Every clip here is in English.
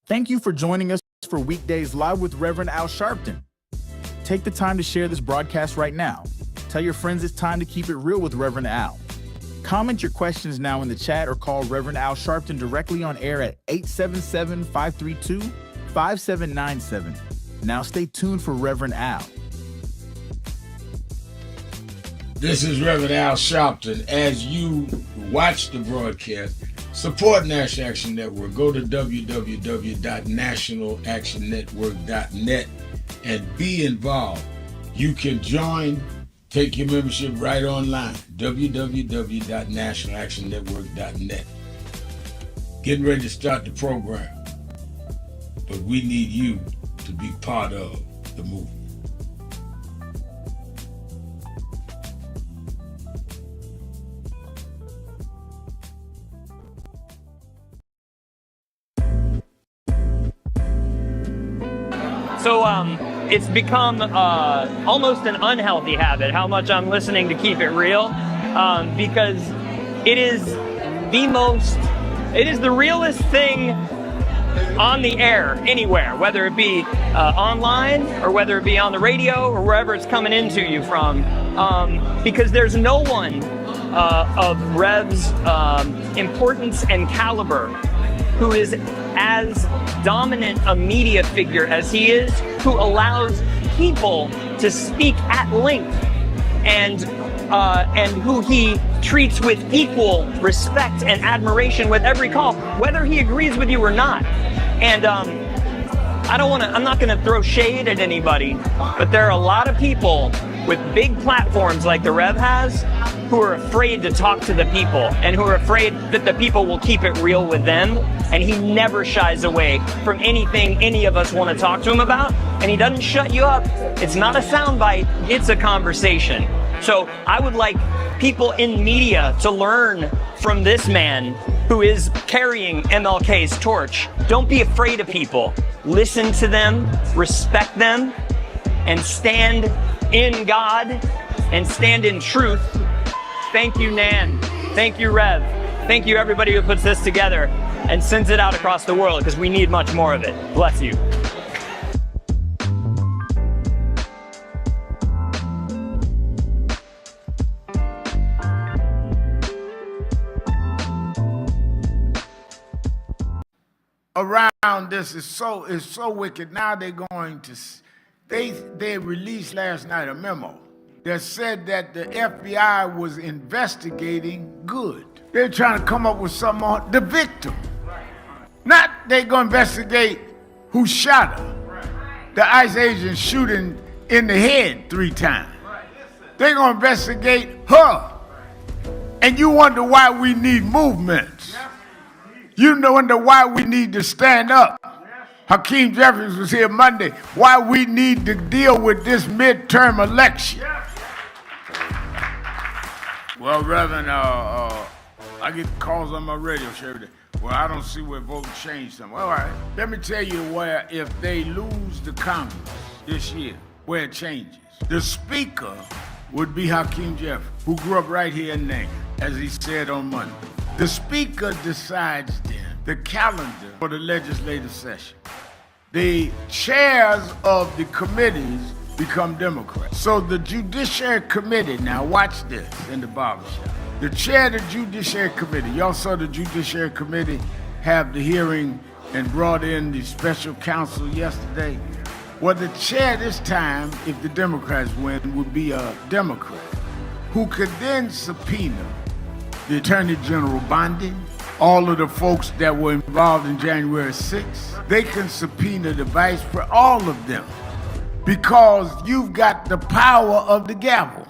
Thank you for joining us for Weekdays Live with Reverend Al Sharpton. Take the time to share this broadcast right now. Tell your friends it's time to keep it real with Reverend Al. Comment your questions now in the chat or call Reverend Al Sharpton directly on air at 877-532-5797. Now stay tuned for Reverend Al. This is Reverend Al Sharpton. As you watch the broadcast, support National Action Network. Go to www.nationalactionnetwork.net and be involved. You can join, take your membership right online, www.nationalactionnetwork.net. Getting ready to start the program, but we need you to be part of the movement. So it's become almost an unhealthy habit how much I'm listening to Keep It Real, because it is the realest thing on the air anywhere, whether it be online or whether it be on the radio or wherever it's coming into you from, because there's no one of Rev's importance and caliber who is as dominant a media figure as he is, who allows people to speak at length, and who he treats with equal respect and admiration with every call, whether he agrees with you or not. And I'm not gonna throw shade at anybody, but there are a lot of people with big platforms like the Rev has who are afraid to talk to the people and who are afraid that the people will keep it real with them. And he never shies away from anything any of us want to talk to him about. And he doesn't shut you up. It's not a soundbite, it's a conversation. So I would like people in media to learn from this man who is carrying MLK's torch. Don't be afraid of people. Listen to them, respect them, and stand in God and stand in truth. Thank you, Nan. Thank you, Rev. Thank you, everybody who puts this together and sends it out across the world, because we need much more of it. Bless you. Around this is so wicked. Now they're going to, they released last night a memo that said that the FBI was investigating Good. They're trying to come up with something on the victim. Not they gonna investigate who shot her. The ICE agent shooting in the head 3 times. They're gonna investigate her. And you wonder why we need movements. You wonder why we need to stand up. Hakeem Jeffries was here Monday. Why we need to deal with this midterm election. Well, Reverend, I get calls on my radio show every day. Well, I don't see where voting changed them. All right, let me tell you where, if they lose the Congress this year, where it changes. The Speaker would be Hakeem Jeffries, who grew up right here in Nankin, as he said on Monday. The Speaker decides then the calendar for the legislative session. The chairs of the committees become Democrats. So the Judiciary Committee, now watch this in the barbershop. The chair of the Judiciary Committee, y'all saw the Judiciary Committee have the hearing and brought in the special counsel yesterday. Well, the chair this time, if the Democrats win, would be a Democrat who could then subpoena the Attorney General Bondi, all of the folks that were involved in January 6th. They can subpoena the vice for all of them because you've got the power of the gavel.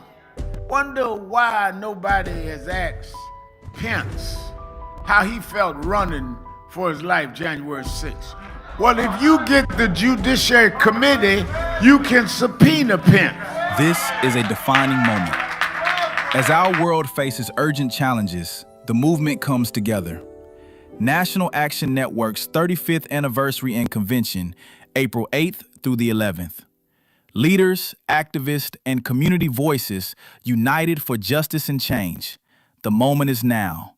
Wonder why nobody has asked Pence how he felt running for his life January 6th. Well, if you get the Judiciary Committee, you can subpoena Pence. This is a defining moment. As our world faces urgent challenges, the movement comes together. National Action Network's 35th anniversary and convention, April 8th through the 11th. Leaders, activists, and community voices united for justice and change. The moment is now.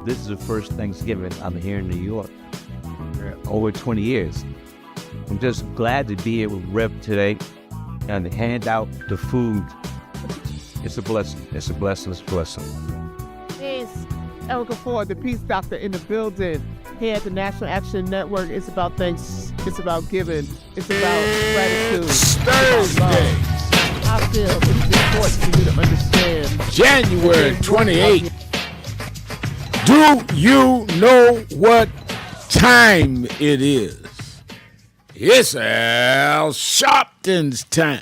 This is the first Thanksgiving I'm here in New York. Over 20 years. I'm just glad to be here with Rev today and to hand out the food. It's a blessing. It's a blessing. It's a blessing. It's Erica Ford, the Peace Doctor in the building. Here at the National Action Network, it's about thanks, it's about giving, it's about gratitude. It's about love. I feel it's important for you to understand. January 28th. Do you know what time it is? It's Al Sharpton's time.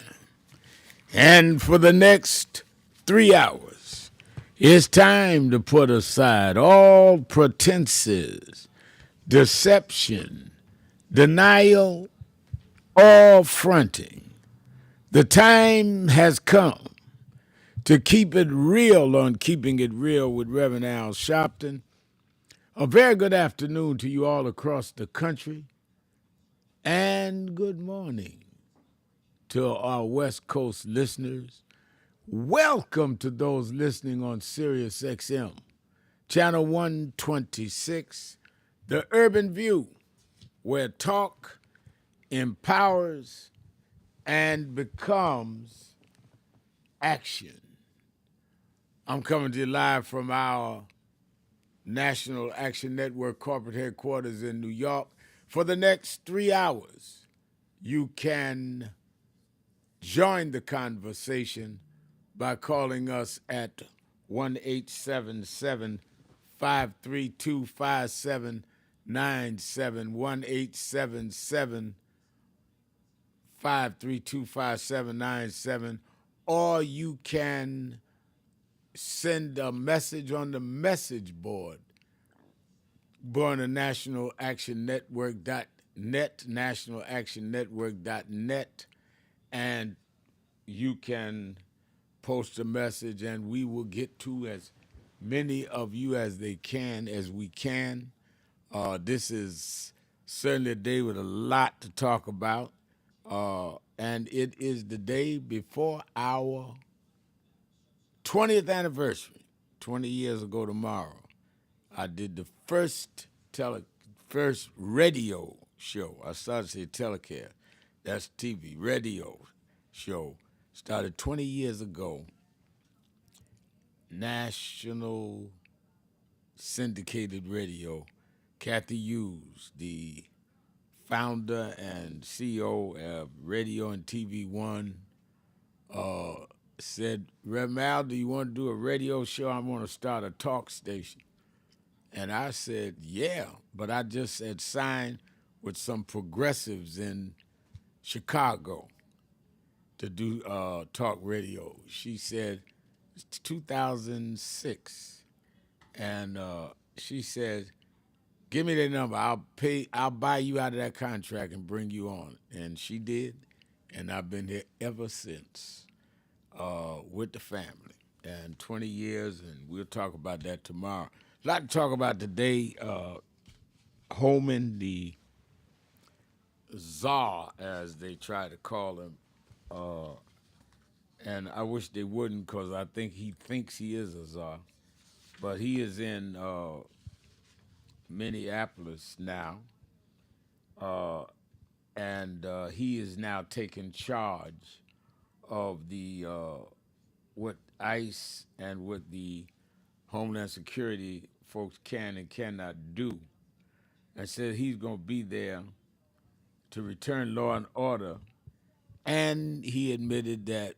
And for the next 3 hours, it's time to put aside all pretenses, deception, denial, or fronting. The time has come to keep it real on Keeping It Real with Reverend Al Sharpton. A very good afternoon to you all across the country, and good morning to our West Coast listeners. Welcome to those listening on Sirius XM, Channel 126, The Urban View, where talk empowers and becomes action. I'm coming to you live from our National Action Network corporate headquarters in New York. For the next 3 hours, you can join the conversation by calling us at 1-877-532-5797, 1-877-532-5797, or you can send a message on the message board, going to nationalactionnetwork.net, nationalactionnetwork.net, and you can post a message, and we will get to as many of you as we can. This is certainly a day with a lot to talk about, and it is the day before our 20th anniversary. 20 years ago tomorrow, I did the first radio show. I started to say telecast. That's TV, radio show. Started 20 years ago. National syndicated radio. Kathy Hughes, the founder and CEO of Radio and TV One, said, Rev Mal, do you want to do a radio show? I want to start a talk station. And I said, yeah, but I just had signed with some progressives in Chicago to do talk radio. She said, it's 2006. And she said, give me the number. I'll buy you out of that contract and bring you on. And she did. And I've been here ever since with the family. And 20 years, and we'll talk about that tomorrow. A lot to talk about today. Holman, the czar, as they try to call him, and I wish they wouldn't, because I think he thinks he is a czar, but he is in Minneapolis now, and he is now taking charge of the what ICE and what the Homeland Security folks can and cannot do, and said he's going to be there to return law and order. And he admitted that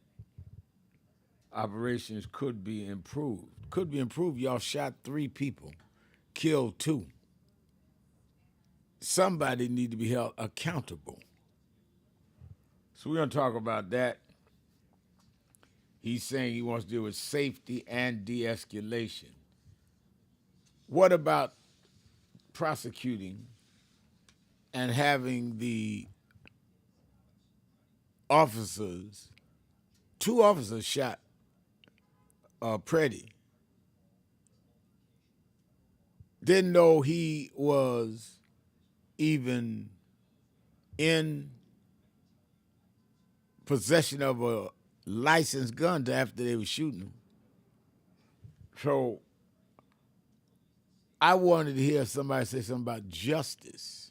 operations could be improved. Could be improved. Y'all shot 3 people, killed 2. Somebody need to be held accountable. So we're going to talk about that. He's saying he wants to deal with safety and de-escalation. What about prosecuting and having the officers, 2 officers shot Preddy. Didn't know he was even in possession of a licensed gun till after they were shooting him. So I wanted to hear somebody say something about justice.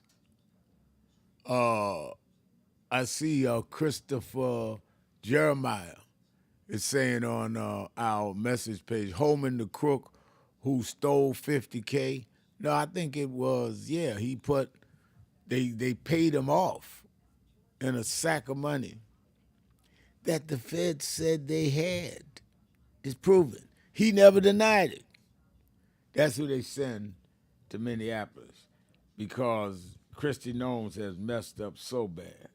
I see Christopher Jeremiah is saying on our message page, Holman the crook who stole $50K. No, I think it was, he put, they paid him off in a sack of money that the Fed said they had. It's proven. He never denied it. That's who they send to Minneapolis because Christy Knowles has messed up so bad.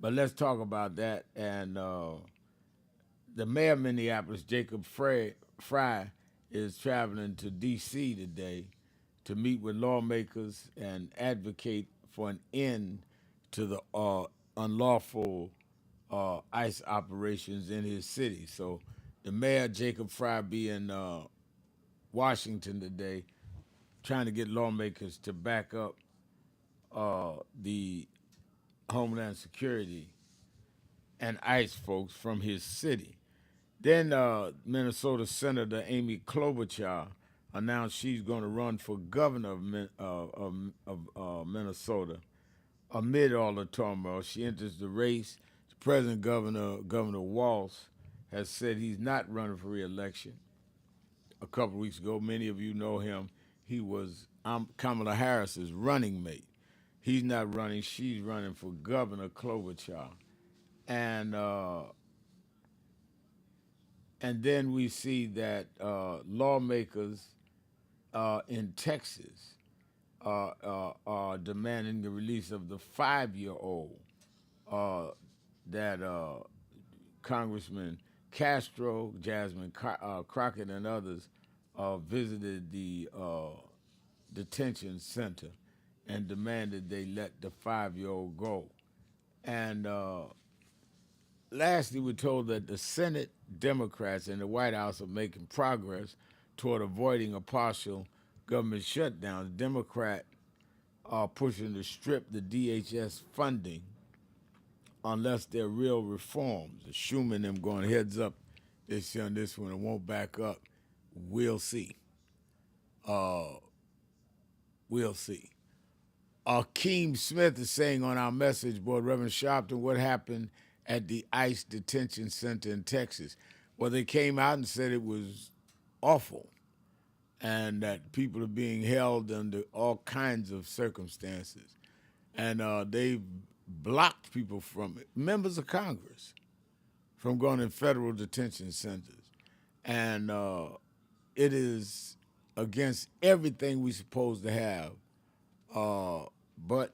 But let's talk about that. And the mayor of Minneapolis, Jacob Fry, is traveling to D.C. today to meet with lawmakers and advocate for an end to the unlawful ICE operations in his city. So the mayor, Jacob Fry, be in Washington today trying to get lawmakers to back up the Homeland Security and ICE folks from his city. Then Minnesota Senator Amy Klobuchar announced she's going to run for governor of Minnesota amid all the turmoil. She enters the race. The present Governor Walz, has said he's not running for re-election. A couple of weeks ago, many of you know him. He was Kamala Harris's running mate. He's not running. She's running for Governor Klobuchar. And then we see that lawmakers in Texas are demanding the release of the 5-year-old that Congressman Castro, Jasmine Crockett, and others visited the detention center and demanded they let the 5-year-old go. And lastly, we're told that the Senate Democrats and the White House are making progress toward avoiding a partial government shutdown. The Democrats are pushing to strip the DHS funding unless there are real reforms. The Schumer and them going heads up this year on this one and won't back up. We'll see. We'll see. Akeem Smith is saying on our message board, Reverend Sharpton, what happened at the ICE detention center in Texas? Well, they came out and said it was awful and that people are being held under all kinds of circumstances. And they've blocked people from it, members of Congress, from going in federal detention centers. And it is against everything we're supposed to have. But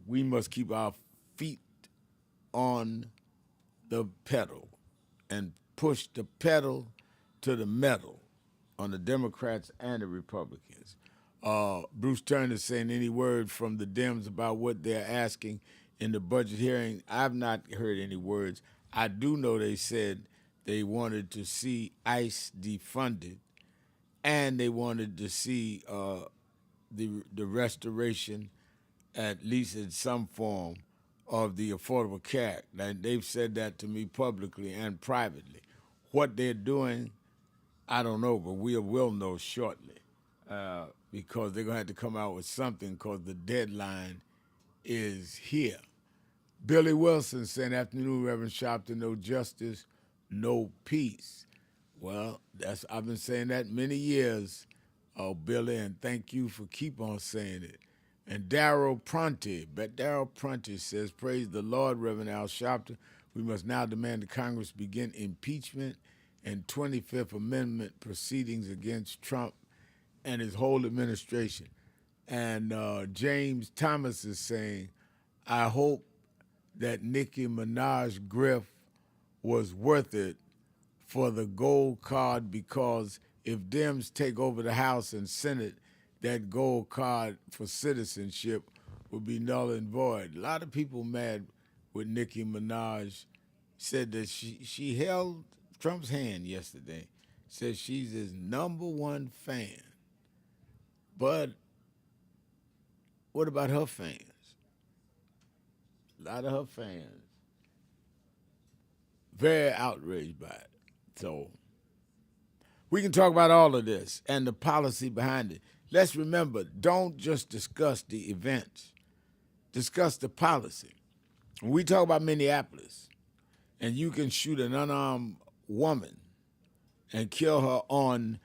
we must keep our feet on the pedal and push the pedal to the metal on the Democrats and the Republicans. Bruce Turner saying any word from the Dems about what they're asking in the budget hearing. I've not heard any words. I do know they said they wanted to see ICE defunded and they wanted to see the restoration, at least in some form, of the Affordable Care Act. And they've said that to me publicly and privately. What they're doing, I don't know, but we will know shortly because they're going to have to come out with something because the deadline is here. Billy Wilson saying, afternoon, Reverend Sharpton, no justice, no peace. Well, I've been saying that many years, Billy, and thank you for keep on saying it. And Darrell Prunty says, praise the Lord, Reverend Al Sharpton. We must now demand the Congress begin impeachment and 25th Amendment proceedings against Trump and his whole administration. And James Thomas is saying, I hope that Nicki Minaj grift was worth it for the gold card because if Dems take over the House and Senate, that gold card for citizenship would be null and void. A lot of people mad with Nicki Minaj. Said that she held Trump's hand yesterday. Said she's his #1 fan. But what about her fans? A lot of her fans very outraged by it. So We can talk about all of this and the policy behind it. Let's remember, don't just discuss the events. Discuss the policy. When we talk about Minneapolis, and you can shoot an unarmed woman and kill her on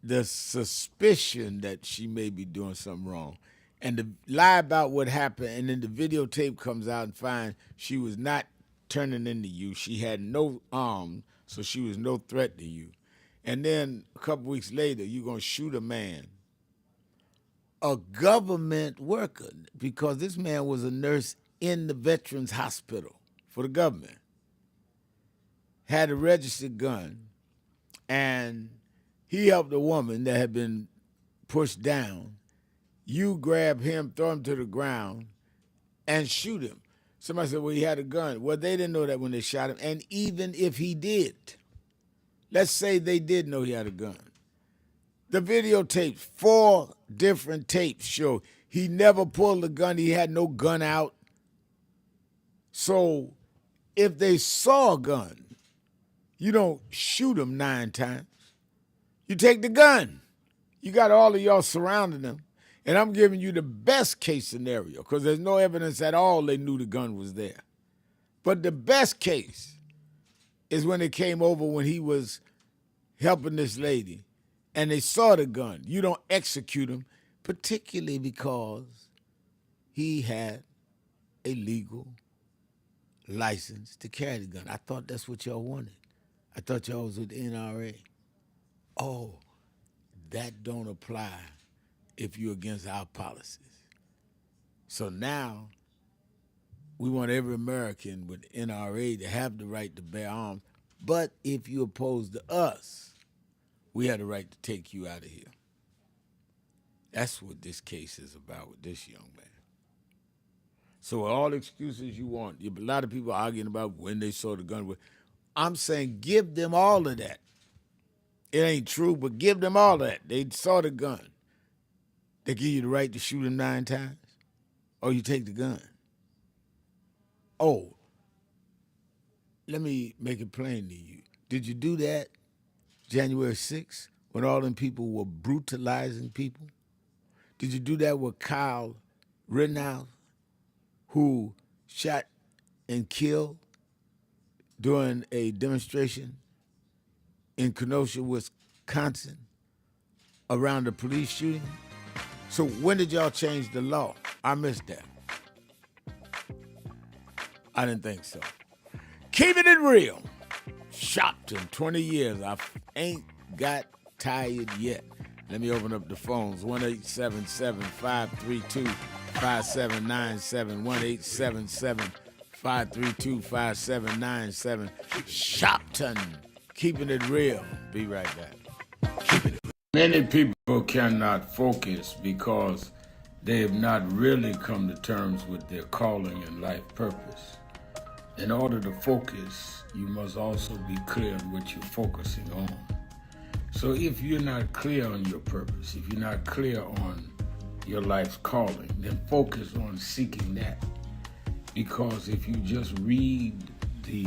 the suspicion that she may be doing something wrong, and to lie about what happened, and then the videotape comes out and finds she was not turning into you. She had no arms, so she was no threat to you. And then a couple weeks later, you're going to shoot a man, a government worker, because this man was a nurse in the Veterans Hospital for the government, had a registered gun, and he helped a woman that had been pushed down. You grab him, throw him to the ground, and shoot him. Somebody said, well, he had a gun. Well, they didn't know that when they shot him. And even if he did, let's say they did know he had a gun. The videotapes, 4 different tapes show he never pulled a gun. He had no gun out. So if they saw a gun, you don't shoot him 9 times. You take the gun. You got all of y'all surrounding him. And I'm giving you the best case scenario because there's no evidence at all they knew the gun was there. But the best case is when it came over when he was helping this lady and they saw the gun. You don't execute him, particularly because he had a legal license to carry the gun. I thought that's what y'all wanted. I thought y'all was with the NRA. Oh, that don't apply if you're against our policies. So now we want every American with the NRA to have the right to bear arms, but if you oppose to us, we have the right to take you out of here. That's what this case is about with this young man. So all excuses you want, a lot of people are arguing about when they saw the gun. I'm saying give them all of that. It ain't true, but give them all of that. They saw the gun. They give you the right to shoot him 9 times, or you take the gun. Oh, let me make it plain to you. Did you do that January 6th when all them people were brutalizing people? Did you do that with Kyle Rittenhouse, who shot and killed during a demonstration in Kenosha, Wisconsin, around the police shooting? So when did y'all change the law? I missed that. I didn't think so. Keeping it real. Shopped in 20 years. I ain't got tired yet. Let me open up the phones. 1-877-532-5797. 1-877-532-5797. Shopton. Keeping it real. Be right back. Keeping it real. Many people cannot focus because they have not really come to terms with their calling and life purpose. In order to focus, you must also be clear on what you're focusing on. So if you're not clear on your purpose, if you're not clear on your life's calling, then focus on seeking that. Because if you just read the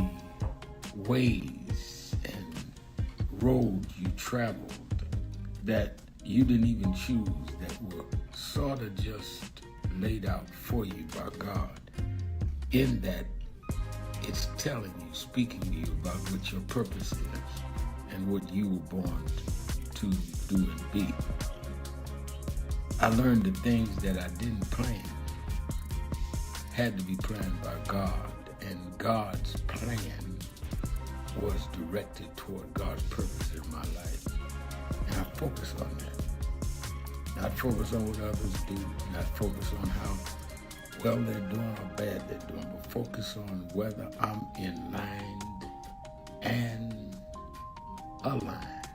ways and roads you traveled that you didn't even choose, that were sort of just laid out for you by God, in that it's telling you, speaking to you about what your purpose is and what you were born to do and be. I learned the things that I didn't plan had to be planned by God, and God's plan was directed toward God's purpose in my life. And I focus on that. Not focus on what others do, not focus on how well they're doing or bad they're doing, but focus on whether I'm in line and aligned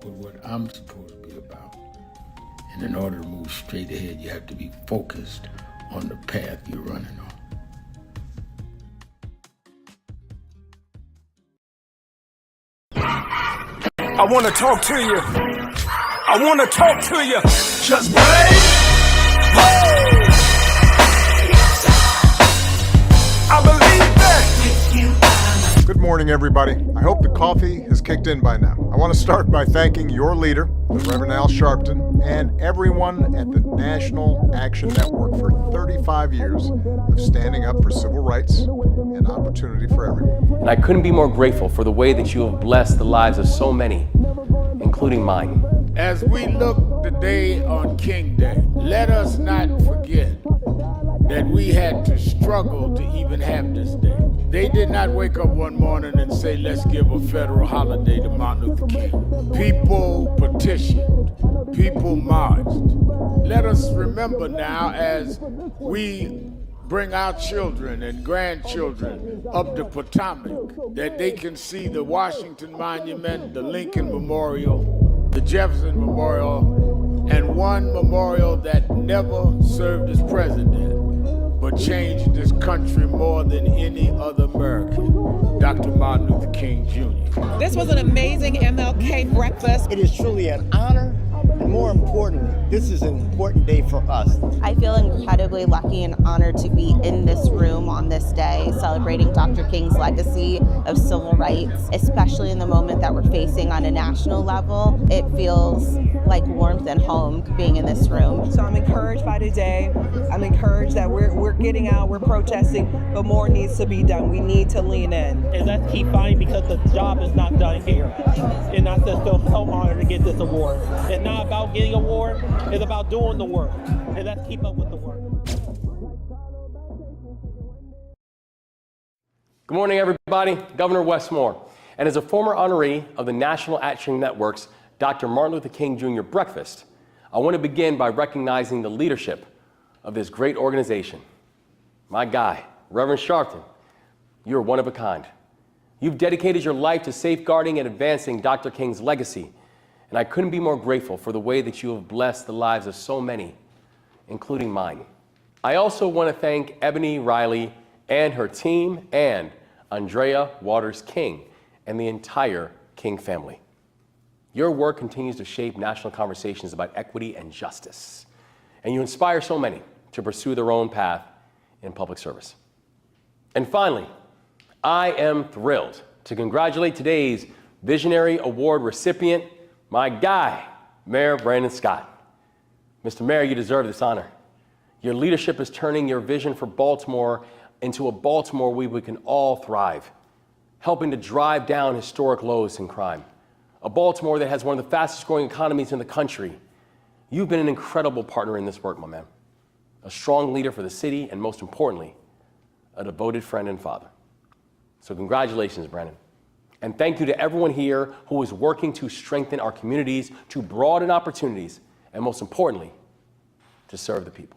with what I'm supposed to be about. And in order to move straight ahead, you have to be focused on the path you're running on. I want to talk to you. I want to talk to you. Just wait. I believe that. Good morning, morning, everybody. I hope the coffee has kicked in by now. I want to start by thanking your leader, the Reverend Al Sharpton, and everyone at the National Action Network for 35 years of standing up for civil rights and opportunity for everyone. And I couldn't be more grateful for the way that you have blessed the lives of so many, including mine. As we look today on King Day, let us not forget that we had to struggle to even have this day. They did not wake up one morning and say, let's give a federal holiday to Martin Luther King. People petitioned, people marched. Let us remember now, as we bring our children and grandchildren up the Potomac, that they can see the Washington Monument, the Lincoln Memorial, the Jefferson Memorial, and one memorial that never served as president, but changed this country more than any other American, Dr. Martin Luther King Jr. This was an amazing MLK breakfast. It is truly an honor, and more importantly, this is an important day for us. I feel incredibly lucky and honored to be in this room on this day, celebrating Dr. King's legacy of civil rights, especially in the moment that we're facing on a national level. It feels like warmth and home being in this room. So I'm encouraged by today. I'm encouraged that we're getting out, we're protesting, but more needs to be done. We need to lean in. And let's keep fighting, because the job is not done here. And I just feel so honored to get this award. It's not about getting an award, it's about doing the work. And let's keep up with the work. Good morning, everybody. Governor Westmore. And as a former honoree of the National Action Network's Dr. Martin Luther King Jr. Breakfast, I want to begin by recognizing the leadership of this great organization. My guy, Reverend Sharpton, you're one of a kind. You've dedicated your life to safeguarding and advancing Dr. King's legacy, and I couldn't be more grateful for the way that you have blessed the lives of so many, including mine. I also want to thank Ebony Riley and her team, and Andrea Waters King and the entire King family. Your work continues to shape national conversations about equity and justice, and you inspire so many to pursue their own path in public service. And finally, I am thrilled to congratulate today's Visionary Award recipient, my guy, Mayor Brandon Scott. Mr. Mayor, you deserve this honor. Your leadership is turning your vision for Baltimore into a Baltimore where we can all thrive, helping to drive down historic lows in crime. A Baltimore that has one of the fastest growing economies in the country. You've been an incredible partner in this work, my man. A strong leader for the city, and most importantly, a devoted friend and father. So congratulations, Brandon. And thank you to everyone here who is working to strengthen our communities, to broaden opportunities, and most importantly, to serve the people.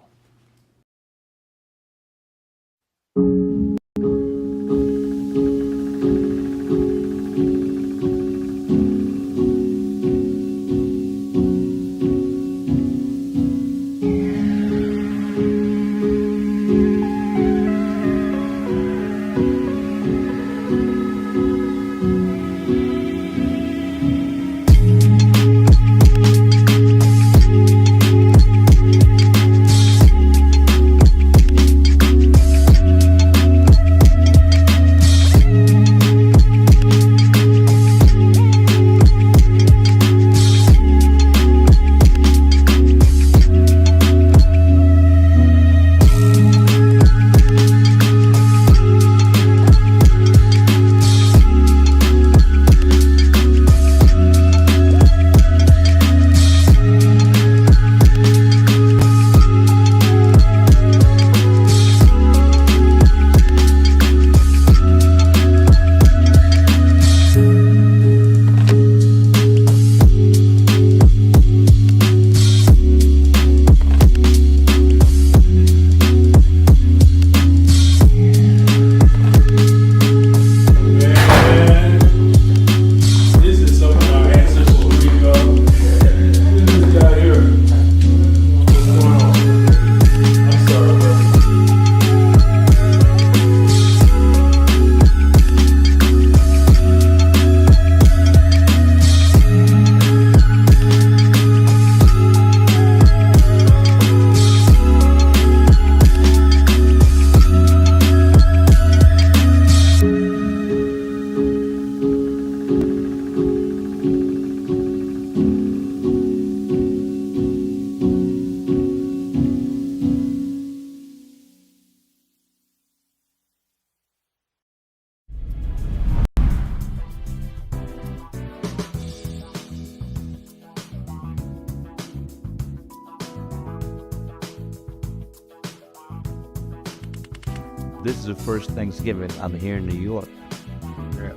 This is the first Thanksgiving I'm here in New York.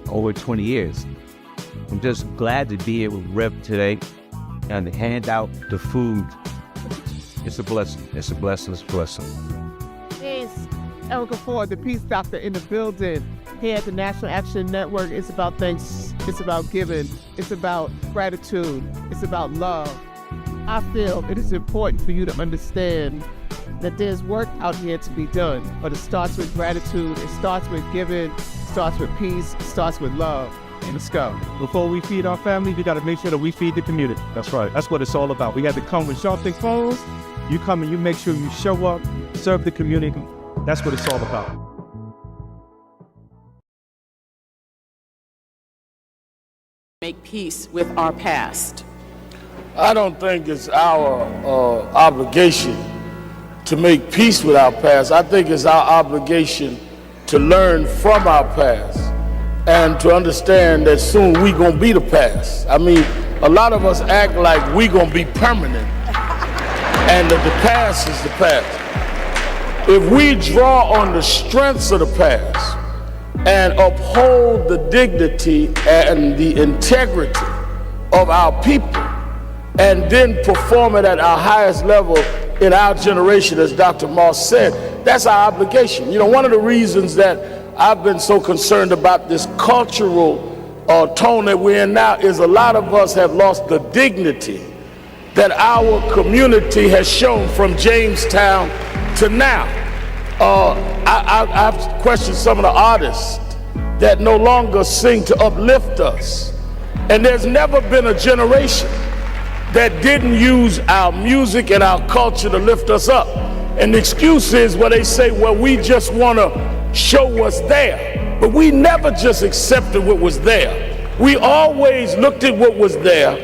Over 20 years. I'm just glad to be here with Rev today and to hand out the food. It's a blessing. It's a blessing. It's a blessing. It's Erica Ford, the peace doctor in the building. Here at the National Action Network, it's about things, it's about giving, it's about gratitude, it's about love. I feel it is important for you to understand that there's work out here to be done, but it starts with gratitude, it starts with giving, it starts with peace, it starts with love. Let's go. Before we feed our family, we got to make sure that we feed the community. That's right. That's what it's all about. We have to come with sharp phones. You come and you make sure you show up, serve the community. That's what it's all about. Make peace with our past. I don't think it's our obligation to make peace with our past. I think it's our obligation to learn from our past and to understand that soon we gonna be the past. I mean, a lot of us act like we gonna be permanent and that the past is the past. If we draw on the strengths of the past and uphold the dignity and the integrity of our people and then perform it at our highest level in our generation, as Dr. Moss said, that's our obligation. You know, one of the reasons that I've been so concerned about this cultural tone that we're in now is a lot of us have lost the dignity that our community has shown from Jamestown to now. I've questioned some of the artists that no longer sing to uplift us. And there's never been a generation that didn't use our music and our culture to lift us up. And the excuse is where they say, well, we just want to show what's there. But we never just accepted what was there. We always looked at what was there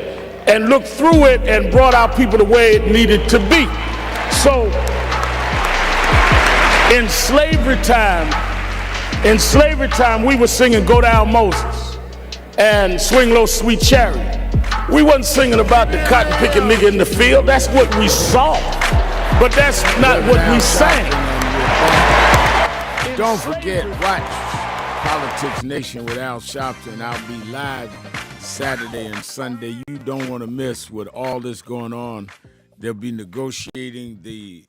and looked through it and brought our people the way it needed to be. So in slavery time, we were singing Go Down Moses and Swing Low Sweet Chariot. We wasn't singing about the cotton picking nigga in the field. That's what we saw, but that's not what we sang. Don't forget, watch Politics Nation with Al Sharpton. I'll be live Saturday and Sunday. You don't want to miss with all this going on. They'll be negotiating the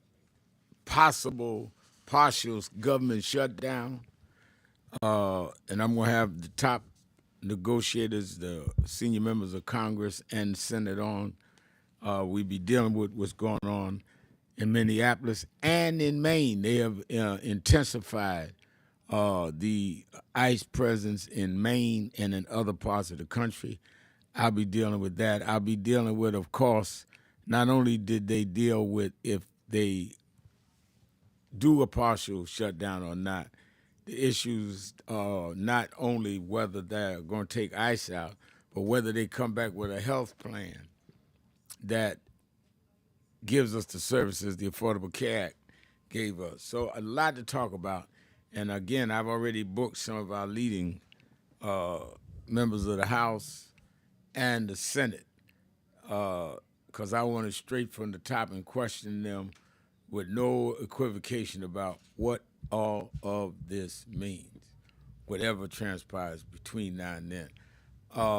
possible partial government shutdown. And I'm going to have the top negotiators, the senior members of Congress and Senate on. We'll be dealing with what's going on in Minneapolis and in Maine. They have intensified the ICE presence in Maine and in other parts of the country. I'll be dealing with that. I'll be dealing with, of course, not only did they deal with if they do a partial shutdown or not, the issues are not only whether they're going to take ICE out, but whether they come back with a health plan that gives us the services the Affordable Care Act gave us. So a lot to talk about. And again, I've already booked some of our leading members of the House and the Senate because I want it straight from the top and question them with no equivocation about what all of this means, whatever transpires between now and then.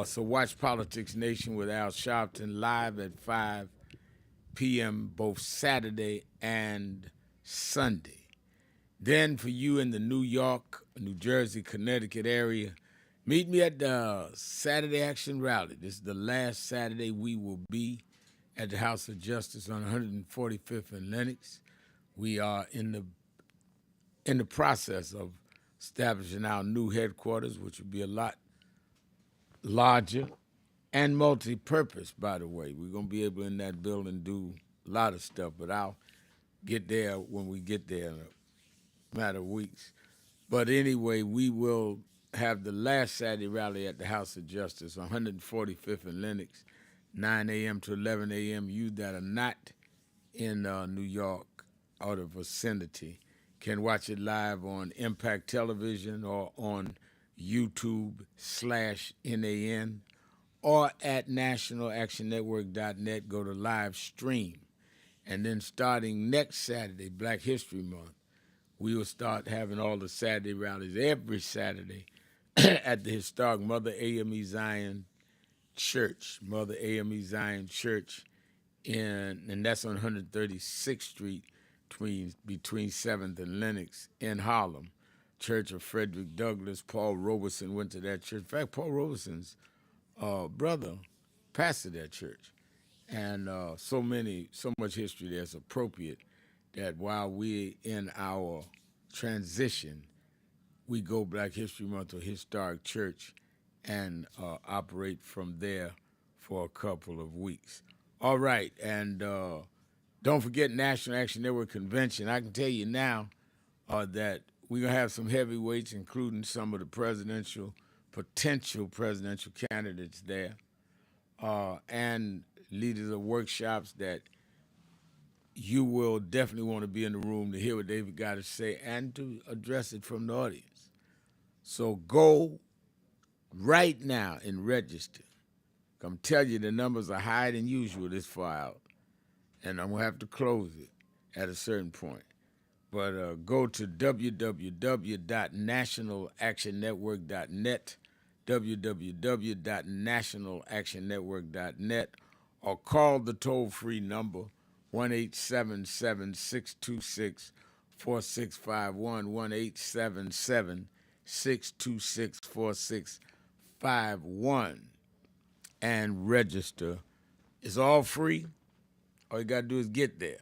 So watch Politics Nation with Al Sharpton live at 5 p.m. both Saturday and Sunday. Then for you in the New York, New Jersey, Connecticut area, meet me at the Saturday Action Rally. This is the last Saturday we will be at the House of Justice on 145th and Lenox. We are in the process of establishing our new headquarters, which will be a lot larger and multi-purpose, by the way. We're going to be able in that building do a lot of stuff, but I'll get there when we get there in a matter of weeks. But anyway, we will have the last Saturday rally at the House of Justice on 145th and Lenox, 9 a.m. to 11 a.m. You that are not in New York or the vicinity can watch it live on Impact Television or on YouTube/NAN or at nationalactionnetwork.net. Go to live stream. And then starting next Saturday, Black History Month, we will start having all the Saturday rallies every Saturday at the historic Mother AME Zion Church, Mother AME Zion Church, and that's on 136th Street between 7th and Lenox in Harlem. Church of Frederick Douglass. Paul Robeson went to that church. In fact, Paul Robeson's brother pastored that church. And so much history that's appropriate that while we're in our transition, we go Black History Month to a historic church and operate from there for a couple of weeks. All right, and don't forget National Action Network Convention. I can tell you now that we're going to have some heavyweights, including some of the potential presidential candidates there, and leaders of workshops that you will definitely want to be in the room to hear what they've got to say and to address it from the audience. So go right now and register. I'm telling you, the numbers are higher than usual this far out, and I'm going to have to close it at a certain point. But go to www.nationalactionnetwork.net, www.nationalactionnetwork.net, or call the toll-free number 1-877-626-4651, 1-877-626-4651, and register. It's all free. All you got to do is get there.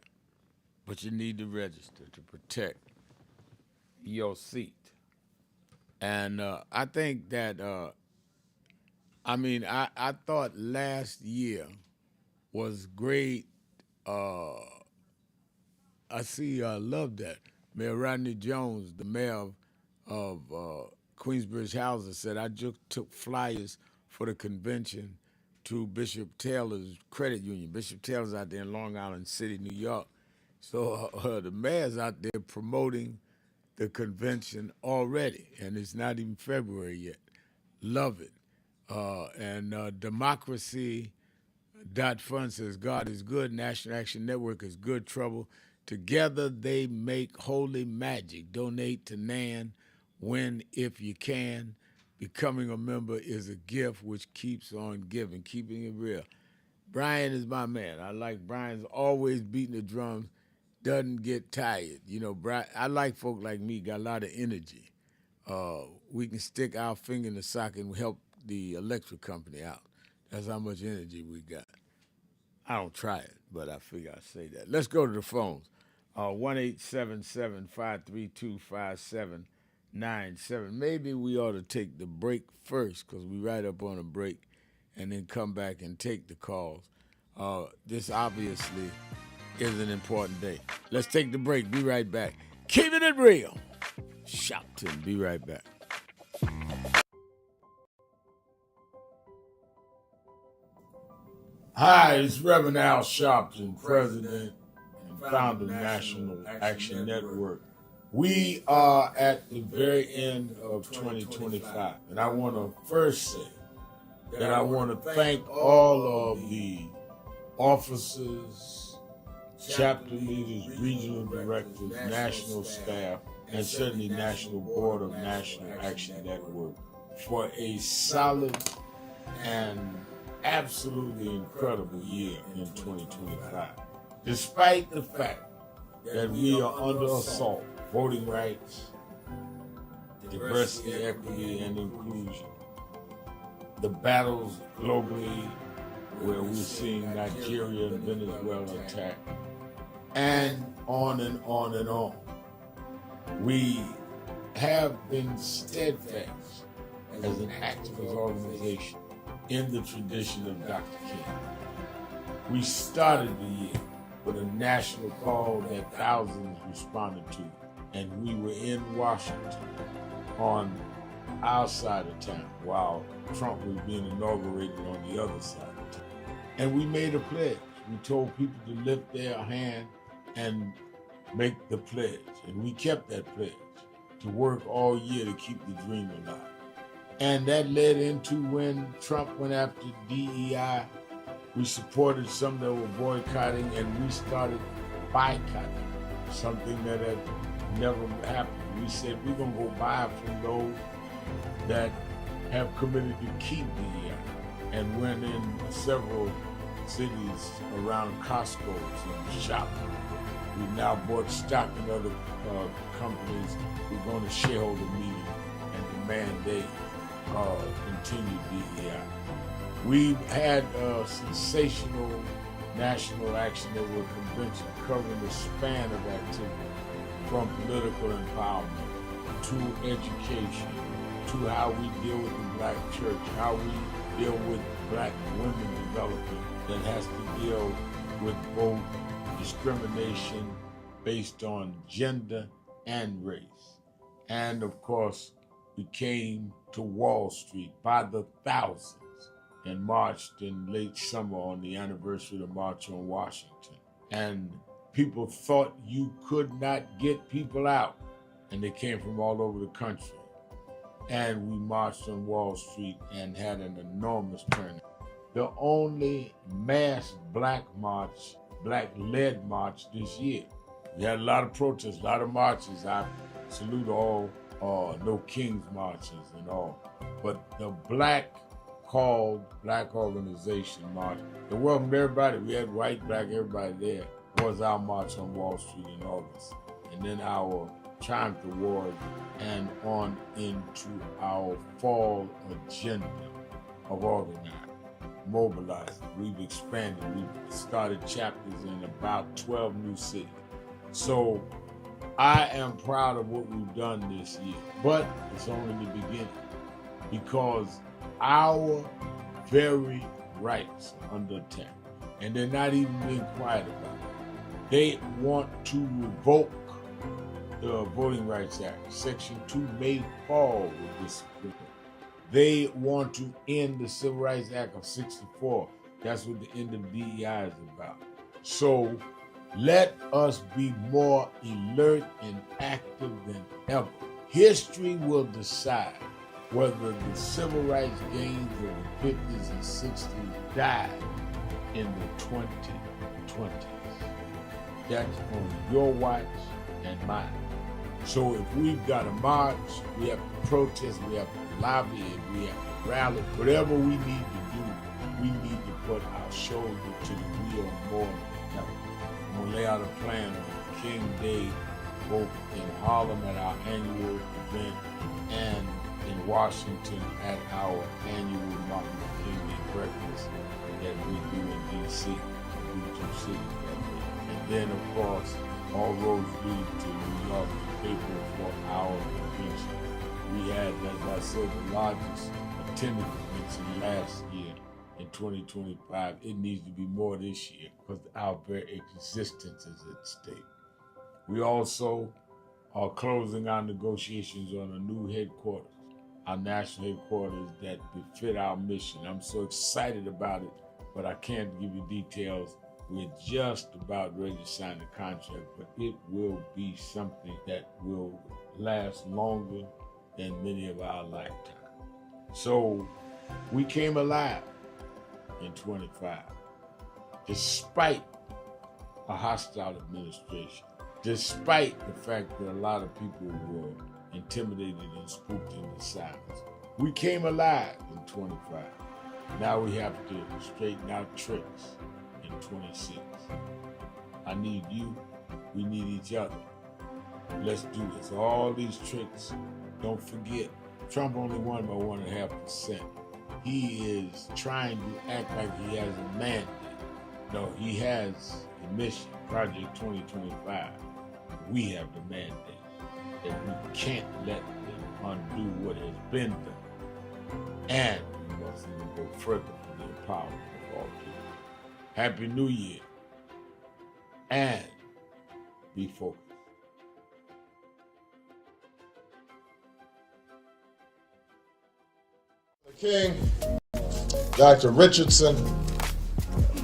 But you need to register to protect your seat. And I think that, I thought last year was great. I love that. Mayor Rodney Jones, the mayor of Queensbridge Houses, said, I just took flyers for the convention to Bishop Taylor's credit union. Bishop Taylor's out there in Long Island City, New York. So the mayor's out there promoting the convention already, and it's not even February yet. Love it. Democracy.fund says, God is good, National Action Network is good trouble. Together they make holy magic. Donate to NAN when, if you can. Becoming a member is a gift which keeps on giving, keeping it real. Brian is my man. I like Brian's always beating the drums, doesn't get tired. You know, Brian, I like folk like me, got a lot of energy. We can stick our finger in the socket and help the electric company out. That's how much energy we got. I don't try it, but I figure I'd say that. Let's go to the phones. 1-877-532-5797. Maybe we ought to take the break first because we right up on a break and then come back and take the calls. This obviously is an important day. Let's take the break. Be right back. Keeping it real. Shopton. Be right back. Hi, it's Reverend Al Sharpton, President and founder of National Action Network. We are at the very end of 2025, and I want to first say that I want to thank all of the officers, chapter leaders, regional directors, national staff, and certainly National Board of National Action Network for a solid and absolutely incredible year in 2025. Despite the fact that we are under assault, voting rights, diversity, equity, and inclusion, the battles globally where we're seeing Nigeria and Venezuela attacked, and on and on and on. We have been steadfast as an activist organization in the tradition of Dr. King. We started the year with a national call that thousands responded to, and we were in Washington on our side of town while Trump was being inaugurated on the other side of town. And we made a pledge. We told people to lift their hand and make the pledge. And we kept that pledge to work all year to keep the dream alive. And that led into when Trump went after DEI. We supported some that were boycotting, and we started boycotting something that had never happened. We said we're gonna go buy from those that have committed to keep DEI, and went in several cities around Costco and shopping. We've now bought stock in other companies. We're going to shareholder meeting and demand they continue DEI. We've had a sensational National Action Network convention covering the span of activity, from political empowerment to education, to how we deal with the black church, how we deal with black women development that has to deal with both discrimination based on gender and race. And of course, we came to Wall Street by the thousands and marched in late summer on the anniversary of the March on Washington. And people thought you could not get people out, and they came from all over the country. And we marched on Wall Street and had an enormous turnout. The only mass black march, black-led march this year. We had a lot of protests, a lot of marches. I salute all No Kings marches and all. But the black organization march, it welcomed everybody. We had white, black, everybody there. Was our march on Wall Street in August. And then our Triumph Award and on into our fall agenda of organizing, mobilizing. We've expanded. We've started chapters in about 12 new cities. So I am proud of what we've done this year, but it's only the beginning, because our very rights are under attack, and they're not even being quiet about it. They want to revoke the Voting Rights Act. Section 2 may fall with this bill. They want to end the Civil Rights Act of 64. That's what the end of DEI is about. So let us be more alert and active than ever. History will decide whether the civil rights gains of the 50s and 60s died in the 2020s. That's on your watch and mine. So if we've got to march, we have to protest, we have to lobby, and we have to rally, whatever we need to do, we need to put our shoulder to the wheel more than ever. I'm going to lay out a plan on King Day, both in Harlem at our annual event and in Washington at our annual Martin Luther King Day breakfast that we do in D.C. We do 2 cities that day. And then, of course, all roads lead to New York, April for our convention. We had, as I said, the largest attendance convention last year in 2025. It needs to be more this year because our very existence is at stake. We also are closing our negotiations on a new headquarters, our national headquarters that befit our mission. I'm so excited about it, but I can't give you details. We're just about ready to sign the contract, but it will be something that will last longer than many of our lifetimes. So we came alive in 25, despite a hostile administration, despite the fact that a lot of people were intimidated and spooked into silence. We came alive in 25. Now we have to straighten out tricks in 26. I need you, we need each other. Let's do this. All these tricks, don't forget, Trump only won by 1.5%. He is trying to act like he has a mandate. No, he has a mission, Project 2025. We have the mandate that we can't let them undo what has been done. And we must even go further for the empowerment of all people. Happy New Year, and be focused. King, Dr. Richardson,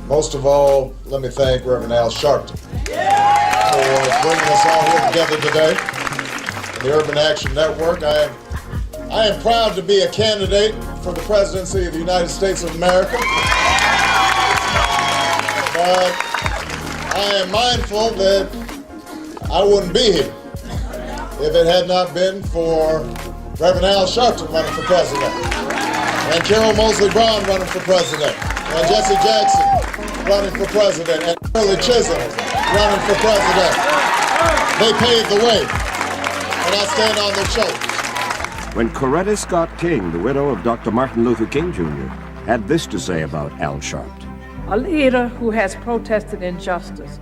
most of all, let me thank Reverend Al Sharpton for bringing us all here together today. The Urban Action Network. I am proud to be a candidate for the presidency of the United States of America. But I am mindful that I wouldn't be here if it had not been for Reverend Al Sharpton running for president, and Carol Moseley Brown running for president, and Jesse Jackson running for president, and Shirley Chisholm running for president. They paved the way, and I stand on their shoulders. When Coretta Scott King, the widow of Dr. Martin Luther King Jr., had this to say about Al Sharpton. A leader who has protested injustice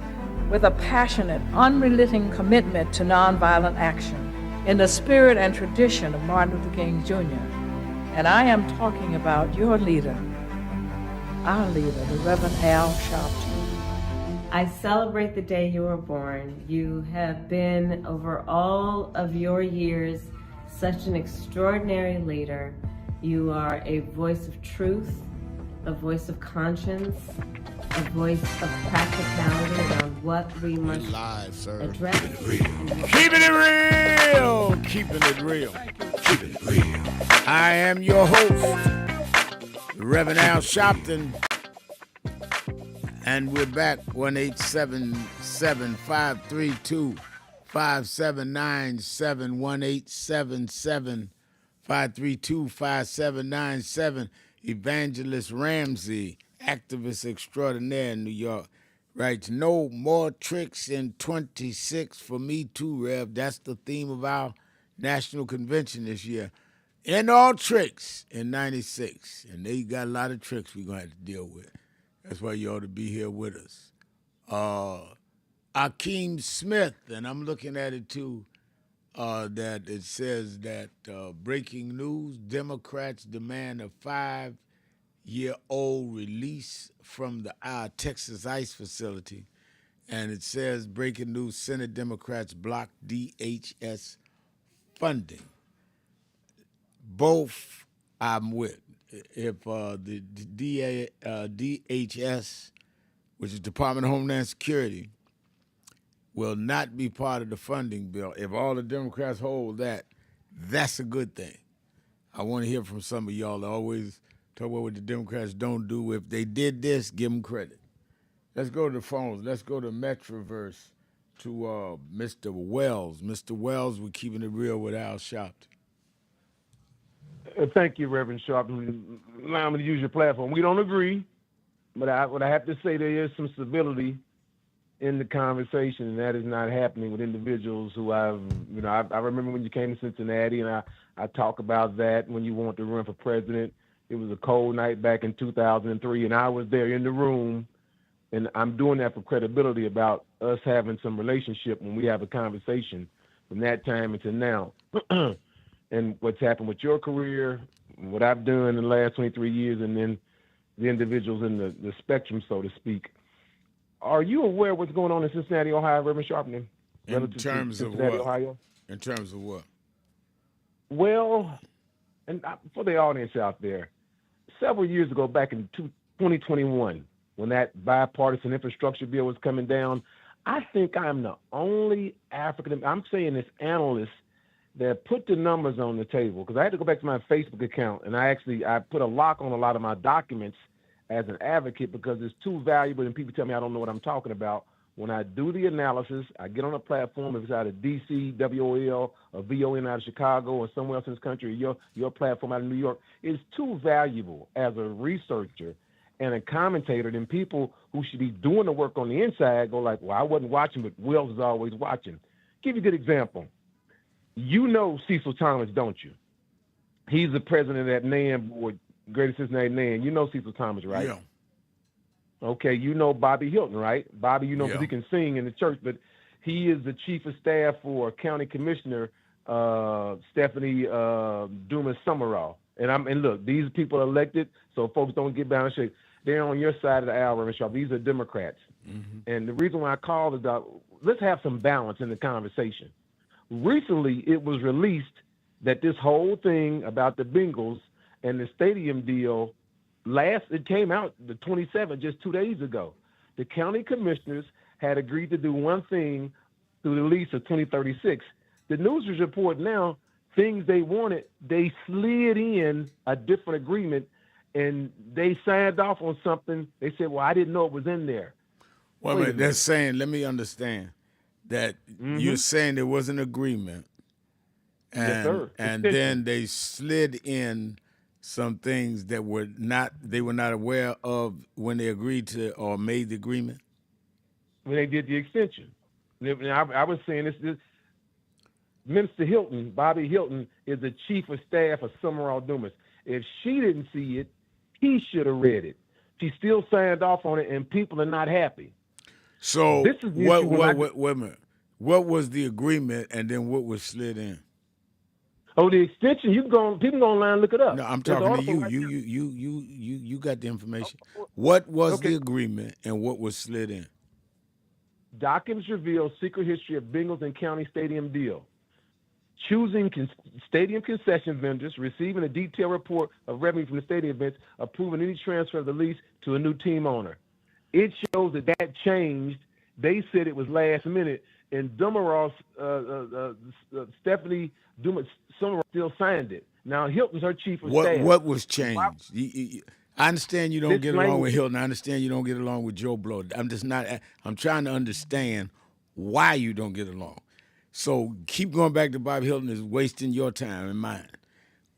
with a passionate, unrelenting commitment to nonviolent action in the spirit and tradition of Martin Luther King Jr. And I am talking about your leader, our leader, the Reverend Al Sharpton. I celebrate the day you were born. You have been, over all of your years, such an extraordinary leader. You are a voice of truth, a voice of conscience, a voice of practicality around what we must address. Keeping it real. Keeping it real. Keeping it real. I am your host, Reverend Al Sharpton, and we're back 1-877-532-5797, 1-877-532-5797. Evangelist Ramsey, activist extraordinaire in New York, writes, no more tricks in 26 for me too, Rev. That's the theme of our national convention this year. End all tricks in 96. And they got a lot of tricks we're going to have to deal with. That's why you ought to be here with us. Akeem Smith, and I'm looking at it too, that it says that breaking news, Democrats demand a 5-year-old release from the Texas ICE facility. And it says, breaking news, Senate Democrats block DHS funding. Both I'm with. If the DHS, which is Department of Homeland Security, will not be part of the funding bill, if all the Democrats hold that, that's a good thing. I want to hear from some of y'all that always talk about what the Democrats don't do. If they did this, give them credit. Let's go to the phones. Let's go to Metroverse to Mr. Wells. Mr. Wells, we're keeping it real with Al Sharpton. Thank you, Reverend Sharpton. Allow me to use your platform. We don't agree, but what I have to say, there is some civility in the conversation, and that is not happening with individuals who I remember when you came to Cincinnati, and I talk about that when you wanted to run for president. It was a cold night back in 2003, and I was there in the room, and I'm doing that for credibility about us having some relationship when we have a conversation from that time until now. And what's happened with your career, what I've done in the last 23 years, and then the individuals in the spectrum, so to speak. Are you aware of what's going on in Cincinnati, Ohio, Reverend Sharpton? In terms of what? Ohio? In terms of what? Well, and for the audience out there, several years ago, back in 2021, when that bipartisan infrastructure bill was coming down, I think I'm the only I'm saying this analyst that put the numbers on the table, because I had to go back to my Facebook account, and I put a lock on a lot of my documents as an advocate because it's too valuable, and people tell me I don't know what I'm talking about. When I do the analysis, I get on a platform, if it's out of D.C., WOL, or VON out of Chicago, or somewhere else in this country, or your platform out of New York, it's too valuable as a researcher and a commentator than people who should be doing the work on the inside go like, well, I wasn't watching, but Wells is always watching. Give you a good example. You know Cecil Thomas, don't you? He's the president of that NAN board, Greater Cincinnati NAN. You know Cecil Thomas, right? Yeah. Okay, you know Bobby Hilton, right? Bobby, because Yeah. he can sing in the church, but he is the chief of staff for County Commissioner Stephanie Dumas Summerall. And look, these people are elected, so folks don't get down and shake. They're on your side of the aisle, Reverend Sharp. These are Democrats. Mm-hmm. And the reason why I called is that let's have some balance in the conversation. Recently, it was released that this whole thing about the Bengals and the stadium deal it came out the 27th, just 2 days ago. The county commissioners had agreed to do one thing through the lease of 2036. The news is reporting now things they wanted, they slid in a different agreement, and they signed off on something. They said, well, I didn't know it was in there. Wait a minute, they're saying, let me understand. that Mhm. you're saying there was an agreement, and Yes, sir. and Extension. then they slid in some things that they were not aware of when they agreed to or made the agreement. When they did the extension. I was saying this Minister Hilton, Bobby Hilton, is the chief of staff of Summerall Dumas. If she didn't see it, he should have read it. She still signed off on it, and people are not happy. So This is the issue when wait a minute. What was the agreement, and then what was slid in? Oh, the extension. People go online and look it up. No, I'm There's an talking to article you. right You got the information. What was Okay. the agreement, and what was slid in? Documents reveal secret history of Bengals and County Stadium deal. Choosing stadium concession vendors, receiving a detailed report of revenue from the stadium events, approving any transfer of the lease to a new team owner. It shows that changed. They said it was last minute, and Dumaroff, Stephanie Dumas, still signed it. Now Hilton's her chief of staff. What was changed? I understand you don't This get along language- with Hilton. I understand you don't get along with Joe Blow. I'm just not. I'm trying to understand why you don't get along. So keep going back to Bob Hilton is wasting your time and mine.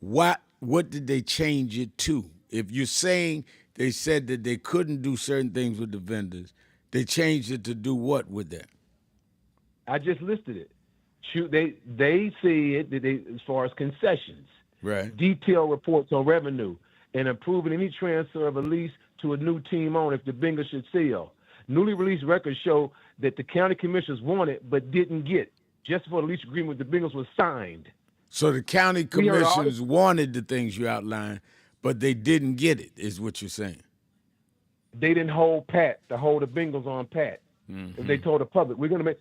What did they change it to? If you're saying they said that they couldn't do certain things with the vendors, they changed it to do what with that? I just listed it. They said that as far as concessions, Right. detailed reports on revenue, and approving any transfer of a lease to a new team owner if the Bengals should sell. Newly released records show that the county commissioners wanted but didn't get just before the lease agreement with the Bengals was signed. So the county We heard all commissions wanted the things you outlined, but they didn't get it, is what you're saying. They didn't hold pat to hold the Bengals on pat. Mm-hmm. They told the public, we're going to make,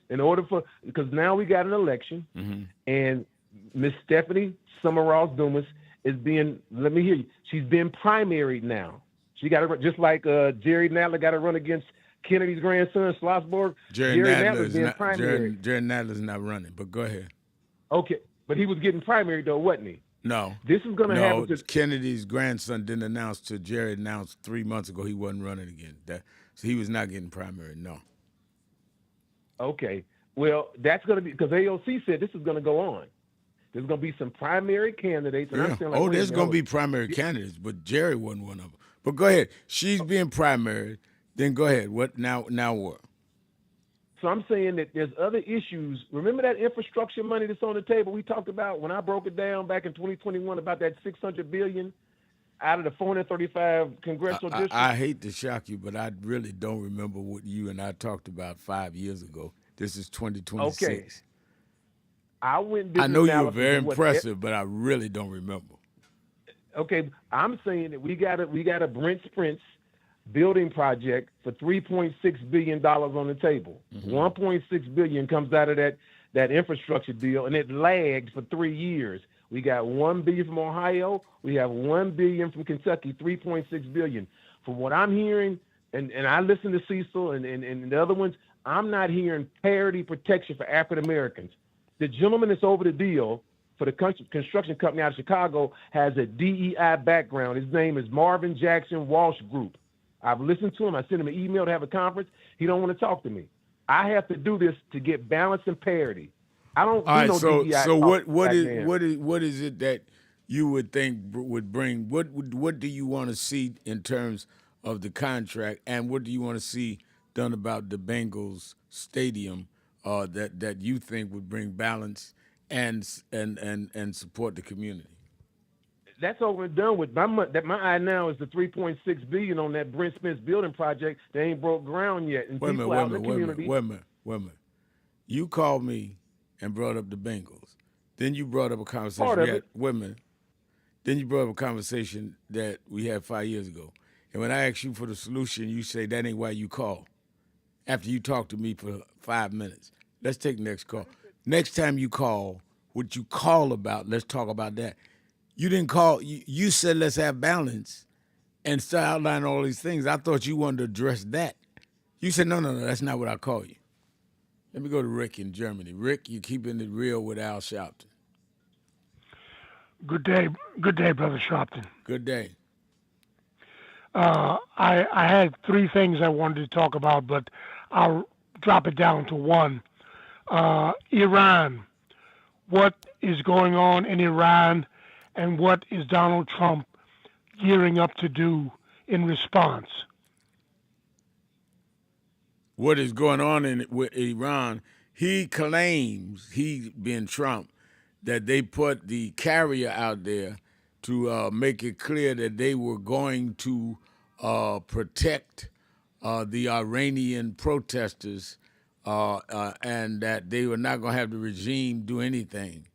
because now we got an election, Mm-hmm. and Miss Stephanie Summerall Dumas is being, let me hear you, she's being primaried now. She got to, just like Jerry Nadler got to run against Kennedy's grandson, Schlossberg. Jerry Nadler's being Nadler's primaried. Jerry Nadler's not running, but go ahead. Okay, but he was getting primaried though, wasn't he? No. This is going to happen to Kennedy's grandson didn't announce till Jerry announced 3 months ago he wasn't running again. So he was not getting primary, no. Okay. Well, that's going to be, because AOC said this is going to go on. There's going to be some primary candidates. And Yeah. I'm saying, like, wait a There's minute, going to hold be primary candidates, but Jerry wasn't one of them. But go ahead. She's being primary. Then go ahead. What now what? So I'm saying that there's other issues. Remember that infrastructure money that's on the table we talked about when I broke it down back in 2021 about that $600 billion out of the 435 congressional districts? I hate to shock you, but I really don't remember what you and I talked about 5 years ago. This is 2026. Okay. I went. Did I know you're analysis very of what- impressive, but I really don't remember. Okay, I'm saying that we got a Brent Spence building project for $3.6 billion on the table. Mm-hmm. $1.6 billion comes out of that infrastructure deal, and it lagged for 3 years. We got $1 billion from Ohio. We have $1 billion from Kentucky, $3.6 billion. From what I'm hearing, and I listen to Cecil and the other ones, I'm not hearing parity protection for African Americans. The gentleman that's over the deal for the construction company out of Chicago has a DEI background. His name is Marvin Jackson Walsh Group. I've listened to him. I sent him an email to have a conference. He don't want to talk to me. I have to do this to get balance and parity. I don't. All right. do DEI So talk what back is then. what is it that you would think would bring? What do you want to see in terms of the contract, and what do you want to see done about the Bengals stadium that you think would bring balance and support the community? That's over and done with. My eye now is the $3.6 billion on that Brent Spence building project. They ain't broke ground yet, and Wait a people out in the minute. community. Wait a minute. You called me and brought up the Bengals. Then you brought up a conversation. Part of it. Wait a minute. Then you brought up a conversation that we had 5 years ago. And when I asked you for the solution, you say that ain't why you called. After you talked to me for 5 minutes. Let's take the next call. Next time you call, what you call about, let's talk about that. You didn't call, you said let's have balance and start outlining all these things. I thought you wanted to address that. You said, no, that's not what I call you. Let me go to Rick in Germany. Rick, you're keeping it real with Al Sharpton. Good day, Brother Sharpton. Good day. I had three things I wanted to talk about, but I'll drop it down to one. Iran. What is going on in Iran, and what is Donald Trump gearing up to do in response? What is going on with Iran? He claims, he being Trump, that they put the carrier out there to make it clear that they were going to protect the Iranian protesters and that they were not going to have the regime do anything.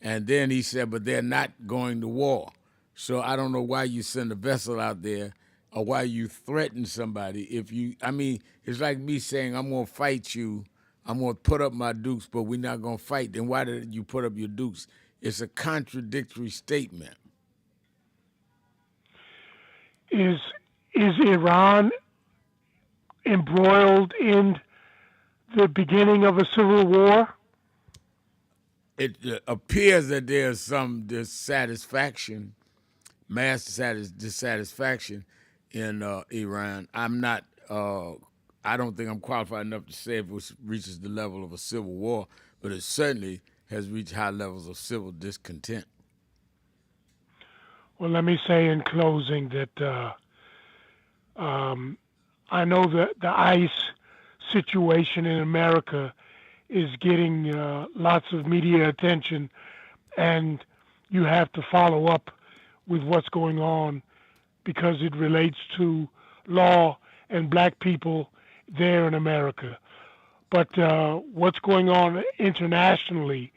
And then he said, but they're not going to war. So I don't know why you send a vessel out there or why you threaten somebody. It's like me saying, I'm going to fight you, I'm going to put up my dukes, but we're not going to fight. Then why did you put up your dukes? It's a contradictory statement. Is Iran embroiled in the beginning of a civil war? It appears that there's some dissatisfaction, mass dissatisfaction in Iran. I don't think I'm qualified enough to say if it reaches the level of a civil war, but it certainly has reached high levels of civil discontent. Well, let me say in closing that I know that the ICE situation in America is getting lots of media attention, and you have to follow up with what's going on because it relates to law and black people there in America. But what's going on internationally,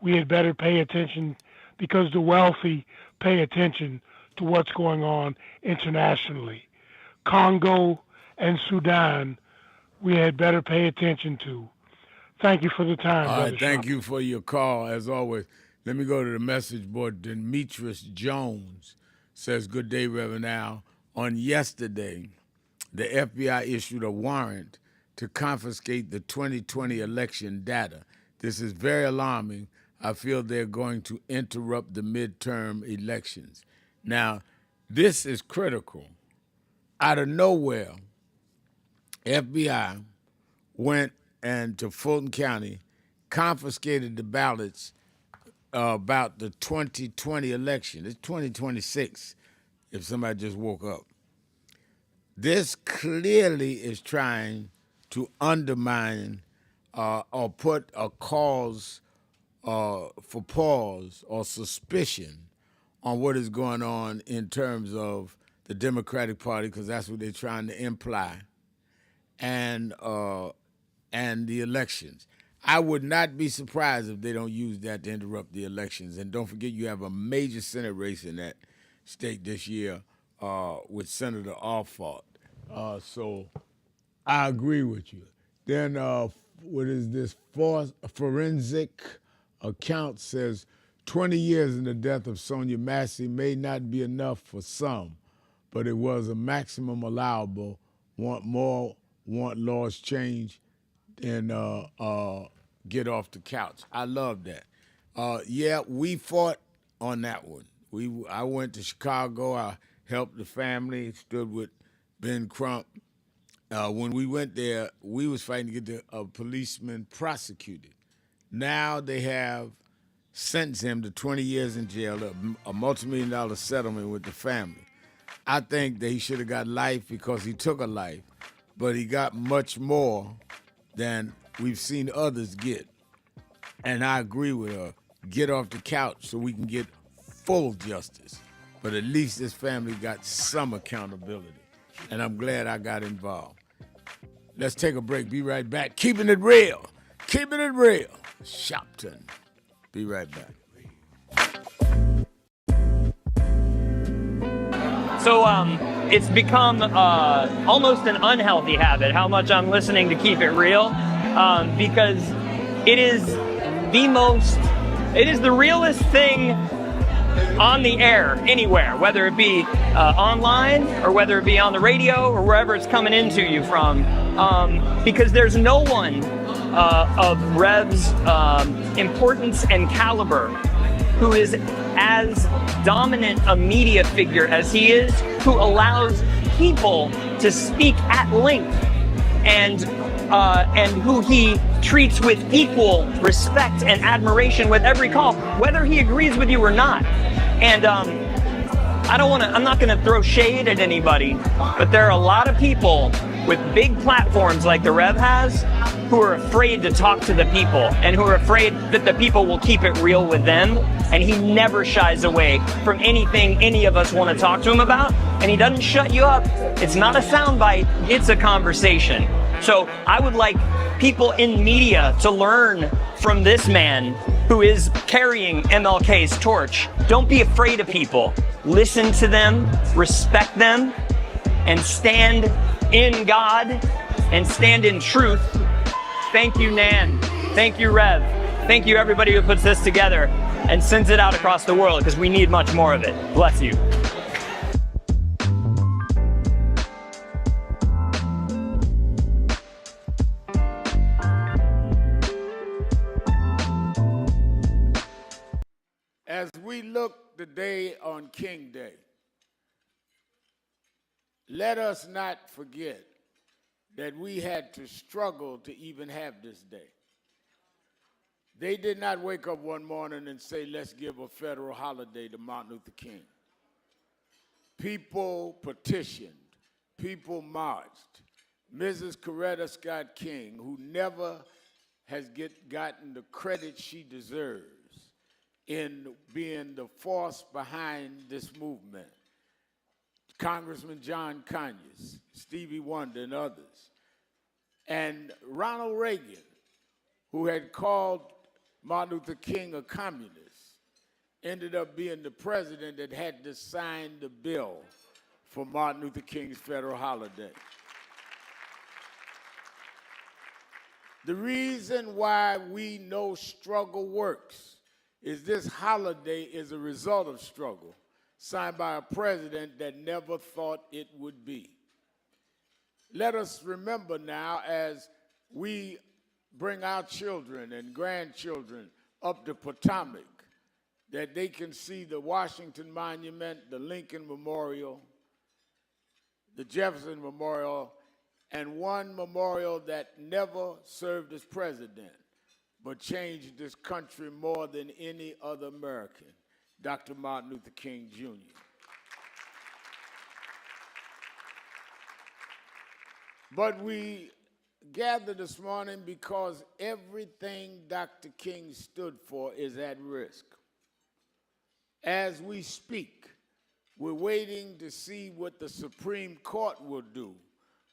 we had better pay attention because the wealthy pay attention to what's going on internationally. Congo and Sudan, we had better pay attention to. Thank you for the time, All Brother right, thank Sharp. you for your call, as always. Let me go to the message board. Demetrius Jones says, good day, Reverend Al. On yesterday, the FBI issued a warrant to confiscate the 2020 election data. This is very alarming. I feel they're going to interrupt the midterm elections. Now, this is critical. Out of nowhere, FBI went and to Fulton County, confiscated the ballots about the 2020 election. It's 2026 if somebody just woke up. This clearly is trying to undermine or put a cause for pause or suspicion on what is going on in terms of the Democratic Party, because that's what they're trying to imply, and the elections. I would not be surprised if they don't use that to interrupt the elections. And don't forget, you have a major Senate race in that state this year with Senator Alford. So I agree with you. Then what is this? Forensic account says 20 years in the death of Sonia Massey may not be enough for some, but it was a maximum allowable. Want more, want laws changed, and get off the couch. I love that. Yeah, we fought on that one. I went to Chicago. I helped the family, stood with Ben Crump. When we went there, we was fighting to get a policeman prosecuted. Now they have sentenced him to 20 years in jail, a multi-million-dollar settlement with the family. I think that he should have got life because he took a life, but he got much more than we've seen others get. And I agree with her. Get off the couch so we can get full justice. But at least this family got some accountability. And I'm glad I got involved. Let's take a break. Be right back. Keeping it real. Keeping it real. Shopton. Be right back. So it's become almost an unhealthy habit how much I'm listening to Keep It Real, because it is the realest thing on the air anywhere, whether it be online or whether it be on the radio or wherever it's coming into you from, because there's no one of Rev's importance and caliber who is as dominant a media figure as he is, who allows people to speak at length, and who he treats with equal respect and admiration with every call, whether he agrees with you or not. And I'm not going to throw shade at anybody, but there are a lot of people with big platforms like the Rev has who are afraid to talk to the people and who are afraid that the people will keep it real with them. And he never shies away from anything any of us want to talk to him about. And he doesn't shut you up. It's not a soundbite, it's a conversation. So I would like people in media to learn from this man who is carrying MLK's torch. Don't be afraid of people. Listen to them, respect them, and stand in God and stand in truth. Thank you, Nan. Thank you, Rev. Thank you, everybody who puts this together and sends it out across the world, because we need much more of it. Bless you. As we look today on King Day, let us not forget that we had to struggle to even have this day. They did not wake up one morning and say, let's give a federal holiday to Martin Luther King. People petitioned, people marched. Mrs. Coretta Scott King, who never has gotten the credit she deserves in being the force behind this movement. Congressman John Conyers, Stevie Wonder, and others. And Ronald Reagan, who had called Martin Luther King a communist, ended up being the president that had to sign the bill for Martin Luther King's federal holiday. The reason why we know struggle works is this holiday is a result of struggle, signed by a president that never thought it would be. Let us remember now, as we bring our children and grandchildren up the Potomac, that they can see the Washington Monument, the Lincoln Memorial, the Jefferson Memorial, and one memorial that never served as president, but changed this country more than any other American, Dr. Martin Luther King, Jr. But we gather this morning because everything Dr. King stood for is at risk. As we speak, we're waiting to see what the Supreme Court will do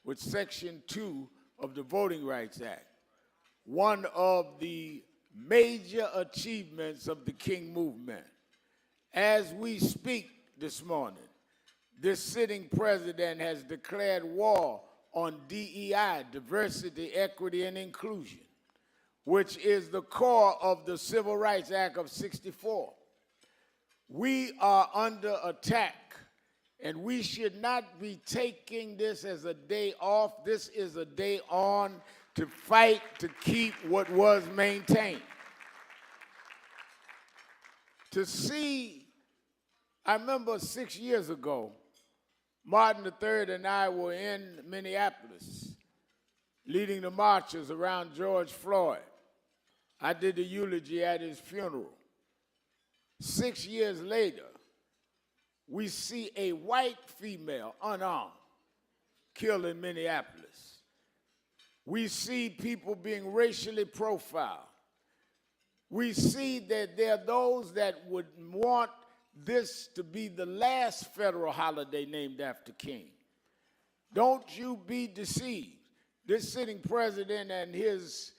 with Section 2 of the Voting Rights Act, one of the major achievements of the King movement. As we speak this morning, this sitting president has declared war on DEI, diversity, equity, and inclusion, which is the core of the Civil Rights Act of '64. We are under attack, and we should not be taking this as a day off. This is a day on to fight to keep what was maintained. To see, I remember 6 years ago, Martin III and I were in Minneapolis leading the marches around George Floyd. I did the eulogy at his funeral. 6 years later, we see a white female, unarmed, killed in Minneapolis. We see people being racially profiled. We see that there are those that would want this to be the last federal holiday named after King. Don't you be deceived. This sitting president and his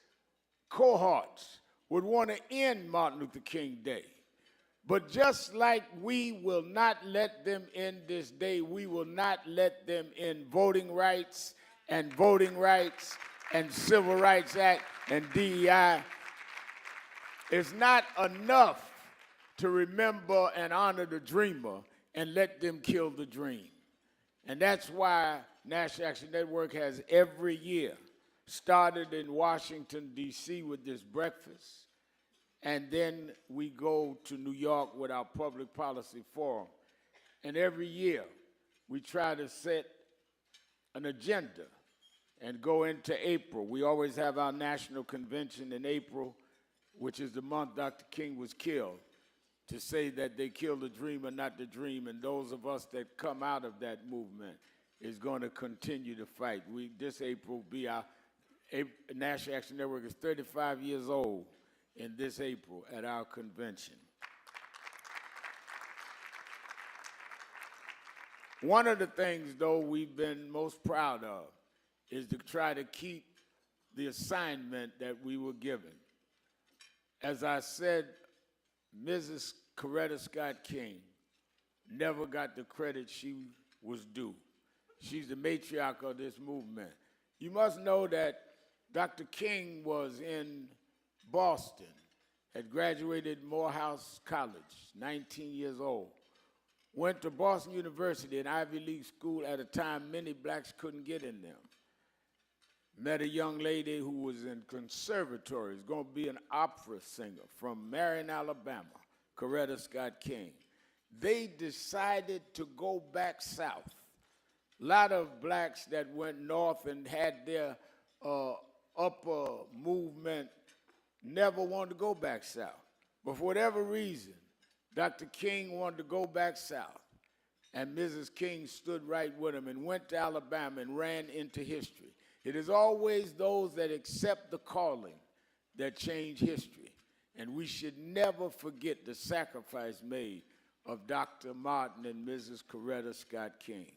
cohorts would want to end Martin Luther King Day. But just like we will not let them end this day, we will not let them end voting rights and Civil Rights Act and DEI. It's not enough to remember and honor the dreamer and let them kill the dream. And that's why National Action Network has every year started in Washington, D.C. with this breakfast, and then we go to New York with our public policy forum. And every year we try to set an agenda and go into April. We always have our national convention in April, which is the month Dr. King was killed, to say that they killed the dreamer, not the dream. And those of us that come out of that movement is going to continue to fight. This April will be our National Action Network is 35 years old in this April at our convention. One of the things, though, we've been most proud of is to try to keep the assignment that we were given. As I said, Mrs. Coretta Scott King never got the credit she was due. She's the matriarch of this movement. You must know that Dr. King was in Boston, had graduated Morehouse College, 19 years old. Went to Boston University, an Ivy League school at a time many blacks couldn't get in them. Met a young lady who was in conservatories, going to be an opera singer from Marion, Alabama, Coretta Scott King. They decided to go back south. A lot of blacks that went north and had their upper movement never wanted to go back south. But for whatever reason, Dr. King wanted to go back south, and Mrs. King stood right with him and went to Alabama and ran into history. It is always those that accept the calling that change history, and we should never forget the sacrifice made of Dr. Martin and Mrs. Coretta Scott King,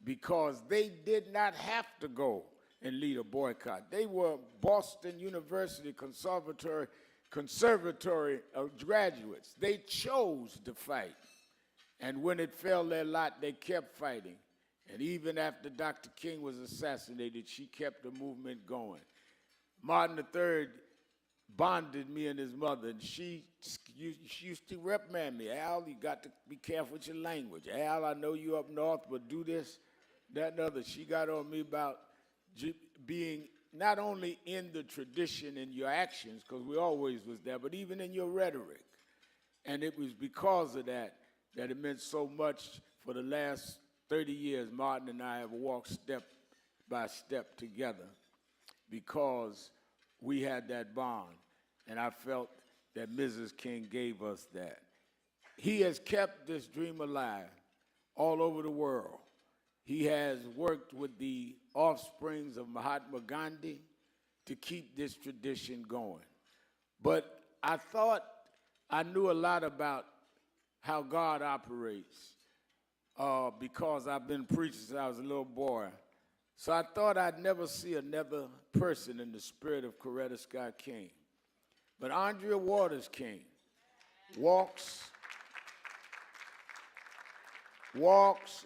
because they did not have to go and lead a boycott. They were Boston University Conservatory graduates. They chose to fight. And when it fell their lot, they kept fighting. And even after Dr. King was assassinated, she kept the movement going. Martin III bonded me and his mother, and she used to reprimand me. Al, you got to be careful with your language. Al, I know you up north, but do this, that, and other. She got on me about being not only in the tradition in your actions, because we always was there, but even in your rhetoric. And it was because of that that it meant so much. For the last 30 years, Martin and I have walked step by step together because we had that bond, and I felt that Mrs. King gave us that. He has kept this dream alive all over the world. He has worked with the offsprings of Mahatma Gandhi to keep this tradition going. But I thought I knew a lot about how God operates because I've been preaching since I was a little boy. So I thought I'd never see another person in the spirit of Coretta Scott King. But Andrea Waters King walks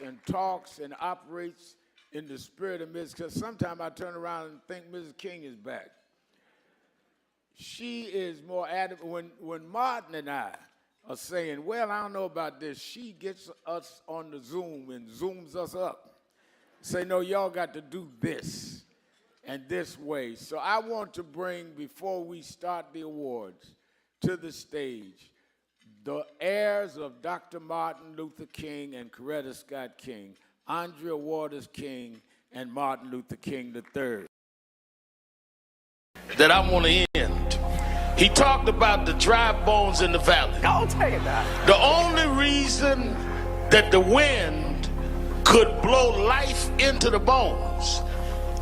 and talks and operates in the spirit of Mrs. Because sometimes I turn around and think Mrs. King is back. She is more adamant. When Martin and I are saying, well, I don't know about this, she gets us on the Zoom and zooms us up. Say, no, y'all got to do this and this way. So I want to bring, before we start the awards, to the stage the heirs of Dr. Martin Luther King and Coretta Scott King, Andrea Waters King and Martin Luther King III. That I want to end. He talked about the dry bones in the valley. I'll tell you that. The only reason that the wind could blow life into the bones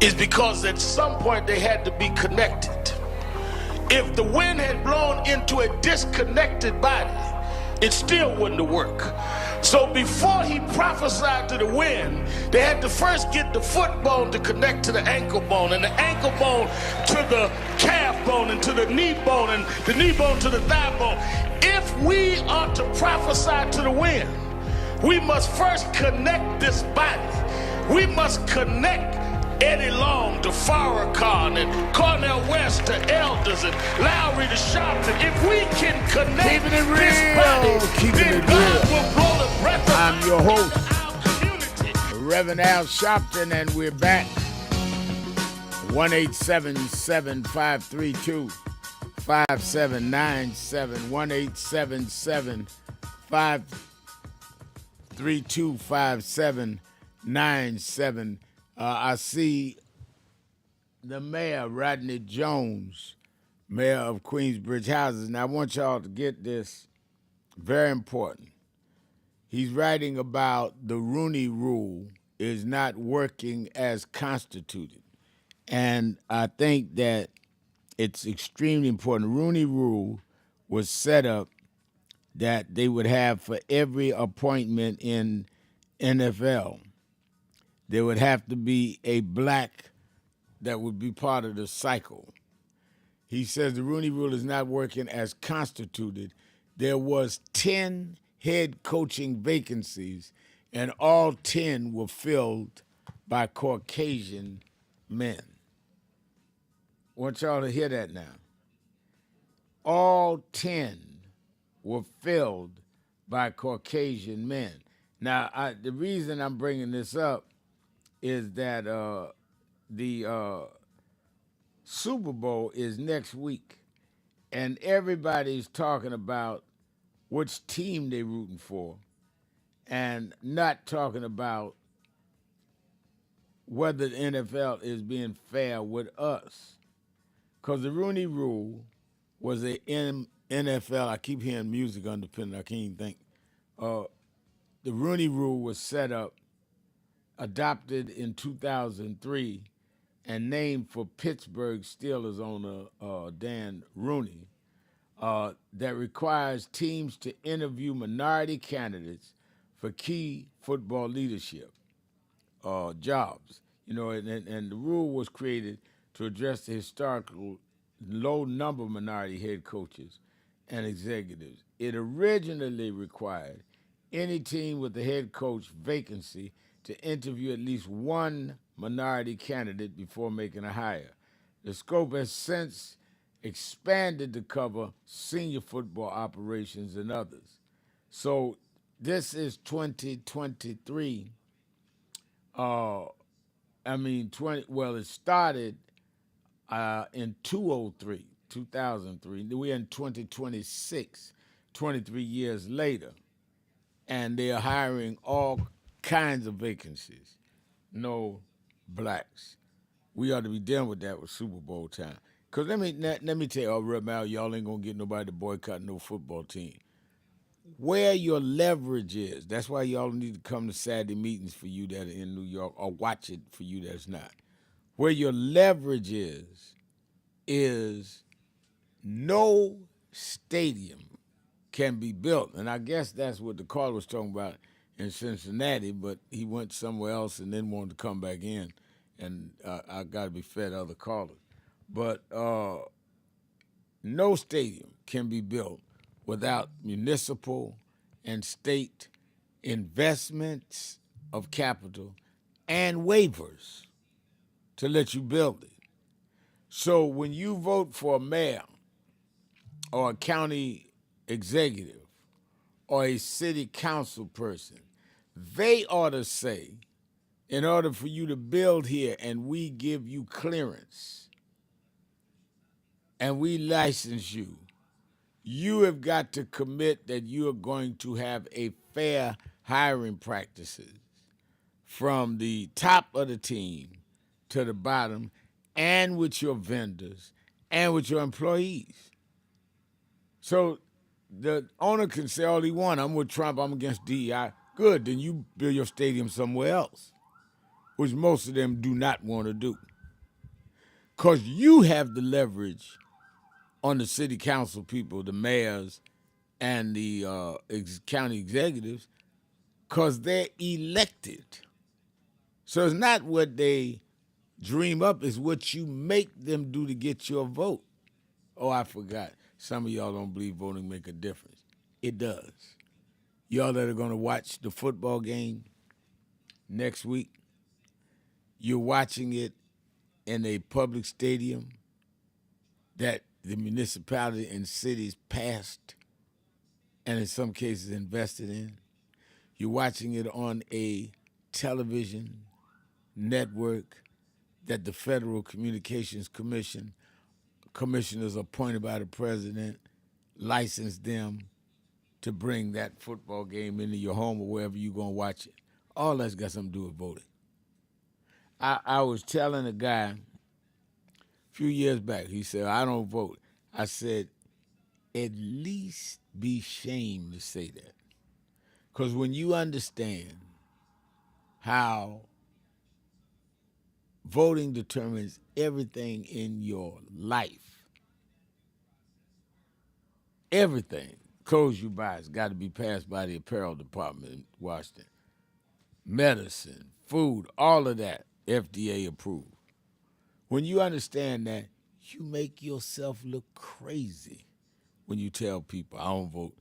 is because at some point they had to be connected. If the wind had blown into a disconnected body, it still wouldn't have worked. So before he prophesied to the wind, they had to first get the foot bone to connect to the ankle bone, and the ankle bone to the calf bone, and to the knee bone, and the knee bone to the thigh bone. If we are to prophesy to the wind, we must first connect this body. We must connect Eddie Long to Farrakhan and Cornel West to Elders and Lowry to Sharpton. If we can connect this body, then God will blow the breath of I'm your host, Reverend Al Sharpton, and we're back. 1-877-532-5797. 1-877-532-5797. I see the mayor, Rodney Jones, mayor of Queensbridge Houses. Now, I want y'all to get this, very important. He's writing about the Rooney Rule is not working as constituted. And I think that it's extremely important. The Rooney Rule was set up that they would have for every appointment in NFL, there would have to be a black that would be part of the cycle. He says the Rooney Rule is not working as constituted. There was 10 head coaching vacancies, and all 10 were filled by Caucasian men. I want y'all to hear that now. All 10 were filled by Caucasian men. Now, the reason I'm bringing this up is that the Super Bowl is next week, and everybody's talking about which team they're rooting for and not talking about whether the NFL is being fair with us. Because the Rooney Rule was a NFL, I keep hearing music underpinning, I can't even think. The Rooney Rule was set up, adopted in 2003, and named for Pittsburgh Steelers owner Dan Rooney, that requires teams to interview minority candidates for key football leadership jobs. You know, and the rule was created to address the historical low number of minority head coaches and executives. It originally required any team with a head coach vacancy to interview at least one minority candidate before making a hire. The scope has since expanded to cover senior football operations and others. So this is 2023. It started in 2003. We're in 2026, 23 years later, and they're hiring all kinds of vacancies. No blacks. We ought to be dealing with that with Super Bowl time. Because let me tell y'all, real now, y'all ain't going to get nobody to boycott no football team. Where your leverage is, that's why y'all need to come to Saturday meetings for you that are in New York, or watch it for you that's not. Where your leverage is no stadium can be built. And I guess that's what the caller was talking about in Cincinnati, but he went somewhere else and then wanted to come back in. And I got to be fed other callers. But no stadium can be built without municipal and state investments of capital and waivers to let you build it. So when you vote for a mayor or a county executive or a city council person, they ought to say, in order for you to build here and we give you clearance and we license you, you have got to commit that you are going to have a fair hiring practices from the top of the team to the bottom, and with your vendors and with your employees. So the owner can say all he wants, I'm with Trump, I'm against DEI. Good, then you build your stadium somewhere else, which most of them do not want to do. Because you have the leverage on the city council people, the mayors, and the county executives, because they're elected. So it's not what they dream up, it's what you make them do to get your vote. Oh, I forgot. Some of y'all don't believe voting make a difference. It does. Y'all that are going to watch the football game next week, you're watching it in a public stadium that the municipality and cities passed and in some cases invested in. You're watching it on a television network that the Federal Communications Commission, commissioners appointed by the president, licensed them to bring that football game into your home or wherever you're going to watch it. All that's got something to do with voting. I was telling a guy few years back. He said, I don't vote. I said, at least be ashamed to say that. Because when you understand how voting determines everything in your life, everything, clothes you buy has got to be passed by the apparel department in Washington. Medicine, food, all of that, FDA approved. When you understand that, you make yourself look crazy when you tell people, I don't vote.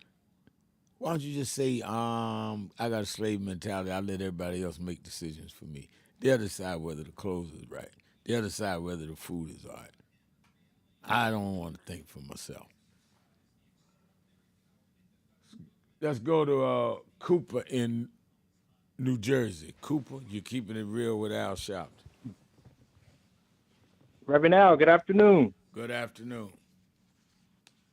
Why don't you just say, I got a slave mentality. I let everybody else make decisions for me. They'll decide whether the clothes is right. They'll decide whether the food is all right. I don't want to think for myself. Let's go to Cooper in New Jersey. Cooper, you're keeping it real with Al Sharpton. Reverend Al, good afternoon. Good afternoon.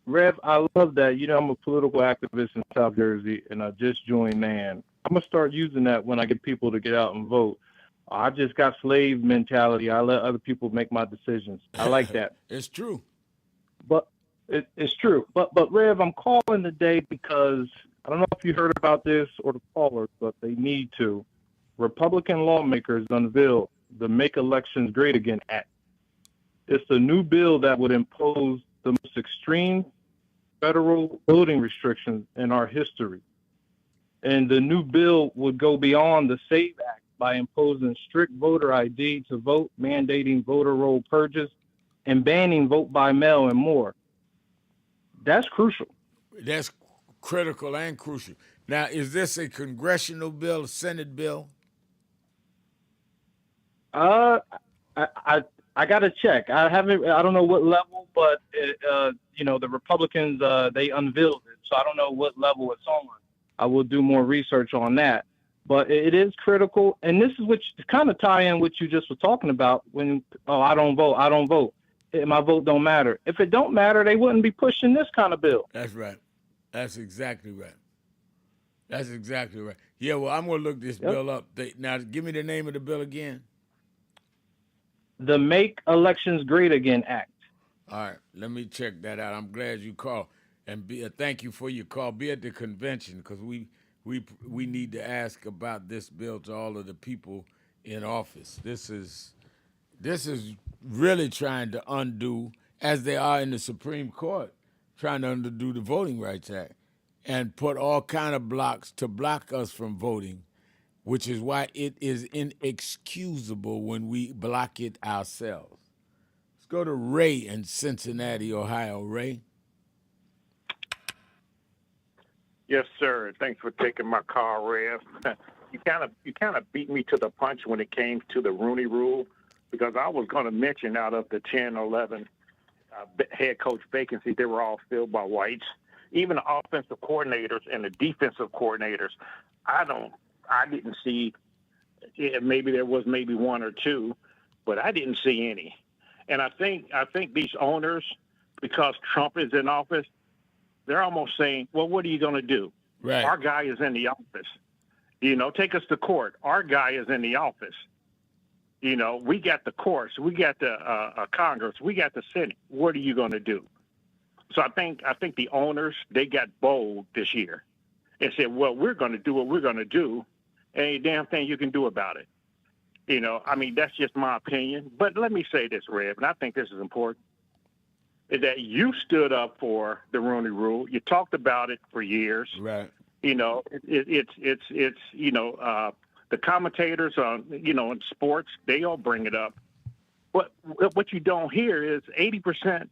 Rev, I love that. You know, I'm a political activist in South Jersey, and I just joined NAN. I'm going to start using that when I get people to get out and vote. I just got slave mentality. I let other people make my decisions. I like that. It's true. But it's true. But Rev, I'm calling today because I don't know if you heard about this or the callers, but they need to. Republican lawmakers unveiled the Make Elections Great Again Act. It's a new bill that would impose the most extreme federal voting restrictions in our history. And the new bill would go beyond the SAVE Act by imposing strict voter ID to vote, mandating voter roll purges, and banning vote by mail and more. That's crucial. That's critical and crucial. Now, is this a congressional bill, a Senate bill? I got to check. I don't know what level, but you know, the Republicans, they unveiled it. So I don't know what level it's on. I will do more research on that, but it is critical. And this is what kind of tie in what you just were talking about when, I don't vote. My vote don't matter. If it don't matter, they wouldn't be pushing this kind of bill. That's right. That's exactly right. That's exactly right. Yeah, well, I'm going to look this bill up. Now, give me the name of the bill again. The Make Elections Great Again Act. All right, let me check that out. I'm glad you called, and thank you for your call. Be at the convention because we need to ask about this bill to all of the people in office. This is really trying to undo, as they are in the Supreme Court, trying to undo the Voting Rights Act and put all kind of blocks to block us from voting, which is why it is inexcusable when we block it ourselves. Let's go to Ray in Cincinnati, Ohio. Ray? Yes, sir. Thanks for taking my call, Rev. You kind of beat me to the punch when it came to the Rooney Rule, because I was going to mention out of the 10 or 11 head coach vacancies, they were all filled by whites. Even the offensive coordinators and the defensive coordinators, I didn't see. Maybe there was maybe one or two, but I didn't see any. And I think these owners, because Trump is in office, they're almost saying, well, what are you going to do? Right. Our guy is in the office. You know, take us to court. Our guy is in the office. You know, we got the courts. We got the Congress. We got the Senate. What are you going to do? So I think the owners, they got bold this year and said, well, we're going to do what we're going to do. Ain't a damn thing you can do about it. You know, I mean, that's just my opinion. But let me say this, Rev, and I think this is important, is that you stood up for the Rooney Rule. You talked about it for years. Right. You know, it's you know, the commentators on, you know, in sports, they all bring it up. But what you don't hear is 80%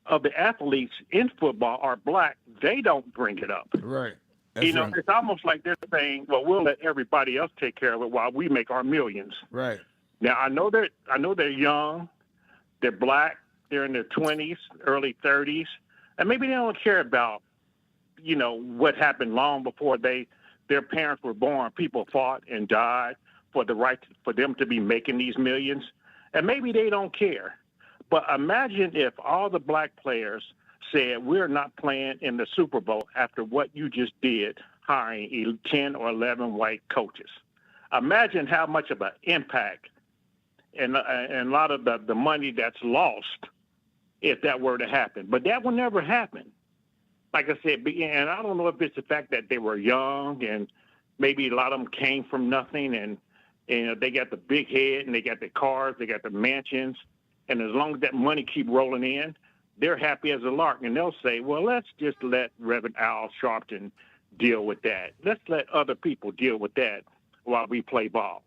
of the athletes in football are black. They don't bring it up. Right. You know, it's almost like they're saying, well, we'll let everybody else take care of it while we make our millions. Right. Now, I know they're young, they're black, they're in their 20s, early 30s, and maybe they don't care about, you know, what happened long before their parents were born. People fought and died for the right for them to be making these millions, and maybe they don't care. But imagine if all the black players said, we're not playing in the Super Bowl after what you just did, hiring 10 or 11 white coaches. Imagine how much of an impact and a lot of the money that's lost if that were to happen. But that will never happen. Like I said, and I don't know if it's the fact that they were young and maybe a lot of them came from nothing, and they got the big head and they got the cars, they got the mansions, and as long as that money keep rolling in, they're happy as a lark, and they'll say, well, let's just let Reverend Al Sharpton deal with that. Let's let other people deal with that while we play ball.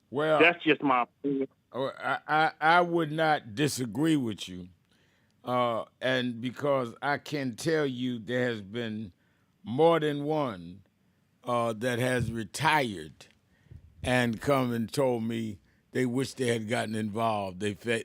Well, that's just my opinion. I would not disagree with you, and because I can tell you there has been more than one that has retired and come and told me they wish they had gotten involved. They felt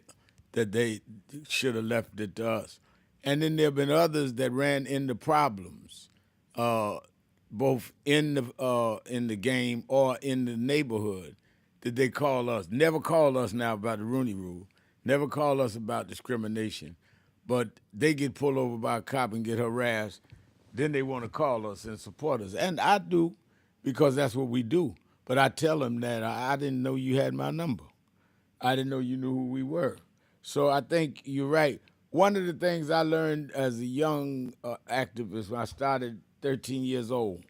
that they should have left it to us. And then there have been others that ran into problems, both in the game or in the neighborhood, that they call us. Never call us now about the Rooney Rule. Never call us about discrimination. But they get pulled over by a cop and get harassed. Then they want to call us and support us. And I do, because that's what we do. But I tell them that I didn't know you had my number. I didn't know you knew who we were. So I think you're right. One of the things I learned as a young activist when I started 13 years old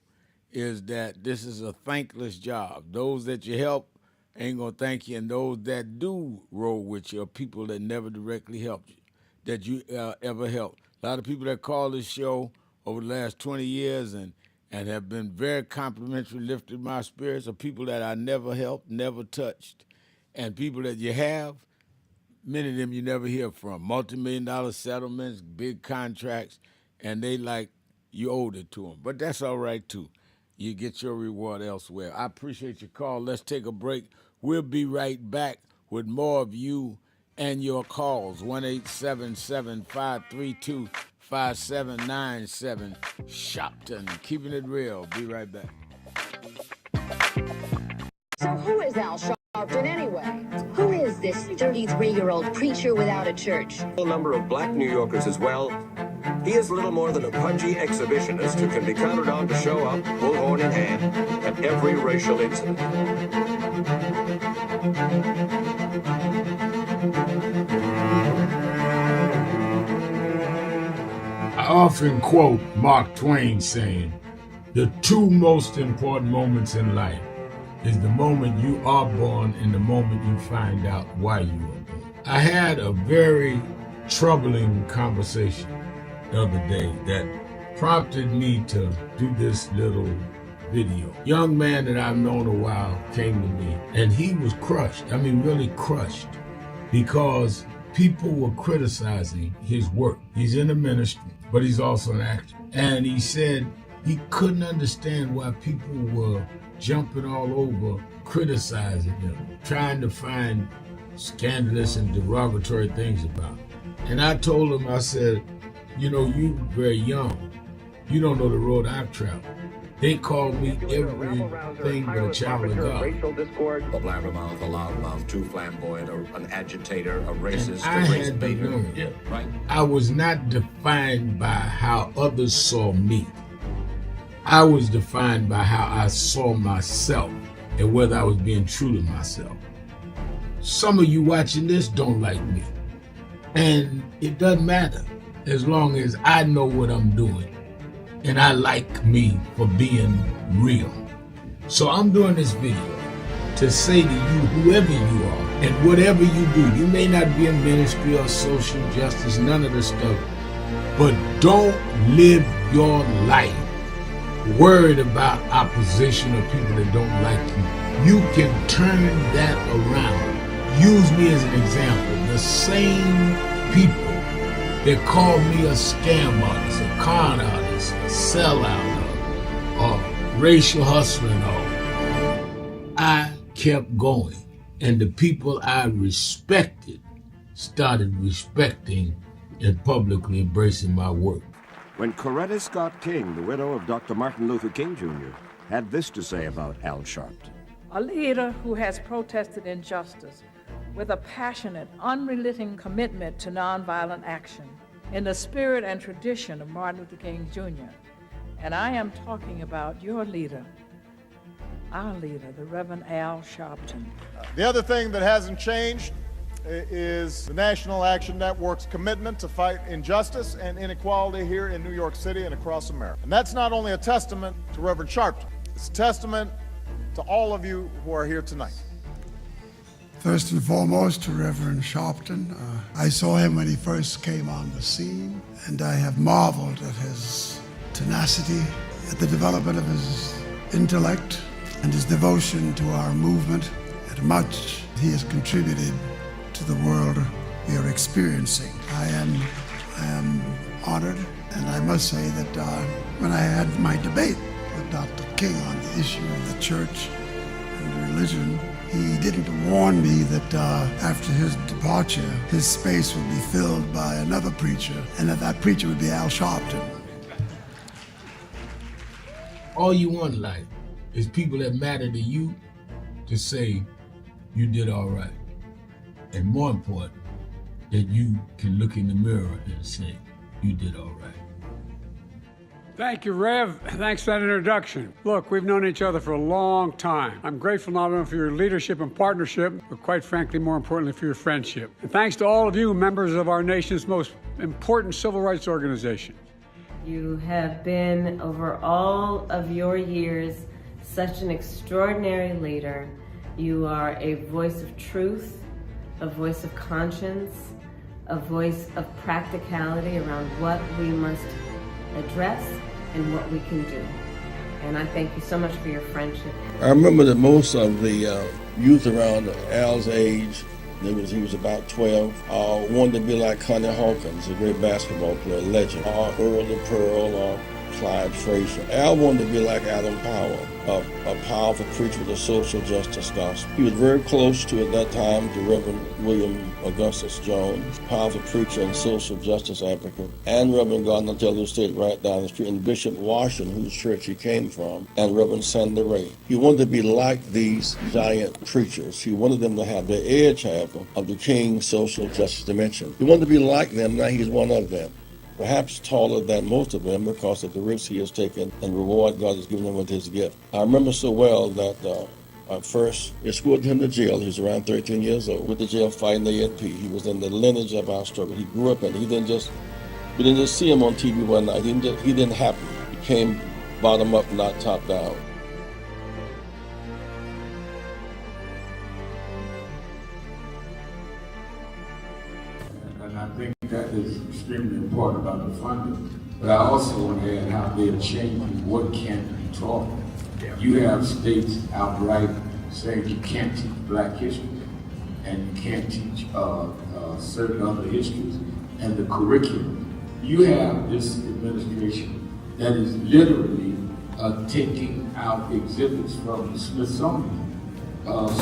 is that this is a thankless job. Those that you help ain't going to thank you, and those that do roll with you are people that never directly helped you, that you ever helped. A lot of people that call this show over the last 20 years and have been very complimentary, lifted my spirits, are people that I never helped, never touched. And people that you have, many of them you never hear from. Multi-million-dollar settlements, big contracts, and they like you owed it to them. But that's all right, too. You get your reward elsewhere. I appreciate your call. Let's take a break. We'll be right back with more of you and your calls. 1-877-532-5797. Shopton, keeping it real. Be right back. So who is Al Sharpton anyway? Who is this 33-year-old preacher without a church? A number of black New Yorkers as well. He is little more than a pudgy exhibitionist who can be counted on to show up, bullhorn in hand, at every racial incident. I often quote Mark Twain saying, the two most important moments in life is the moment you are born and the moment you find out why you were born. I had a very troubling conversation the other day that prompted me to do this little video. Young man that I've known a while came to me, and he was crushed. I mean, really crushed, because people were criticizing his work. He's in the ministry, but he's also an actor. And he said he couldn't understand why people were jumping all over, criticizing him, trying to find scandalous and derogatory things about him. And I told him, I said, you know, you very young. You don't know the road I've traveled. They call me everything but a child of God. A blabbermouth, a loudmouth, too flamboyant, an agitator, a racist, I had to learn. Yeah, right. I was not defined by how others saw me. I was defined by how I saw myself and whether I was being true to myself. Some of you watching this don't like me. And it doesn't matter as long as I know what I'm doing and I like me for being real. So I'm doing this video to say to you, whoever you are and whatever you do, you may not be in ministry or social justice, none of this stuff, but don't live your life worried about opposition or people that don't like you. You can turn that around. Use me as an example. The same people that call me a scam artist, a con artist, a sellout, or racial hustler and all, I kept going. And the people I respected started respecting and publicly embracing my work. When Coretta Scott King, the widow of Dr. Martin Luther King Jr., had this to say about Al Sharpton. A leader who has protested injustice with a passionate, unrelenting commitment to nonviolent action in the spirit and tradition of Martin Luther King Jr. And I am talking about your leader, our leader, the Reverend Al Sharpton. The other thing that hasn't changed is the National Action Network's commitment to fight injustice and inequality here in New York City and across America. And that's not only a testament to Reverend Sharpton, it's a testament to all of you who are here tonight. First and foremost, to Reverend Sharpton. I saw him when he first came on the scene, and I have marveled at his tenacity, at the development of his intellect, and his devotion to our movement, and much he has contributed to the world we are experiencing. I am honored, and I must say that when I had my debate with Dr. King on the issue of the church and religion, he didn't warn me that after his departure, his space would be filled by another preacher, and that preacher would be Al Sharpton. All you want in life is people that matter to you to say you did all right. And more important, that you can look in the mirror and say you did all right. Thank you, Rev. Thanks for that introduction. Look, we've known each other for a long time. I'm grateful not only for your leadership and partnership, but quite frankly, more importantly, for your friendship. And thanks to all of you, members of our nation's most important civil rights organization. You have been, over all of your years, such an extraordinary leader. You are a voice of truth, a voice of conscience, a voice of practicality around what we must address and what we can do. And I thank you so much for your friendship. I remember that most of the youth around Al's age, he was about 12, wanted to be like Connie Hawkins, a great basketball player, legend, or Earl the Pearl, or Clyde Frazier. Al wanted to be like Adam Powell, a powerful preacher with a social justice gospel. He was very close to, at that time, the Reverend William Augustus Jones, powerful preacher and social justice advocate, and Reverend Gardner Taylor State right down the street, and Bishop Washington, whose church he came from, and Reverend Sandy Ray. He wanted to be like these giant preachers. He wanted them to have the edge, however, of the King's social justice dimension. He wanted to be like them, now he's one of them. Perhaps taller than most of them because of the risks he has taken and the reward God has given him with his gift. I remember so well that I first escorted him to jail. He was around 13 years old, with the jail fighting the ANP. He was in the lineage of our struggle. He grew up in it. We didn't just see him on TV one night. He didn't happen. He came bottom up, not top down. And I think that is extremely important about the funding. But I also want to add how they're changing what can be taught. You have states outright saying you can't teach Black history and you can't teach certain other histories and the curriculum. You have this administration that is literally taking out exhibits from the Smithsonian.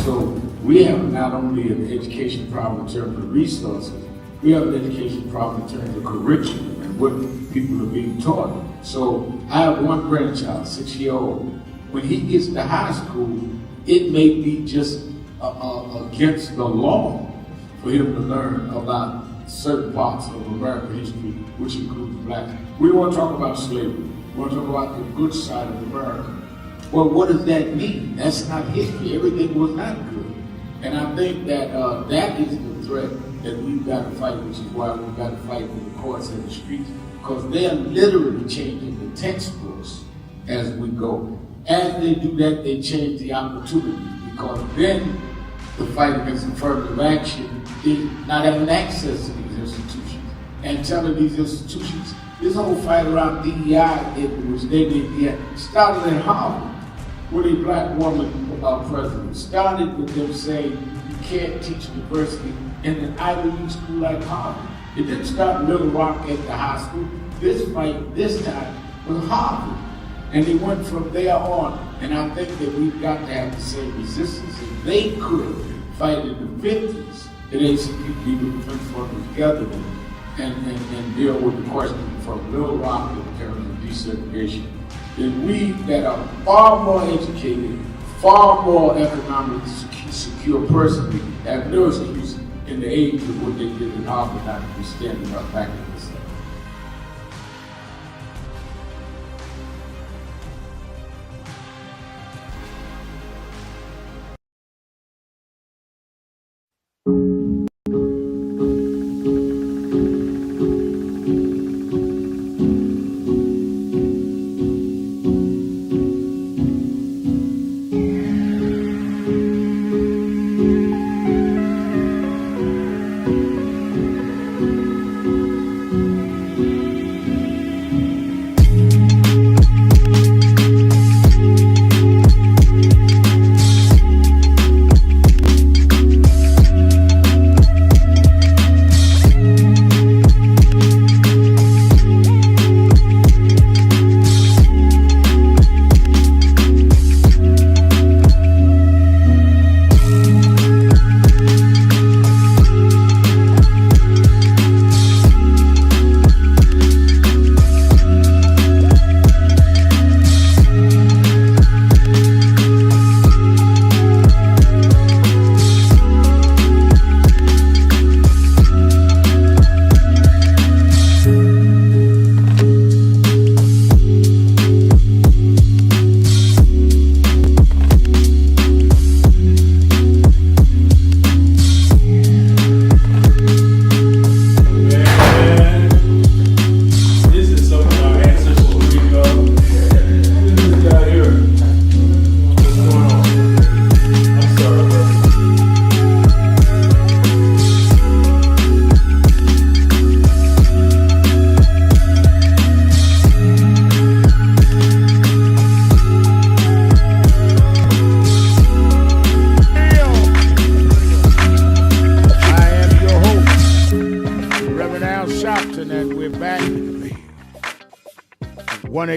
So we have not only an education problem in terms of resources, we have an education problem in terms of curriculum and what people are being taught. So I have one grandchild, 6-year-old. When he gets to high school, it may be just against the law for him to learn about certain parts of American history, which includes Black. We want to talk about slavery. We want to talk about the good side of America. Well, what does that mean? That's not history. Everything was not good. And I think that that is the threat that we've got to fight, which is why we've got to fight with the courts and the streets, because they're literally changing the textbooks as we go. As they do that, they change the opportunities, because then the fight against affirmative action is not having access to these institutions and telling these institutions, this whole fight around DEI, which they did, started in Harvard with a Black woman president. Started with them saying you can't teach diversity in an Ivy League school like Harvard. It didn't start in Little Rock at the high school. This fight, this time, was Harvard. And they went from there on. And I think that we've got to have the same resistance. If they could fight in the 50s, that ACP would have been together and deal with the question from Little Rock in terms of desegregation. Then we that are far more educated, far more economically secure personally, have no excuse in the age of what they did in Harvard not to be standing up back in this.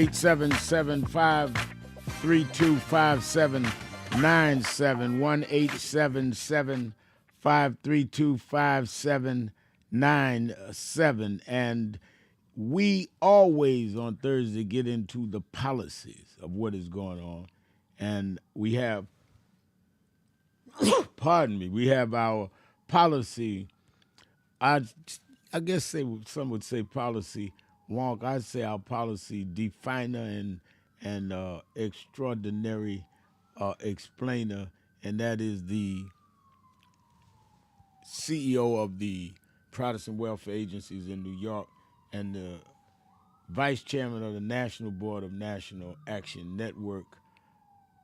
1-877-532-5797, 1-877-532-5797. And we always on Thursday get into the policies of what is going on. And we have, pardon me, we have our policy. I guess some would say policy wonk. I'd say our policy definer and extraordinary explainer, and that is the CEO of the Protestant Welfare Agencies in New York and the Vice Chairman of the National Board of National Action Network,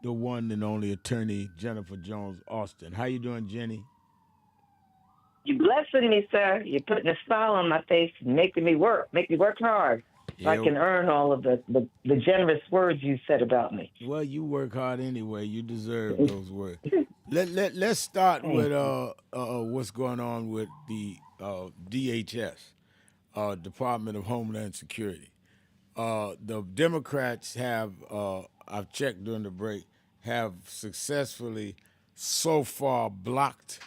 the one and only attorney, Jennifer Jones Austin. How you doing, Jenny? You're blessing me, sir. You're putting a smile on my face and making me work hard so I can earn all of the generous words you said about me. Well, you work hard anyway. You deserve those words. Let's start with what's going on with the DHS, Department of Homeland Security. The Democrats have, I've checked during the break, have successfully so far blocked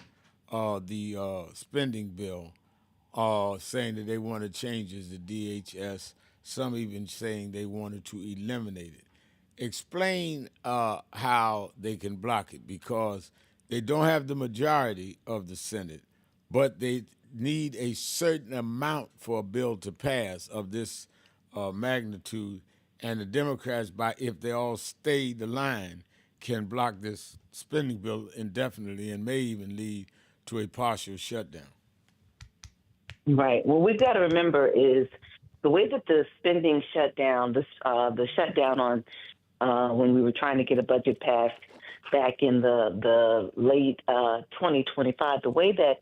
the spending bill, saying that they want to change the DHS, some even saying they wanted to eliminate it. Explain how they can block it, because they don't have the majority of the Senate, but they need a certain amount for a bill to pass of this magnitude, and the Democrats, if they all stay the line, can block this spending bill indefinitely and may even lead to a partial shutdown. Right. Well, we've got to remember is the way that the spending shutdown, the shutdown on when we were trying to get a budget passed back in the late 2025, the way that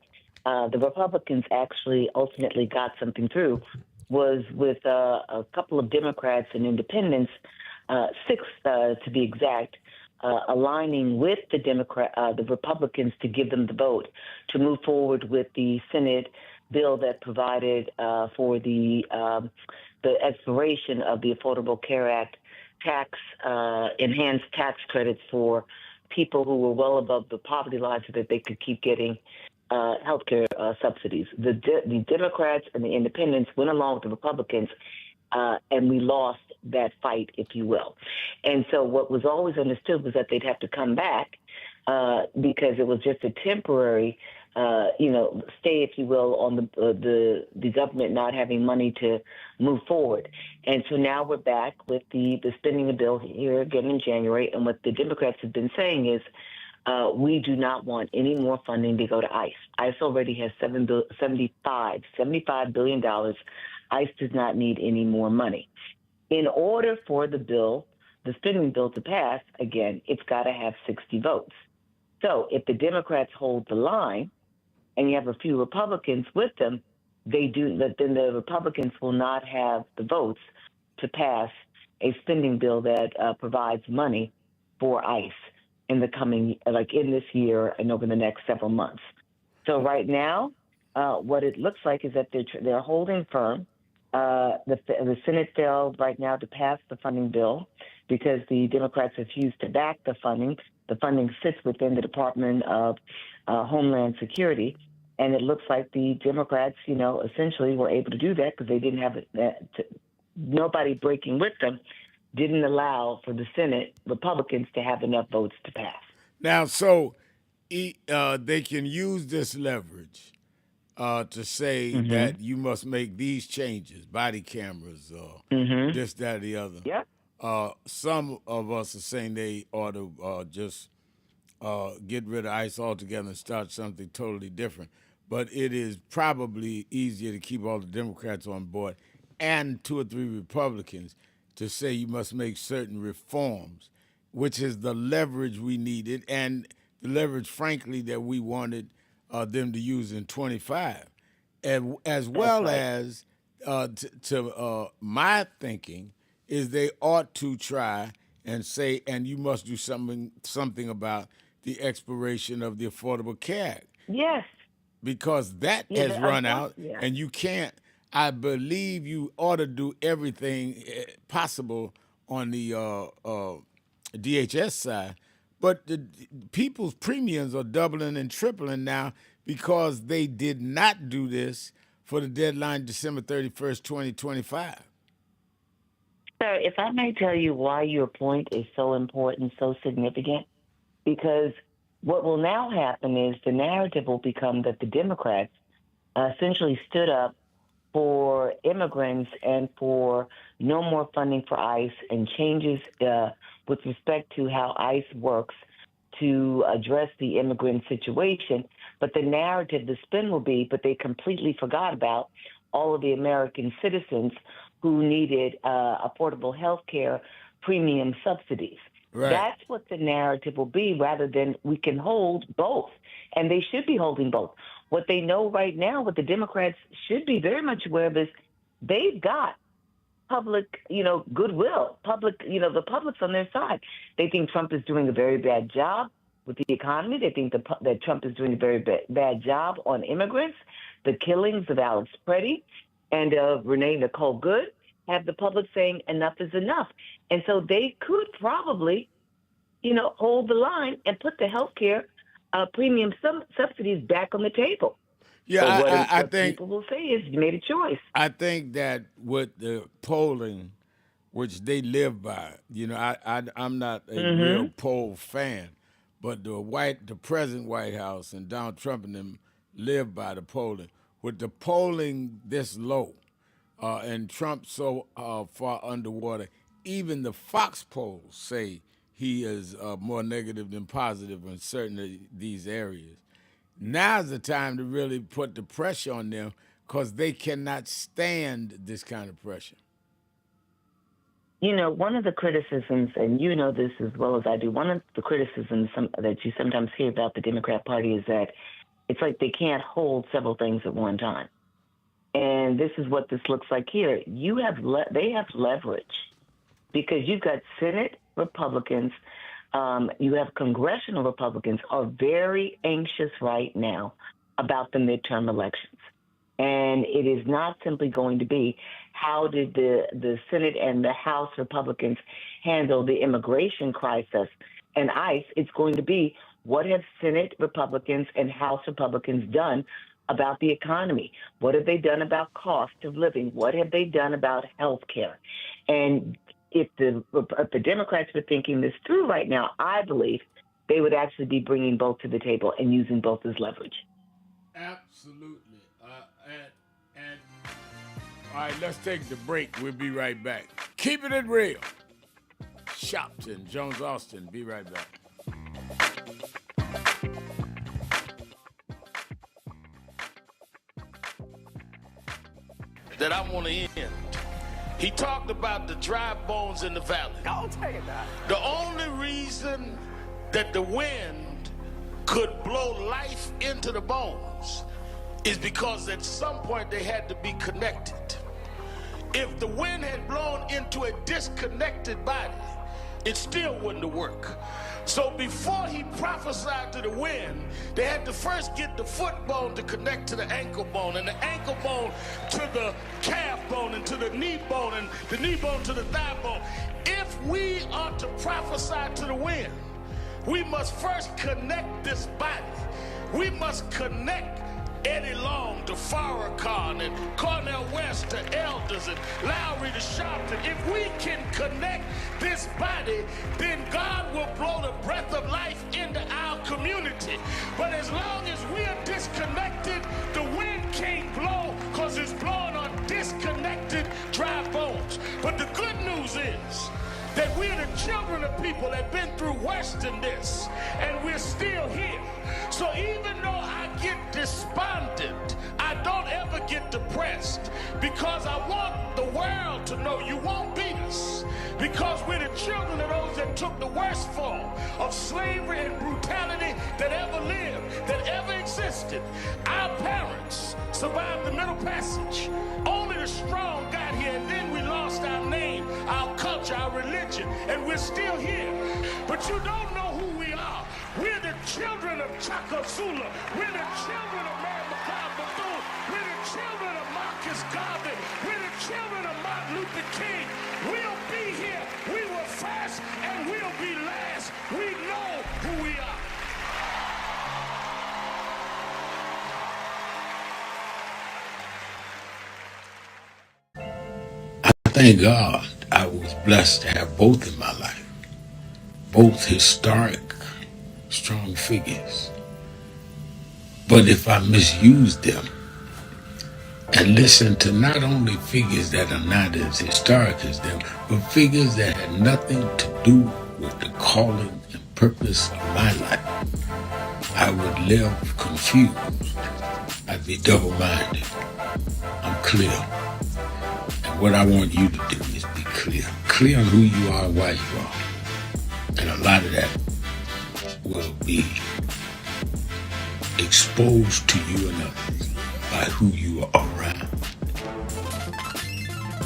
the Republicans actually ultimately got something through was with a couple of Democrats and independents, 6 to be exact, aligning with the Republicans to give them the vote to move forward with the Senate bill that provided for the expiration of the Affordable Care Act enhanced tax credits for people who were well above the poverty line so that they could keep getting health care subsidies. The Democrats and the independents went along with the Republicans, and we lost that fight, if you will. And so what was always understood was that they'd have to come back because it was just a temporary, stay, if you will, on the government not having money to move forward. And so now we're back with the spending the bill here again in January. And what the Democrats have been saying is we do not want any more funding to go to ICE. ICE already has $75 billion. ICE does not need any more money. In order for the spending bill to pass, again, it's got to have 60 votes. So if the Democrats hold the line and you have a few Republicans with them, then the Republicans will not have the votes to pass a spending bill that provides money for ICE in the coming, in this year and over the next several months. So right now, what it looks like is that they're holding firm. The Senate failed right now to pass the funding bill because the Democrats refused to back the funding. The funding sits within the Department of Homeland Security, and it looks like the Democrats, essentially were able to do that because they didn't have nobody breaking with them, didn't allow for the Senate Republicans to have enough votes to pass. Now, so they can use this leverage to say that you must make these changes, body cameras, this, that, or the other. Yeah. Some of us are saying they ought to just get rid of ICE altogether and start something totally different. But it is probably easier to keep all the Democrats on board and 2 or 3 Republicans to say you must make certain reforms, which is the leverage we needed and the leverage, frankly, that we wanted them to use in 25, and as well as my thinking is they ought to try and say, and you must do something about the expiration of the Affordable Care Act. Yes. Because that has run out, and you can't. I believe you ought to do everything possible on the DHS side. But the people's premiums are doubling and tripling now because they did not do this for the deadline December 31st, 2025. Sir, if I may tell you why your point is so important, so significant, because what will now happen is the narrative will become that the Democrats essentially stood up for immigrants and for no more funding for ICE and changes with respect to how ICE works to address the immigrant situation. But the narrative, the spin will be, but they completely forgot about all of the American citizens who needed affordable health care premium subsidies. Right. That's what the narrative will be, rather than we can hold both. And they should be holding both. What they know right now, what the Democrats should be very much aware of, is they've got public, goodwill, the public's on their side. They think Trump is doing a very bad job with the economy. They think that Trump is doing a very bad job on immigrants. The killings of Alex Preddy and of Renee Nicole Good have the public saying enough is enough. And so they could probably, hold the line and put the health care premium subsidies back on the table. Yeah, so I what think people will say is you made a choice. I think that with the polling, which they live by, I'm not a real poll fan, but the present White House and Donald Trump and them live by the polling. With the polling this low and Trump so far underwater, even the Fox polls say he is more negative than positive in certain of these areas. Now's the time to really put the pressure on them because they cannot stand this kind of pressure. One of the criticisms, and you know this as well as I do, one of the criticisms that you sometimes hear about the Democrat Party is that it's like they can't hold several things at one time. And this is what this looks like here. They have leverage because you've got Senate Republicans, you have congressional Republicans are very anxious right now about the midterm elections. And it is not simply going to be how did the Senate and the House Republicans handle the immigration crisis and ICE. It's going to be what have Senate Republicans and House Republicans done about the economy? What have they done about cost of living? What have they done about health care? And if the Democrats were thinking this through right now, I believe they would actually be bringing both to the table and using both as leverage. Absolutely. And all right, let's take the break. We'll be right back. Keeping it real. Shopton, Jones Austin. Be right back. That I want to end. He talked about the dry bones in the valley. I'll tell you that. The only reason that the wind could blow life into the bones is because at some point they had to be connected. If the wind had blown into a disconnected body, it still wouldn't have worked. So before he prophesied to the wind, they had to first get the foot bone to connect to the ankle bone, and the ankle bone to the calf bone, and to the knee bone, and the knee bone to the thigh bone. If we are to prophesy to the wind, we must first connect this body. We must connect Eddie Long to Farrakhan and Cornel West to Elders and Lowry to Sharpton. If we can connect this body, then God will blow the breath of life into our community. But as long as we are disconnected, the wind can't blow because it's blowing on disconnected dry bones. But the good news is that we're the children of people that have been through worse than this, and we're still here. So even though I get despondent, I don't ever get depressed, because I want the world to know you won't beat us, because we're the children of those that took the worst form of slavery and brutality that ever lived, that ever existed. Our parents survived the Middle Passage. Only the strong got here, and then we lost our name, our culture, our religion, and we're still here. But you don't know who we are. We're the children of Chaka Zulu. We're the children of Mary McLeod Bethune. We're the children of Marcus Garvey. We're the children of Martin Luther King. We'll be here. We were first and we'll be last. We know who we are. Thank God I was blessed to have both in my life. Both historic, strong figures. But if I misused them and listened to not only figures that are not as historic as them, but figures that had nothing to do with the calling and purpose of my life, I would live confused. I'd be double-minded. I'm clear. And what I want you to do is be clear. Clear on who you are and why you are. And a lot of that will be exposed to you and others by who you are around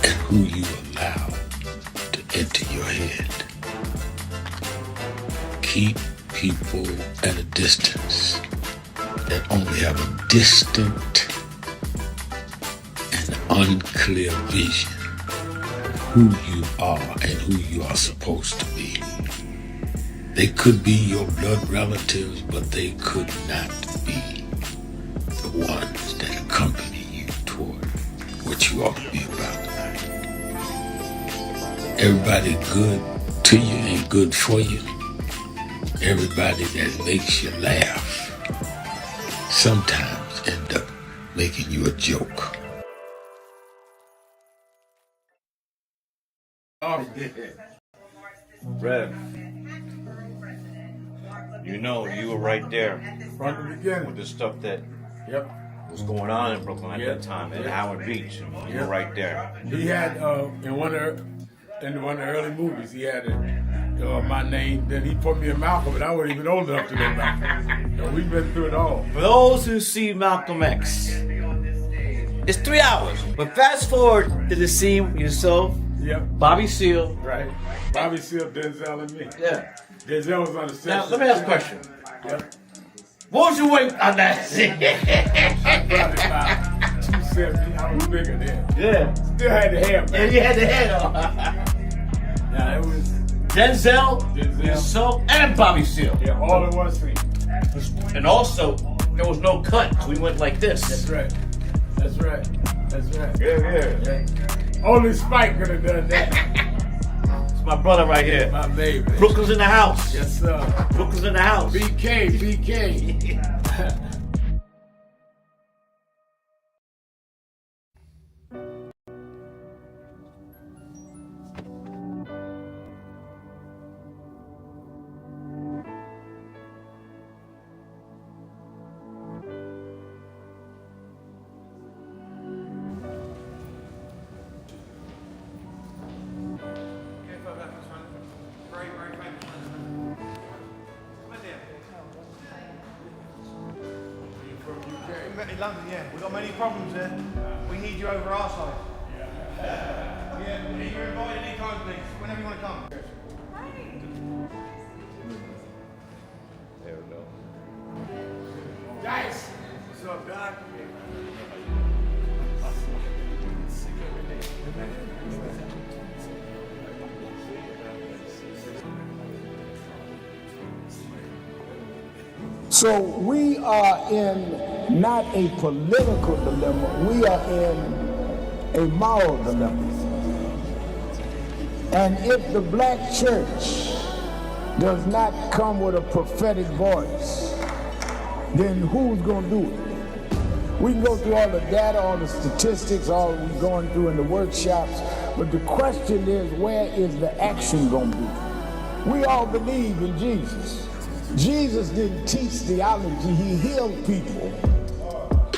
and who you allow to enter your head. Keep people at a distance that only have a distant and unclear vision of who you are and who you are supposed to be. They could be your blood relatives, but they could not be the ones that accompany you toward what you ought to be about tonight. Everybody good to you ain't good for you. Everybody that makes you laugh sometimes end up making you a joke. Rev, you know, you were right there From the beginning. with the stuff that Yep. was going on in Brooklyn at Yep. that time, in Yep. Howard Beach. You Yep. were right there. He had in one of the early movies, he had my name. Then he put me in Malcolm, and I wasn't even old enough to know Malcolm. So we've been through it all. For those who see Malcolm X, it's 3 hours. But fast forward to the scene with yourself, Yep. Bobby Seale. Right. Bobby Seale, Denzel, and me. Yeah. Denzel was on the set. Now, let me ask a question. Yep. What was your weight on that scene? I probably about 270. I was bigger then. Yeah. Still had the hair, man. Yeah, you had the head on. Yeah, it was Denzel, yourself, and Bobby Seale. Yeah, all in one scene. And also, there was no cut. We went like this. That's right. That's right. That's right. Yeah. Only Spike could have done that. It's my brother right here. My baby. Brooklyn's in the house. Yes, sir. Brooklyn's in the house. BK. London, yeah. We've got many problems there. We need you over our side. Yeah, you're invited anytime, please. Whenever you want to come. There we go. Dice. What's up, Doc? So we are in not a political dilemma, we are in a moral dilemma. And if the black church does not come with a prophetic voice, then who's going to do it? We can go through all the data, all the statistics, all we're going through in the workshops, but the question is, where is the action going to be? We all believe in Jesus. Jesus didn't teach theology, he healed people.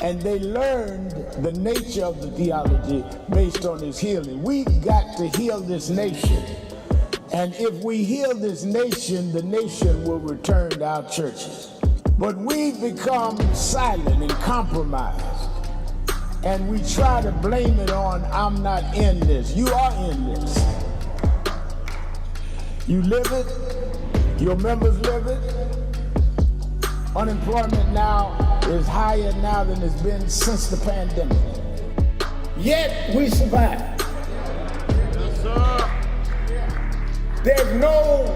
And they learned the nature of the theology based on his healing. We've got to heal this nation. And if we heal this nation, the nation will return to our churches. But we've become silent and compromised. And we try to blame it on, I'm not in this. You are in this. You live it, your members live it. Unemployment now is higher now than it's been since the pandemic. Yet we survived. There's no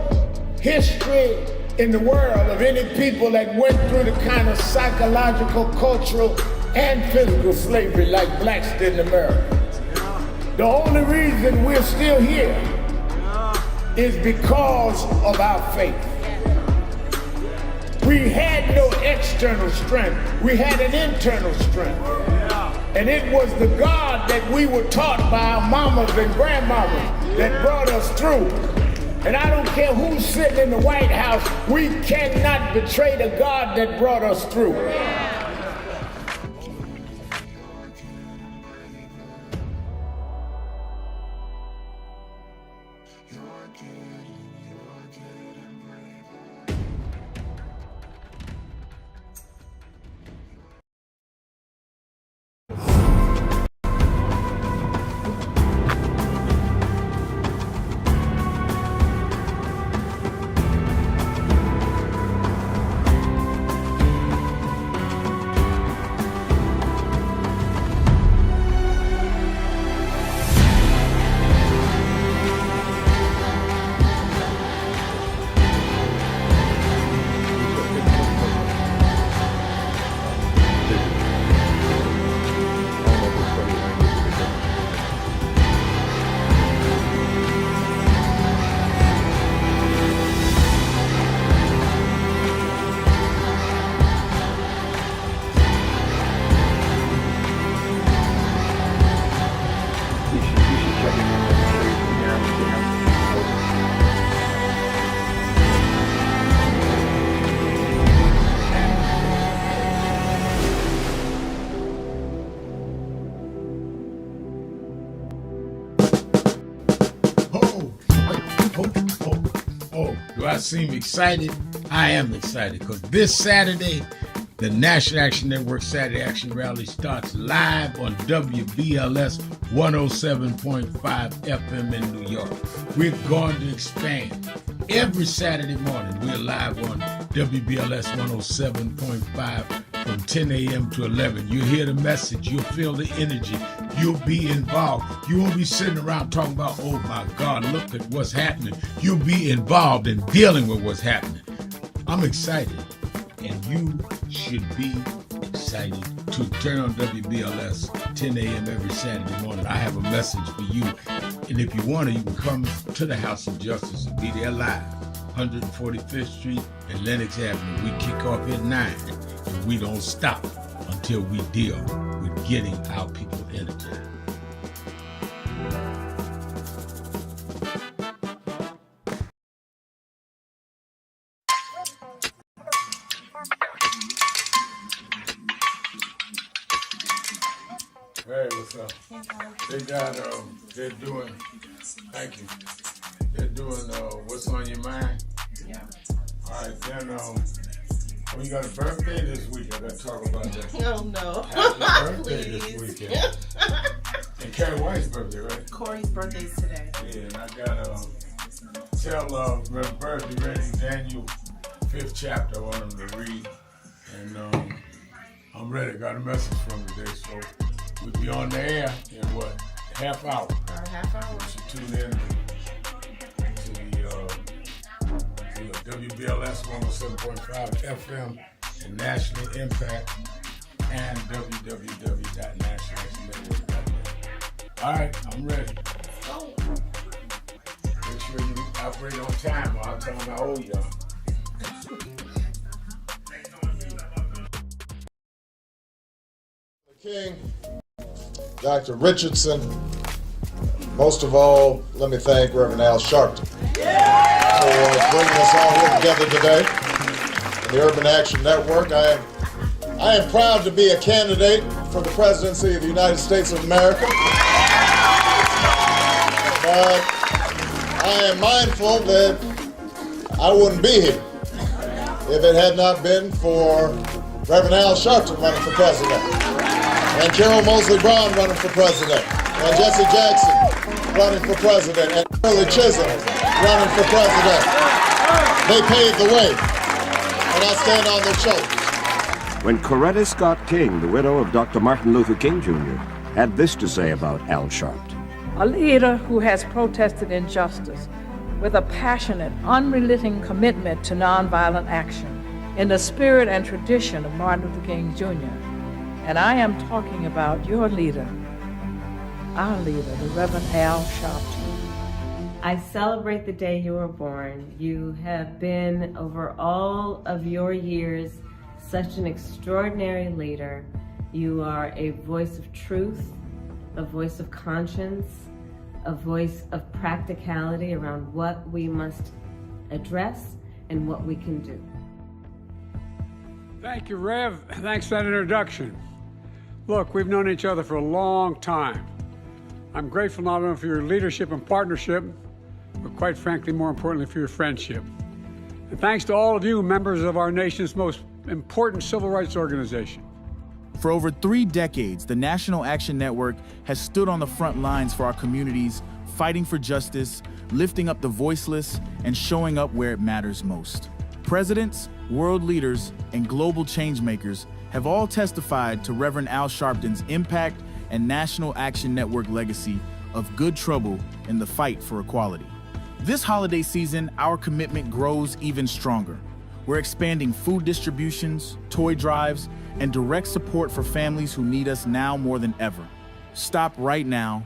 history in the world of any people that went through the kind of psychological, cultural, and physical slavery like blacks did in America. The only reason we're still here is because of our faith. We had no external strength. We had an internal strength. And it was the God that we were taught by our mamas and grandmamas that brought us through. And I don't care who's sitting in the White House, we cannot betray the God that brought us through. Do I seem excited? I am excited because this Saturday, the National Action Network Saturday Action Rally starts live on WBLS 107.5 FM in New York. We're going to expand. Every Saturday morning, we're live on WBLS 107.5 from 10 a.m. to 11. You'll hear the message. You'll feel the energy. You'll be involved. You won't be sitting around talking about, oh my God, look at what's happening. You'll be involved in dealing with what's happening. I'm excited, and you should be excited too. Turn on WBLS 10 a.m. every Saturday morning. I have a message for you. And if you want to, you can come to the House of Justice and be there live. 145th Street and Lenox Avenue. We kick off at 9, and we don't stop until we deal with getting our people energized. Hey, what's up? They got, they're doing, thank you. They're doing, what's on your mind? Yeah. All right, then, well, you got a birthday this week. I got to talk about that. Oh, no. Happy birthday this weekend. And Carrie White's birthday, right? Corey's birthday is today. Yeah, and I got, tell, Reverend Birthday reading Daniel 5th chapter. I want him to read. And, I'm ready. Got a message from today, so we'll be on the air in what? Half hour. About a half hour. You should tune in to WBLS 107.5 FM and National Impact and www.nationalnetwork.net. All right, I'm ready. Make sure you operate on time or I'll tell them I owe y'all. King, Dr. Richardson, most of all, let me thank Reverend Al Sharpton for bringing us all here together today. The Urban Action Network. I am proud to be a candidate for the presidency of the United States of America. But I am mindful that I wouldn't be here if it had not been for Reverend Al Sharpton running for president, and Carol Moseley Brown running for president, and Jesse Jackson running for president, and Shirley Chisholm running for president. They paved the way, and I stand on their shoulders. when Coretta Scott King, the widow of Dr. Martin Luther King Jr., had this to say about Al Sharpton. A leader who has protested injustice with a passionate, unrelenting commitment to nonviolent action in the spirit and tradition of Martin Luther King Jr. And I am talking about your leader, our leader, the Reverend Al Sharpton. I celebrate the day you were born. You have been, over all of your years, such an extraordinary leader. You are a voice of truth, a voice of conscience, a voice of practicality around what we must address and what we can do. Thank you, Rev. Thanks for that introduction. Look, we've known each other for a long time. I'm grateful not only for your leadership and partnership, but quite frankly, more importantly, for your friendship. And thanks to all of you, members of our nation's most important civil rights organization. For over 3 decades, the National Action Network has stood on the front lines for our communities, fighting for justice, lifting up the voiceless, and showing up where it matters most. Presidents, world leaders, and global changemakers have all testified to Reverend Al Sharpton's impact and National Action Network legacy of good trouble in the fight for equality. This holiday season, our commitment grows even stronger. We're expanding food distributions, toy drives, and direct support for families who need us now more than ever. Stop right now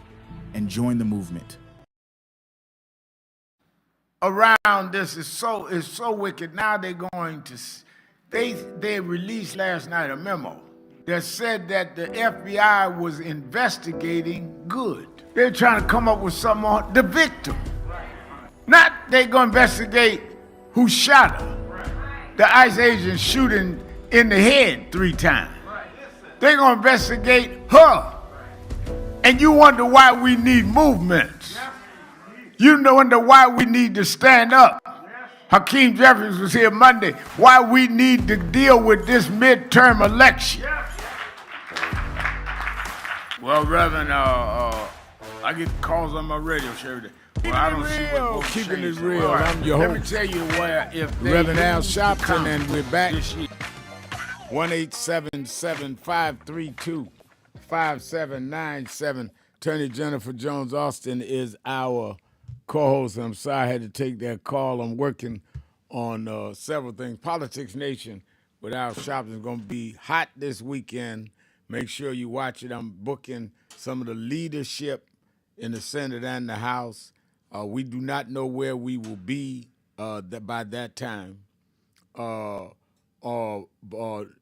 and join the movement. Around this is so wicked. Now they're going to, they released last night a memo that said that the FBI was investigating good. They're trying to come up with something on the victim. Not they gonna investigate who shot her. The ICE agent shooting in the head 3 times. They're gonna investigate her. And you wonder why we need movements. You wonder why we need to stand up. Hakeem Jeffries was here Monday. Why we need to deal with this midterm election. Well, Reverend, I get calls on my radio show every day. Well, I don't see what folks Keeping it changed. real. Well, I'm your let host. me tell you where if they Reverend Al lose the Sharpton, and we're back. this year. 1-877-532-5797. Attorney Jennifer Jones Austin is our co-host. I'm sorry I had to take that call. I'm working on several things. Politics Nation with Al Sharpton is going to be hot this weekend. Make sure you watch it. I'm booking some of the leadership in the Senate and the House. We do not know where we will be by that time, or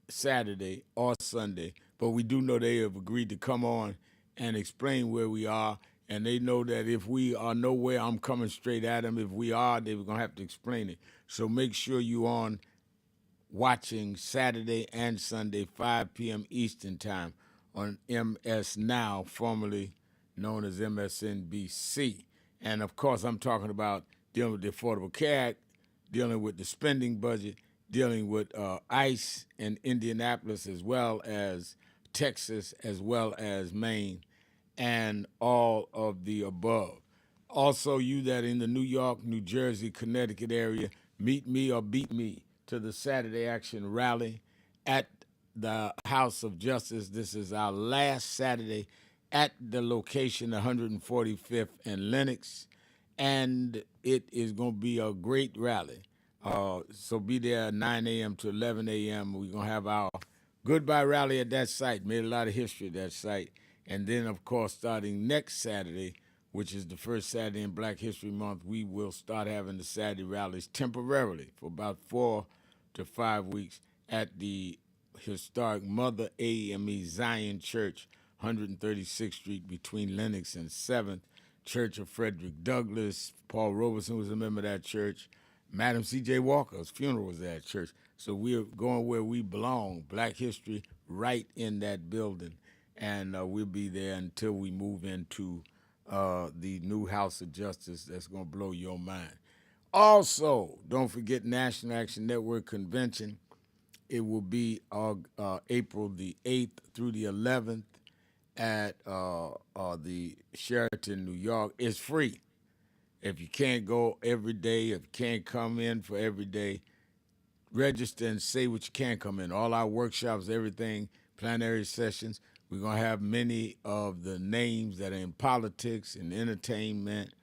Saturday or Sunday, but we do know they have agreed to come on and explain where we are, and they know that if we are nowhere, I'm coming straight at them. If we are, they're going to have to explain it. So make sure you're on watching Saturday and Sunday, 5 p.m. Eastern Time on MS Now, formerly known as MSNBC. And, of course, I'm talking about dealing with the Affordable Care Act, dealing with the spending budget, dealing with ICE in Indianapolis as well as Texas as well as Maine, and all of the above. Also, you that in the New York, New Jersey, Connecticut area, meet me or beat me to the Saturday Action Rally at the House of Justice. This is our last Saturday at the location, 145th and Lenox, and it is going to be a great rally. So be there at 9 a.m. to 11 a.m. We're going to have our goodbye rally at that site. Made a lot of history at that site. And then, of course, starting next Saturday, which is the first Saturday in Black History Month, we will start having the Saturday rallies temporarily for about 4 to 5 weeks at the historic Mother AME Zion Church, 136th Street between Lenox and 7th. Church of Frederick Douglass. Paul Robeson was a member of that church. Madam C.J. Walker's funeral was at that church. So we're going where we belong, Black history, right in that building. And we'll be there until we move into the new House of Justice that's going to blow your mind. Also, don't forget National Action Network Convention. It will be April the 8th through the 11th at the Sheraton, New York. It's free. If you can't go every day, if you can't come in for every day, register and say what you can come in. All our workshops, everything, plenary sessions. We're going to have many of the names that are in politics and entertainment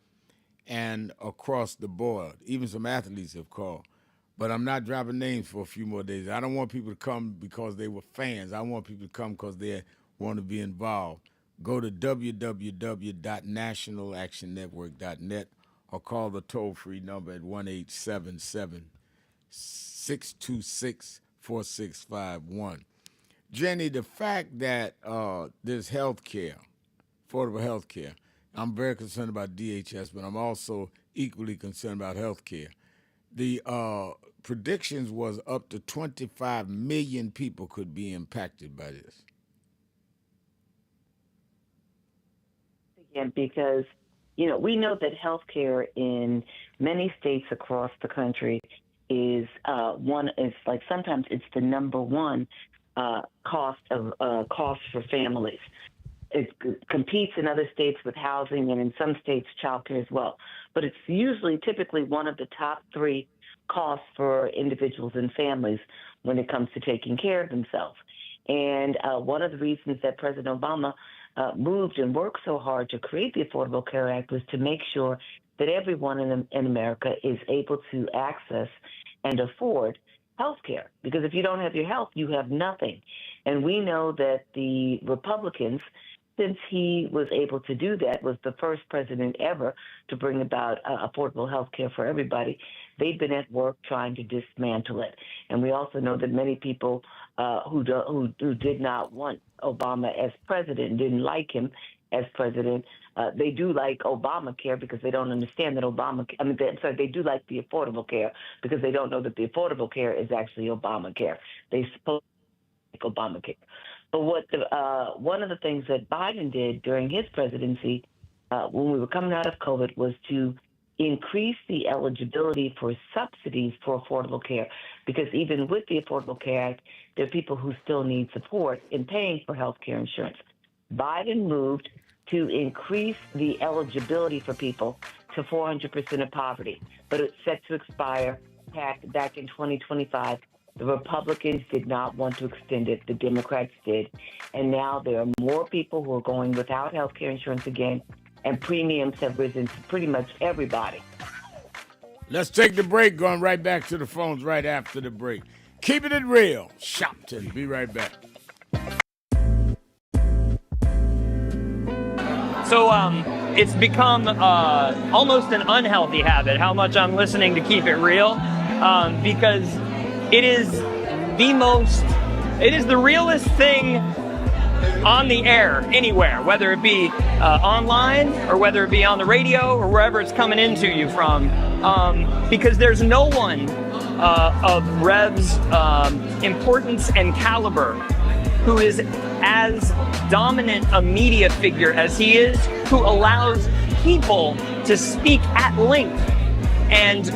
and across the board. Even some athletes have called. But I'm not dropping names for a few more days. I don't want people to come because they were fans. I want people to come because they want to be involved. Go to www.nationalactionnetwork.net or call the toll-free number at 1-877-626-4651. Jenny, the fact that there's health care, affordable health care, I'm very concerned about DHS, but I'm also equally concerned about health care. The predictions was up to 25 million people could be impacted by this. Again, because, we know that healthcare in many states across the country is sometimes it's the number one cost for families. It competes in other states with housing and in some states childcare as well. But it's typically one of the top three costs for individuals and families when it comes to taking care of themselves. And one of the reasons that President Obama moved and worked so hard to create the Affordable Care Act was to make sure that everyone in America is able to access and afford health care. Because if you don't have your health, you have nothing. And we know that the Republicans, since he was able to do that, was the first president ever to bring about affordable health care for everybody. They've been at work trying to dismantle it. And we also know that many people who did not want Obama as president, didn't like him as president, they do like Obamacare because they don't understand that they do like the Affordable Care because they don't know that the Affordable Care is actually Obamacare. They suppose like Obamacare. But one of the things that Biden did during his presidency when we were coming out of COVID was to increase the eligibility for subsidies for affordable care, because even with the Affordable Care Act, there are people who still need support in paying for health care insurance. Biden moved to increase the eligibility for people to 400% of poverty, but it's set to expire back in 2025. The Republicans did not want to extend it. The Democrats did. And now there are more people who are going without health care insurance again, and premiums have risen to pretty much everybody. Let's take the break. Going right back to the phones right after the break. Keeping it real. Shopton. Be right back. So it's become almost an unhealthy habit how much I'm listening to Keep It Real, because it is the realest thing on the air anywhere, whether it be online or whether it be on the radio or wherever it's coming into you from, because there's no one of Rev's importance and caliber who is as dominant a media figure as he is, who allows people to speak at length, and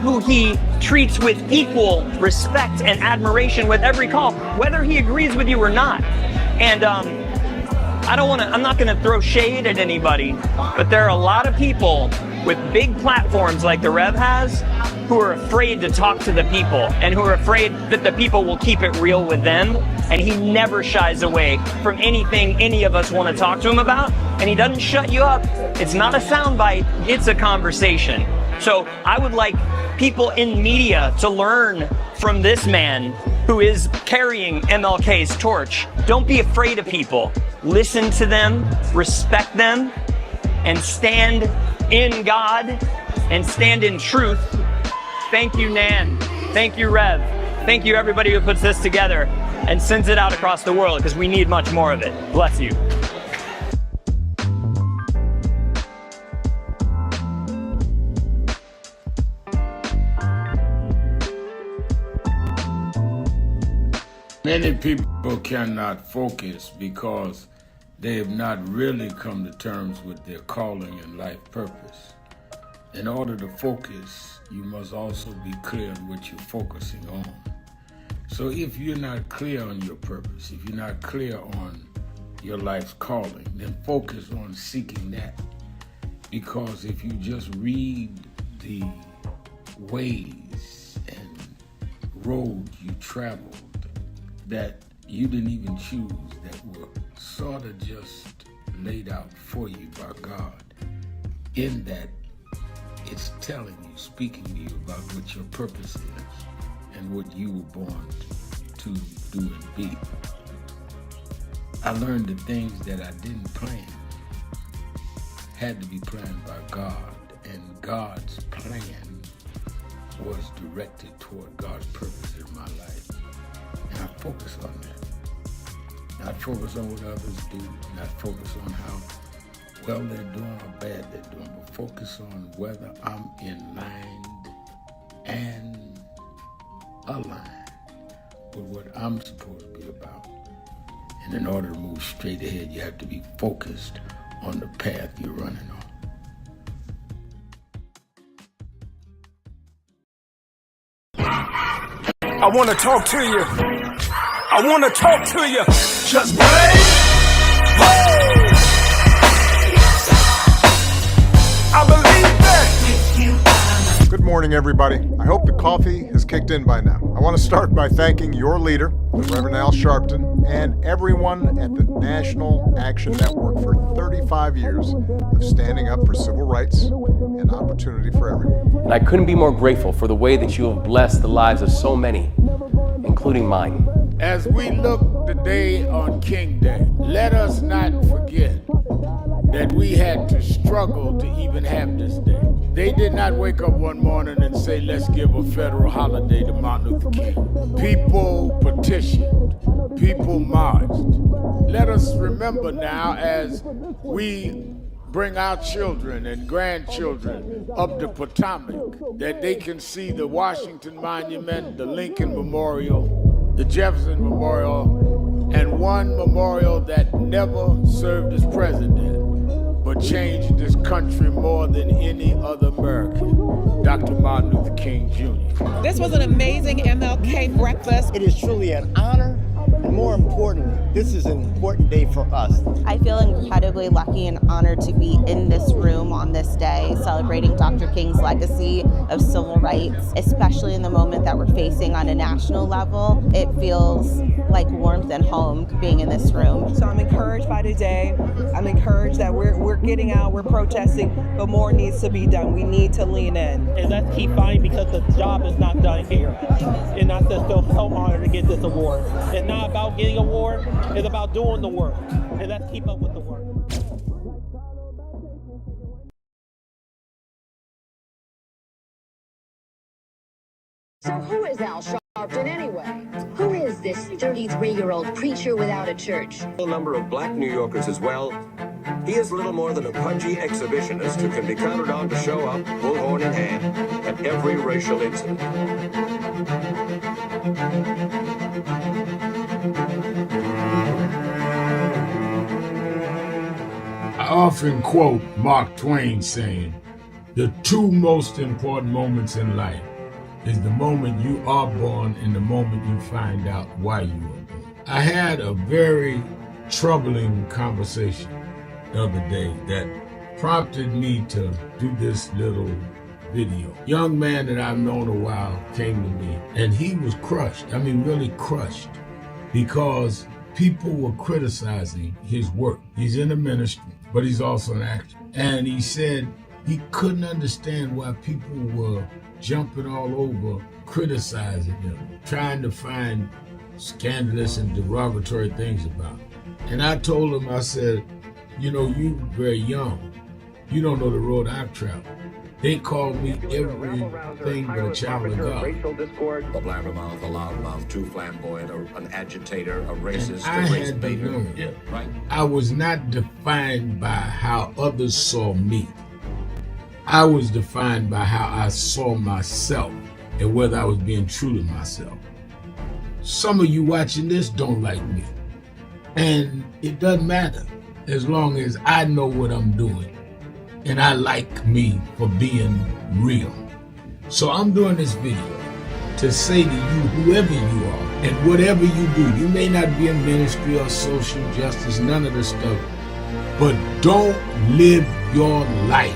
who he treats with equal respect and admiration with every call, whether he agrees with you or not. And I'm not going to throw shade at anybody, but there are a lot of people with big platforms like the Rev has who are afraid to talk to the people and who are afraid that the people will keep it real with them. And he never shies away from anything any of us want to talk to him about. And he doesn't shut you up. It's not a soundbite, it's a conversation. So I would like people in media to learn from this man who is carrying MLK's torch. Don't be afraid of people. Listen to them, respect them, and stand in God and stand in truth. Thank you, Nan. Thank you, Rev. Thank you, everybody who puts this together and sends it out across the world, because we need much more of it. Bless you. Many people cannot focus because they have not really come to terms with their calling and life purpose. In order to focus, you must also be clear on what you're focusing on. So if you're not clear on your purpose, if you're not clear on your life's calling, then focus on seeking that. Because if you just read the ways and roads you traveled that you didn't even choose, that were sort of just laid out for you by God. In that, it's telling you, speaking to you about what your purpose is and what you were born to do and be. I learned the things that I didn't plan had to be planned by God, and God's plan was directed toward God's purpose in my life. And I focus on that. Not focus on what others do, not focus on how well they're doing or bad they're doing, but focus on whether I'm in line and aligned with what I'm supposed to be about. And in order to move straight ahead, you have to be focused on the path you're running on. I want to talk to you. I want to talk to you. Just wait. I believe that. Good morning, everybody. I hope the coffee has kicked in by now. I want to start by thanking your leader, the Reverend Al Sharpton, and everyone at the National Action Network for 35 years of standing up for civil rights and opportunity for everyone. And I couldn't be more grateful for the way that you have blessed the lives of so many, including mine. As we look today on King Day, let us not forget that we had to struggle to even have this day. They did not wake up one morning and say, let's give a federal holiday to Martin Luther King. People petitioned, people marched. Let us remember now, as we bring our children and grandchildren up the Potomac, that they can see the Washington Monument, the Lincoln Memorial, the Jefferson Memorial, and one memorial that never served as president, but changed this country more than any other American, Dr. Martin Luther King Jr. This was an amazing MLK breakfast. It is truly an honor, and more importantly, this is an important day for us. I feel incredibly lucky and honored to be in this room on this day, celebrating Dr. King's legacy of civil rights, especially in the moment that we're facing on a national level. It feels like warmth and home being in this room. So I'm encouraged by today. I'm encouraged that we're getting out, we're protesting, but more needs to be done. We need to lean in. And let's keep fighting, because the job is not done here. And I just feel so honored to get this award. It's not about getting an award, it's about doing the work. And let's keep up with the work. So who is Al Sharpton anyway? Who is this 33-year-old preacher without a church? A number of black New Yorkers as well. He is little more than a pudgy exhibitionist who can be counted on to show up, bullhorn in hand, at every racial incident. I often quote Mark Twain saying, the two most important moments in life is the moment you are born and the moment you find out why you were born. I had a very troubling conversation the other day that prompted me to do this little video. Young man that I've known a while came to me, and he was crushed. I mean, really crushed, because people were criticizing his work. He's in the ministry, but he's also an actor. And he said he couldn't understand why people were jumping all over, criticizing him, trying to find scandalous and derogatory things about him. And I told him, I said, you know, you're very young. You don't know the road I've traveled. They call me everything but a child of God. A blabbermouth, a loudmouth, too flamboyant, an agitator, a racist, I had to learn. Yeah, right. I was not defined by how others saw me. I was defined by how I saw myself and whether I was being true to myself. Some of you watching this don't like me. And it doesn't matter as long as I know what I'm doing and I like me for being real. So I'm doing this video to say to you, whoever you are and whatever you do, you may not be in ministry or social justice, none of this stuff, but don't live your life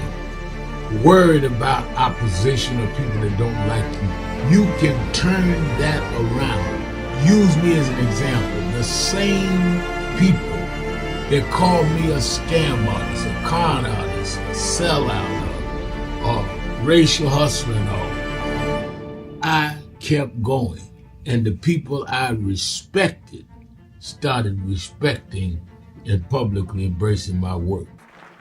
worried about opposition or people that don't like you. You can turn that around. Use me as an example. The same people that called me a scam artist, a con artist, a sellout, or racial hustler and all, I kept going. And the people I respected started respecting and publicly embracing my work.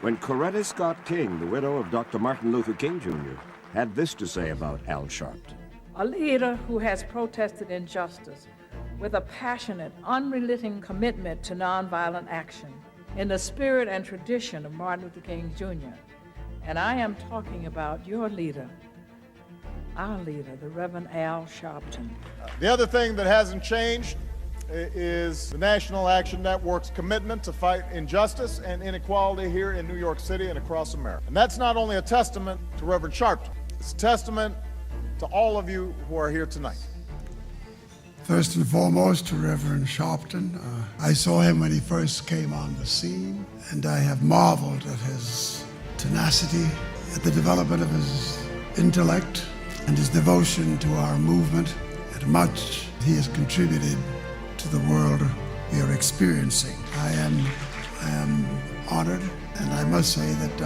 When Coretta Scott King, the widow of Dr. Martin Luther King Jr., had this to say about Al Sharpton. A leader who has protested injustice with a passionate, unrelenting commitment to nonviolent action in the spirit and tradition of Martin Luther King Jr. And I am talking about your leader, our leader, the Reverend Al Sharpton. The other thing that hasn't changed is the National Action Network's commitment to fight injustice and inequality here in New York City and across America. And that's not only a testament to Reverend Sharpton, it's a testament to all of you who are here tonight. First and foremost, to Reverend Sharpton. I saw him when he first came on the scene, and I have marveled at his tenacity, at the development of his intellect, and his devotion to our movement, and much he has contributed to the world we are experiencing. I am honored, and I must say that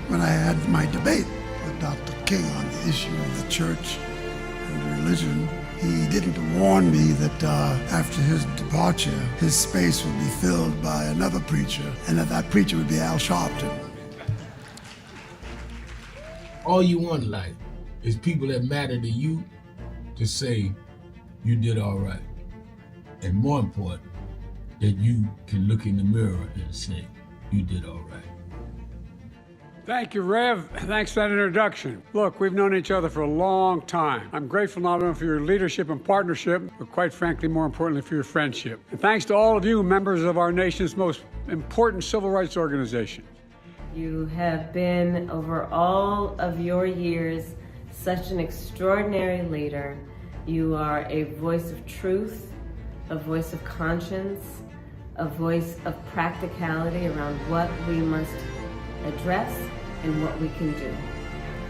when I had my debate with Dr. King on the issue of the church and religion, he didn't warn me that after his departure, his space would be filled by another preacher, and that preacher would be Al Sharpton. All you want in life is people that matter to you to say you did all right. And more important, that you can look in the mirror and say you did all right. Thank you, Rev. Thanks for that introduction. Look, we've known each other for a long time. I'm grateful not only for your leadership and partnership, but quite frankly, more importantly, for your friendship. And thanks to all of you, members of our nation's most important civil rights organization. You have been, over all of your years, such an extraordinary leader. You are a voice of truth, a voice of conscience, a voice of practicality around what we must address and what we can do.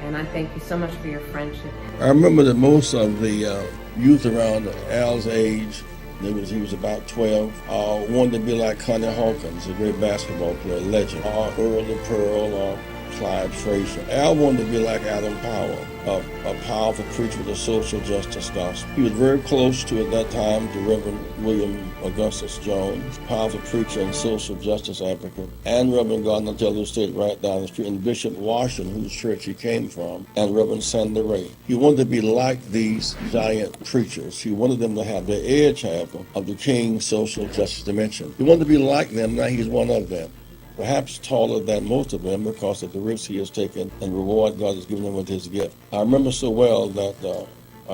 And I thank you so much for your friendship. I remember that most of the youth around Al's age, he was about 12, wanted to be like Connie Hawkins, a great basketball player, legend, or Earl the Pearl, or Clyde Frazier. Al wanted to be like Adam Powell, a powerful preacher with a social justice gospel. He was very close to, at that time, the Reverend William Augustus Jones, powerful preacher and social justice advocate, and Reverend Gardner Taylor State right down the street, and Bishop Washington, whose church he came from, and Reverend Sandy Ray. He wanted to be like these giant preachers. He wanted them to have the edge, however, of the King's social justice dimension. He wanted to be like them, now he's one of them. Perhaps taller than most of them because of the risks he has taken and the reward God has given him with his gift. I remember so well that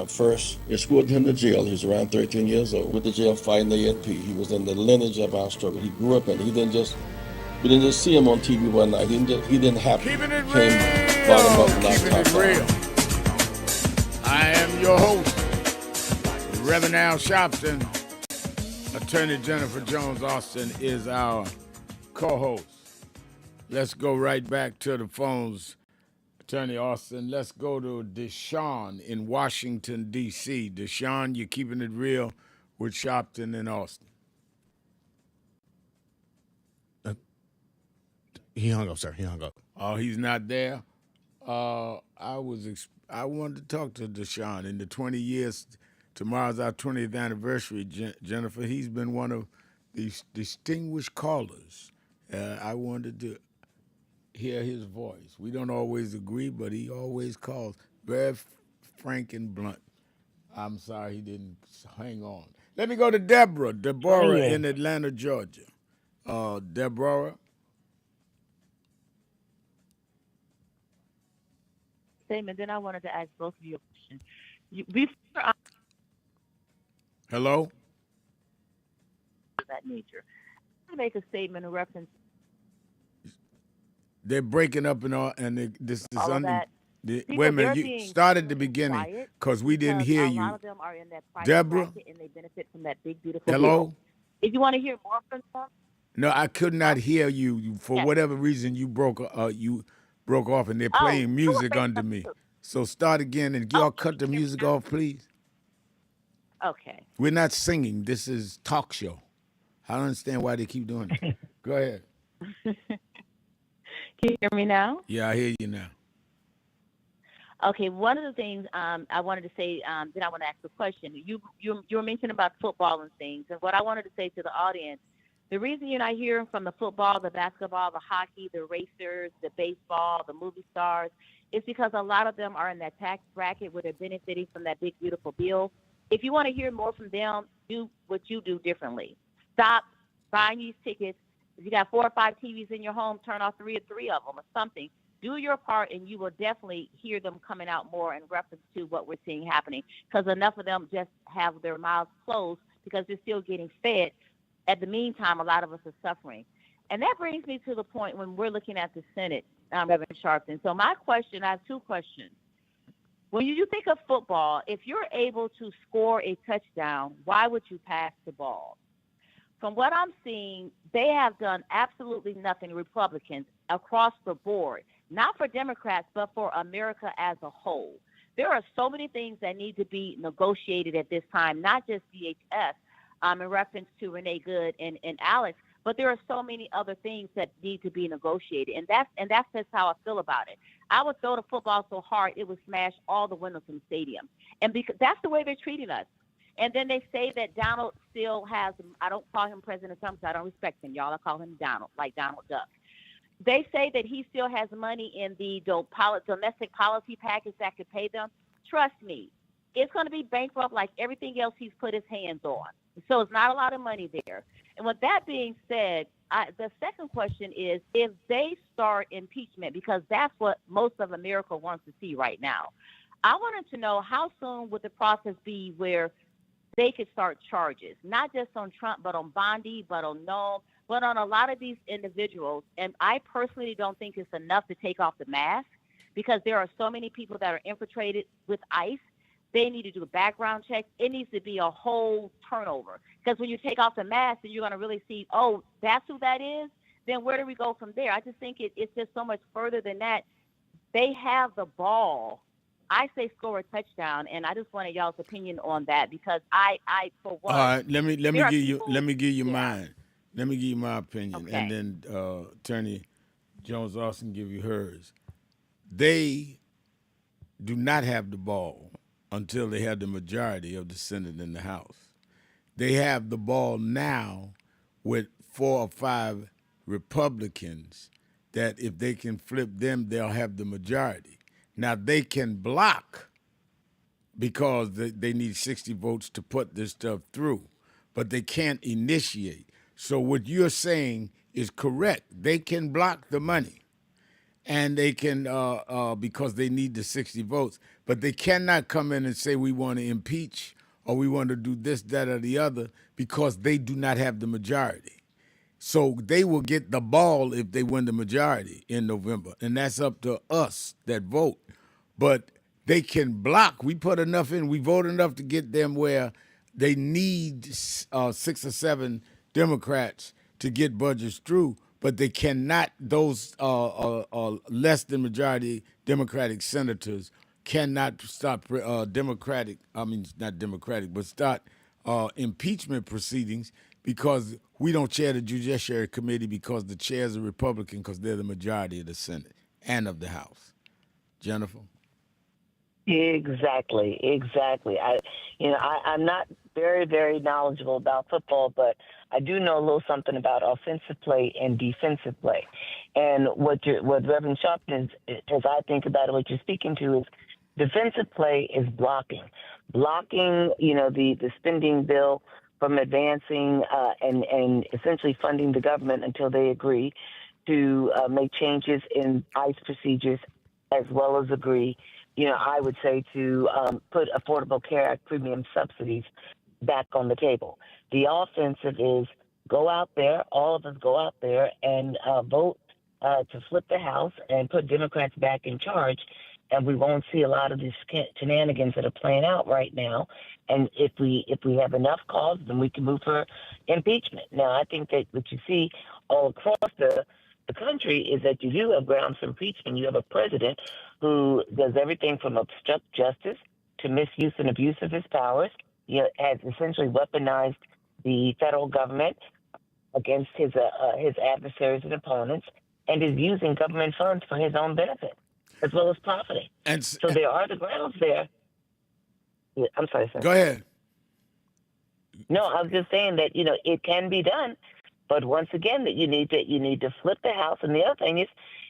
first escorted him to jail. He was around 13 years old with the jail fighting the ANP. He was in the lineage of our struggle. He grew up in it. We didn't just see him on TV one night. He didn't happen. Keeping it Came, brought him up, and Keeping it real. I am your host, Reverend Al Sharpton. Attorney Jennifer Jones Austin is our co-host. Let's go right back to the phones, Attorney Austin. Let's go to Deshaun in Washington, D.C. Deshaun, you're keeping it real with Sharpton and Austin. He hung up, sir. He hung up. Oh, he's not there? I wanted to talk to Deshaun. In the 20 years, tomorrow's our 20th anniversary, Jennifer. He's been one of these distinguished callers. I wanted to hear his voice. We don't always agree, but he always calls. Very frank and blunt. I'm sorry he didn't hang on. Let me go to Deborah in Atlanta, Georgia. Deborah. Statement. Then I wanted to ask both of you a question. Hello? That nature. To make a statement in reference. They're breaking up and all, and this all of that. wait a minute, you started the beginning because we didn't hear you. A lot of them are in that private Deborah? bracket and they benefit from that big, beautiful Hello? deal. If you want to hear more from them. No, I could not hear you. For whatever reason, you broke. broke off and they're playing music under me. So start again and y'all cut the music off, please. Okay. We're not singing. This is talk show. I don't understand why they keep doing it. Go ahead. Can you hear me now? Yeah, I hear you now. Okay, one of the things I wanted to say, then I want to ask a question. You were mentioning about football and things, and what I wanted to say to the audience, the reason you're not hearing from the football, the basketball, the hockey, the racers, the baseball, the movie stars, is because a lot of them are in that tax bracket where they're benefiting from that big, beautiful bill. If you want to hear more from them, do what you do differently. Stop buying these tickets. If you got 4 or 5 TVs in your home, turn off 3 of them or something. Do your part, and you will definitely hear them coming out more in reference to what we're seeing happening, because enough of them just have their mouths closed because they're still getting fed. At the meantime, a lot of us are suffering. And that brings me to the point when we're looking at the Senate, Reverend Sharpton. So my question, I have 2 questions. When you think of football, if you're able to score a touchdown, why would you pass the ball? From what I'm seeing, they have done absolutely nothing, Republicans, across the board, not for Democrats, but for America as a whole. There are so many things that need to be negotiated at this time, not just DHS, in reference to Renee Good and Alex, but there are so many other things that need to be negotiated. And that's just how I feel about it. I would throw the football so hard it would smash all the windows in the stadium. And because that's the way they're treating us. And then they say that Donald still has, I don't call him President Trump, so I don't respect him, y'all. I call him Donald, like Donald Duck. They say that he still has money in the domestic policy package that could pay them. Trust me, it's going to be bankrupt like everything else he's put his hands on. So it's not a lot of money there. And with that being said, the second question is, if they start impeachment, because that's what most of America wants to see right now, I wanted to know how soon would the process be where they could start charges, not just on Trump, but on Bondi, but on Noam, but on a lot of these individuals. And I personally don't think it's enough to take off the mask, because there are so many people that are infiltrated with ICE. They need to do a background check. It needs to be a whole turnover. Because when you take off the mask and you're going to really see, oh, that's who that is, then where do we go from there? I just think it's just so much further than that. They have the ball. I say score a touchdown, and I just wanted y'all's opinion on that, because I for one. All right, let me give you mine. Let me give you my opinion, Okay. and then Attorney Jones Austin give you hers. They do not have the ball until they have the majority of the Senate and the House. They have the ball now with 4 or 5 Republicans that if they can flip them, they'll have the majority. Now, they can block because they need 60 votes to put this stuff through, but they can't initiate. So what you're saying is correct. They can block the money, and they can, because they need the 60 votes, but they cannot come in and say we want to impeach or we want to do this, that, or the other, because they do not have the majority. So they will get the ball if they win the majority in November, and that's up to us that vote. But they can block. We put enough in. We vote enough to get them where they need 6 or 7 Democrats to get budgets through, but they cannot. Those less than majority Democratic senators cannot stop not Democratic, but start impeachment proceedings, because we don't chair the Judiciary Committee, because the chair is a Republican, because they're the majority of the Senate and of the House. Jennifer? Exactly. I'm not very, very knowledgeable about football, but I do know a little something about offensive play and defensive play. And what Reverend Sharpton is, as I think about it, what you're speaking to is defensive play is blocking, the spending bill from advancing and essentially funding the government until they agree to make changes in ICE procedures, as well as agree, I would say, to put Affordable Care Act premium subsidies back on the table. The offensive is go out there, all of us go out there and vote to flip the House and put Democrats back in charge, and we won't see a lot of these shenanigans that are playing out right now. And if we have enough cause, then we can move for impeachment. Now, I think that what you see all across the the country is that you do have grounds for impeachment. You have a president who does everything from obstruct justice to misuse and abuse of his powers. He has essentially weaponized the federal government against his adversaries and opponents, and is using government funds for his own benefit as well as profiting. And so there are the grounds there. Yeah, I'm sorry, sir. Go ahead. No, I was just saying that it can be done, but once again, that you need to flip the House. And the other thing is,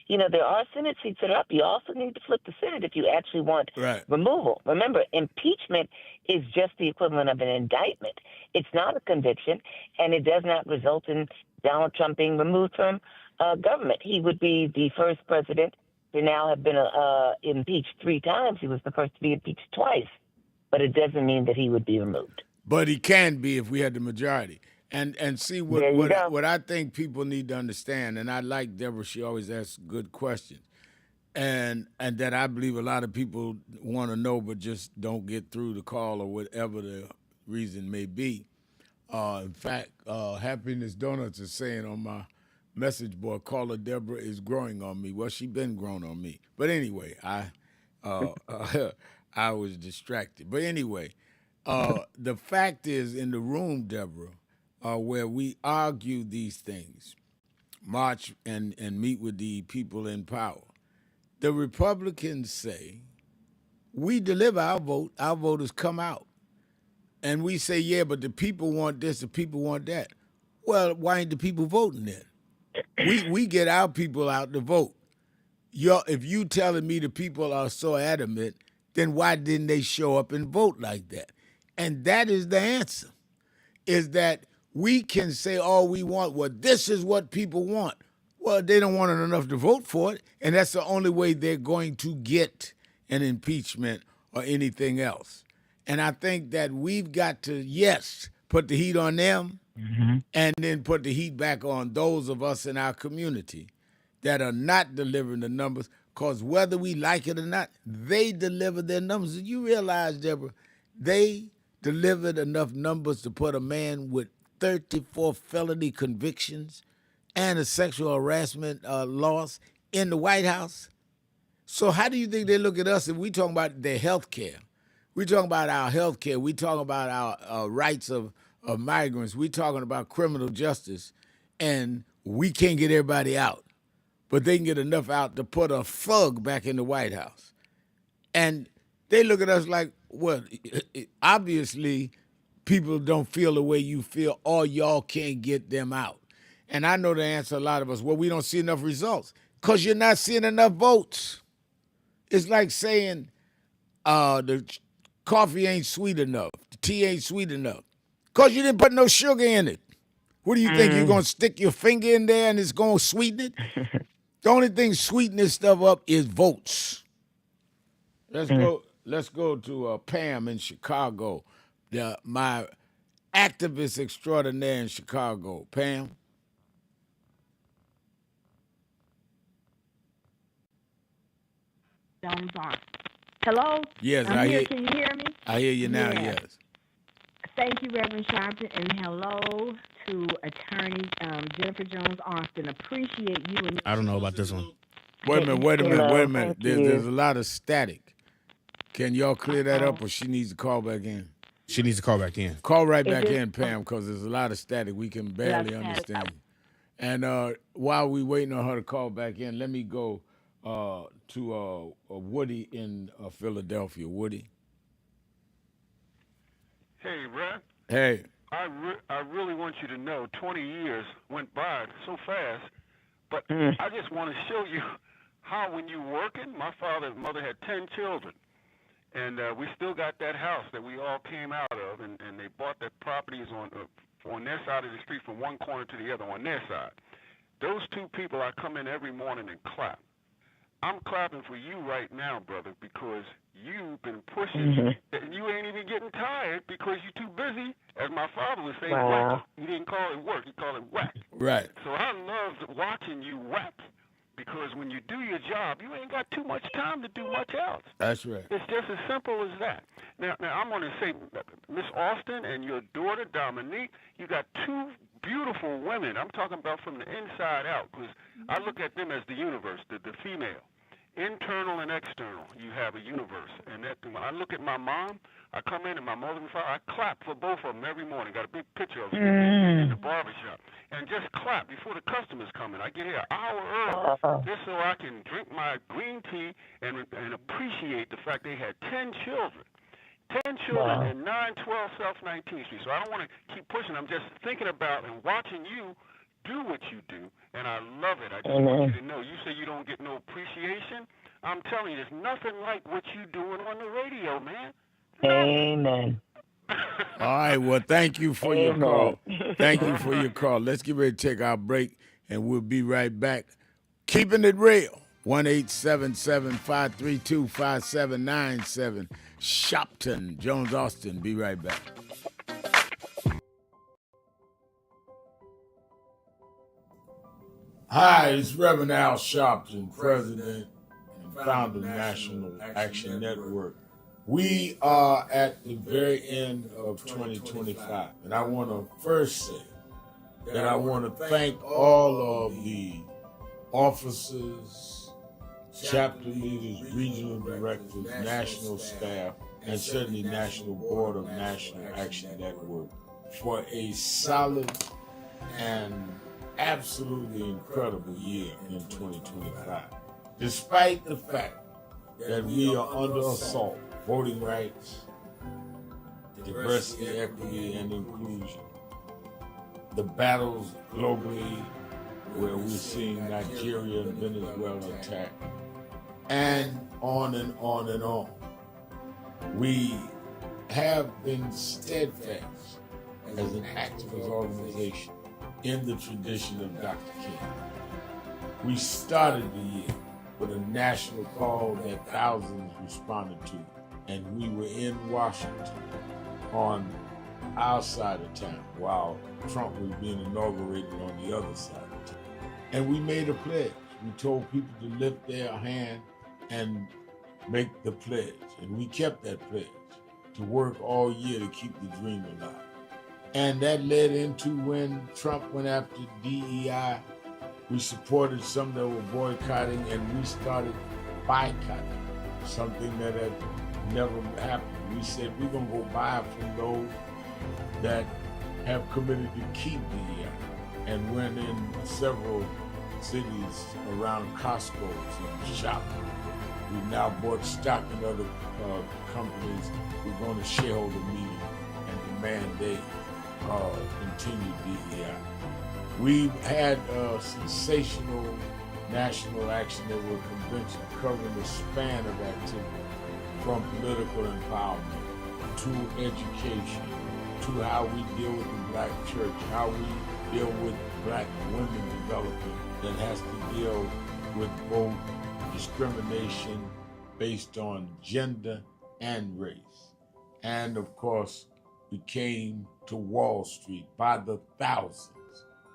there are Senate seats that are up. You also need to flip the Senate if you actually want removal. Remember, impeachment is just the equivalent of an indictment. It's not a conviction, and it does not result in Donald Trump being removed from government. He would be the first president to now have been impeached 3 times. He was the first to be impeached twice, but it doesn't mean that he would be removed. But he can be if we had the majority. And see what I think people need to understand, and I like Deborah, she always asks good questions. And that I believe a lot of people want to know but just don't get through the call or whatever the reason may be. In fact, Happiness Donuts is saying on my message board, caller Deborah is growing on me. Well, she been growing on me. But anyway, I was distracted. But anyway, the fact is in the room, Deborah, where we argue these things, march and meet with the people in power, the Republicans say, we deliver our voters come out. And we say, yeah, but the people want this, the people want that. Well, why ain't the people voting then? We get our people out to vote. If you telling me the people are so adamant, then why didn't they show up and vote like that? And that is the answer, is that we can say all we want, well, this is what people want. Well, they don't want it enough to vote for it, and that's the only way they're going to get an impeachment or anything else. And I think that we've got to, yes, put the heat on them, and then put the heat back on those of us in our community that are not delivering the numbers, because whether we like it or not, they deliver their numbers. Did you realize, Deborah, they delivered enough numbers to put a man with 34 felony convictions and a sexual harassment loss in the White House? So how do you think they look at us if we talking about their health care? We talking about our health care. We talking about our rights of migrants. We talking about criminal justice, and we can't get everybody out. But they can get enough out to put a thug back in the White House. And they look at us like, well, obviously people don't feel the way you feel, or y'all can't get them out. And I know the answer, a lot of us, well, we don't see enough results because you're not seeing enough votes. It's like saying the coffee ain't sweet enough, the tea ain't sweet enough, because you didn't put no sugar in it. What do you think, you're going to stick your finger in there and it's going to sweeten it? The only thing sweetening this stuff up is votes. Let's go to Pam in Chicago, my activist extraordinaire in Chicago. Pam? Hello? Yes, I'm here. hear. Can you hear me? I hear you now, yes. Thank you, Reverend Sharpton, and hello to Attorney Jennifer Jones Austin. Appreciate you. And I don't know about this one. Wait a minute. There's a lot of static. Can y'all clear that up, or she needs to call back in? She needs to call back in. Call right back in, Pam, because there's a lot of static. We can barely understand. And while we waiting on her to call back in, let me go to Woody in Philadelphia. Woody. Hey, Brad. Hey. I really want you to know 20 years went by so fast, but I just want to show you how when you working, my father and mother had 10 children, and we still got that house that we all came out of, and they bought the properties on their side of the street from one corner to the other on their side. Those two people, I come in every morning and clap. I'm clapping for you right now, brother, because you've been pushing, and you ain't even getting tired because you're too busy. As my father would say, whack. He didn't call it work, he called it whack. Right. So I loved watching you whack, because when you do your job, you ain't got too much time to do much else. That's right. It's just as simple as that. Now I'm going to say, Miss Austin and your daughter, Dominique, you got two beautiful women. I'm talking about from the inside out, because I look at them as the universe, the female. Internal and external, you have a universe. And that when I look at my mom, I come in and my mother and father, I clap for both of them every morning. Got a big picture of them in the barbershop. And just clap before the customers come in. I get here an hour early just so I can drink my green tea and appreciate the fact they had 10 children. 10 children in 912 South 19th Street. So I don't want to keep pushing. I'm just thinking about and watching you do what you do, and I love it. I just want you to know. You say you don't get no appreciation. I'm telling you, there's nothing like what you doing on the radio, man. Amen. All right, well, thank you for your call. Thank you for your call. Let's get ready to take our break, and we'll be right back. Keeping it real. 1-877-532-5797. Shopton, Jones Austin. Be right back. Hi, it's Reverend Al Sharpton, President and founder of National Action Network. We are at the very end of 2025, and I want to first say that I want to thank all of the officers, chapter leaders, regional directors, national staff, and certainly National Board of National Action Network for a solid and absolutely incredible year in 2025. Despite the fact that we are under assault, voting rights, diversity, equity, and inclusion, the battles globally where we're seeing Nigeria and Venezuela attacked, and on and on and on. We have been steadfast as an activist organization in the tradition of Dr. King. We started the year with a national call that thousands responded to, and we were in Washington on our side of town while Trump was being inaugurated on the other side of town. And we made a pledge. We told people to lift their hand and make the pledge. And we kept that pledge to work all year to keep the dream alive. And that led into when Trump went after DEI, we supported some that were boycotting, and we started boycotting, something that had never happened. We said we're going to go buy from those that have committed to keep DEI, and went in several cities around Costco's and shopping. We've now bought stock in other companies. We're going to shareholder meeting and demand they continue DEI. We've had a sensational National Action Network convention covering the span of activity, from political empowerment to education, to how we deal with the black church, how we deal with black women development that has to deal with both discrimination based on gender and race. And of course, we came to Wall Street by the thousands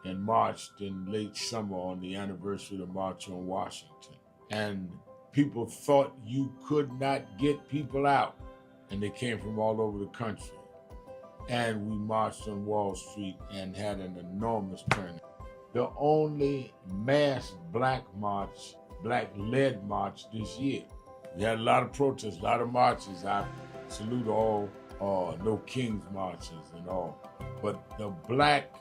and marched in late summer on the anniversary of the March on Washington. And people thought you could not get people out, and they came from all over the country. And we marched on Wall Street and had an enormous turnout. The only mass black march, black-led march this year. We had a lot of protests, a lot of marches. I salute all No Kings marches and all. But the black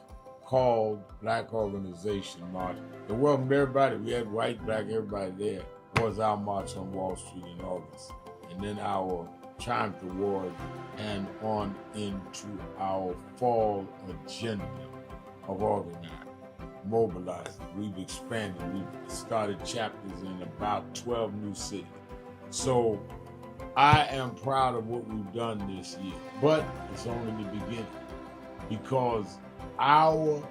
organization march, they welcomed everybody. We had white, black, everybody there. Was our march on Wall Street in August. And then our Triumph Award and on into our fall agenda of organizing, mobilizing. We've expanded. We've started chapters in about 12 new cities. So I am proud of what we've done this year, but it's only the beginning, because our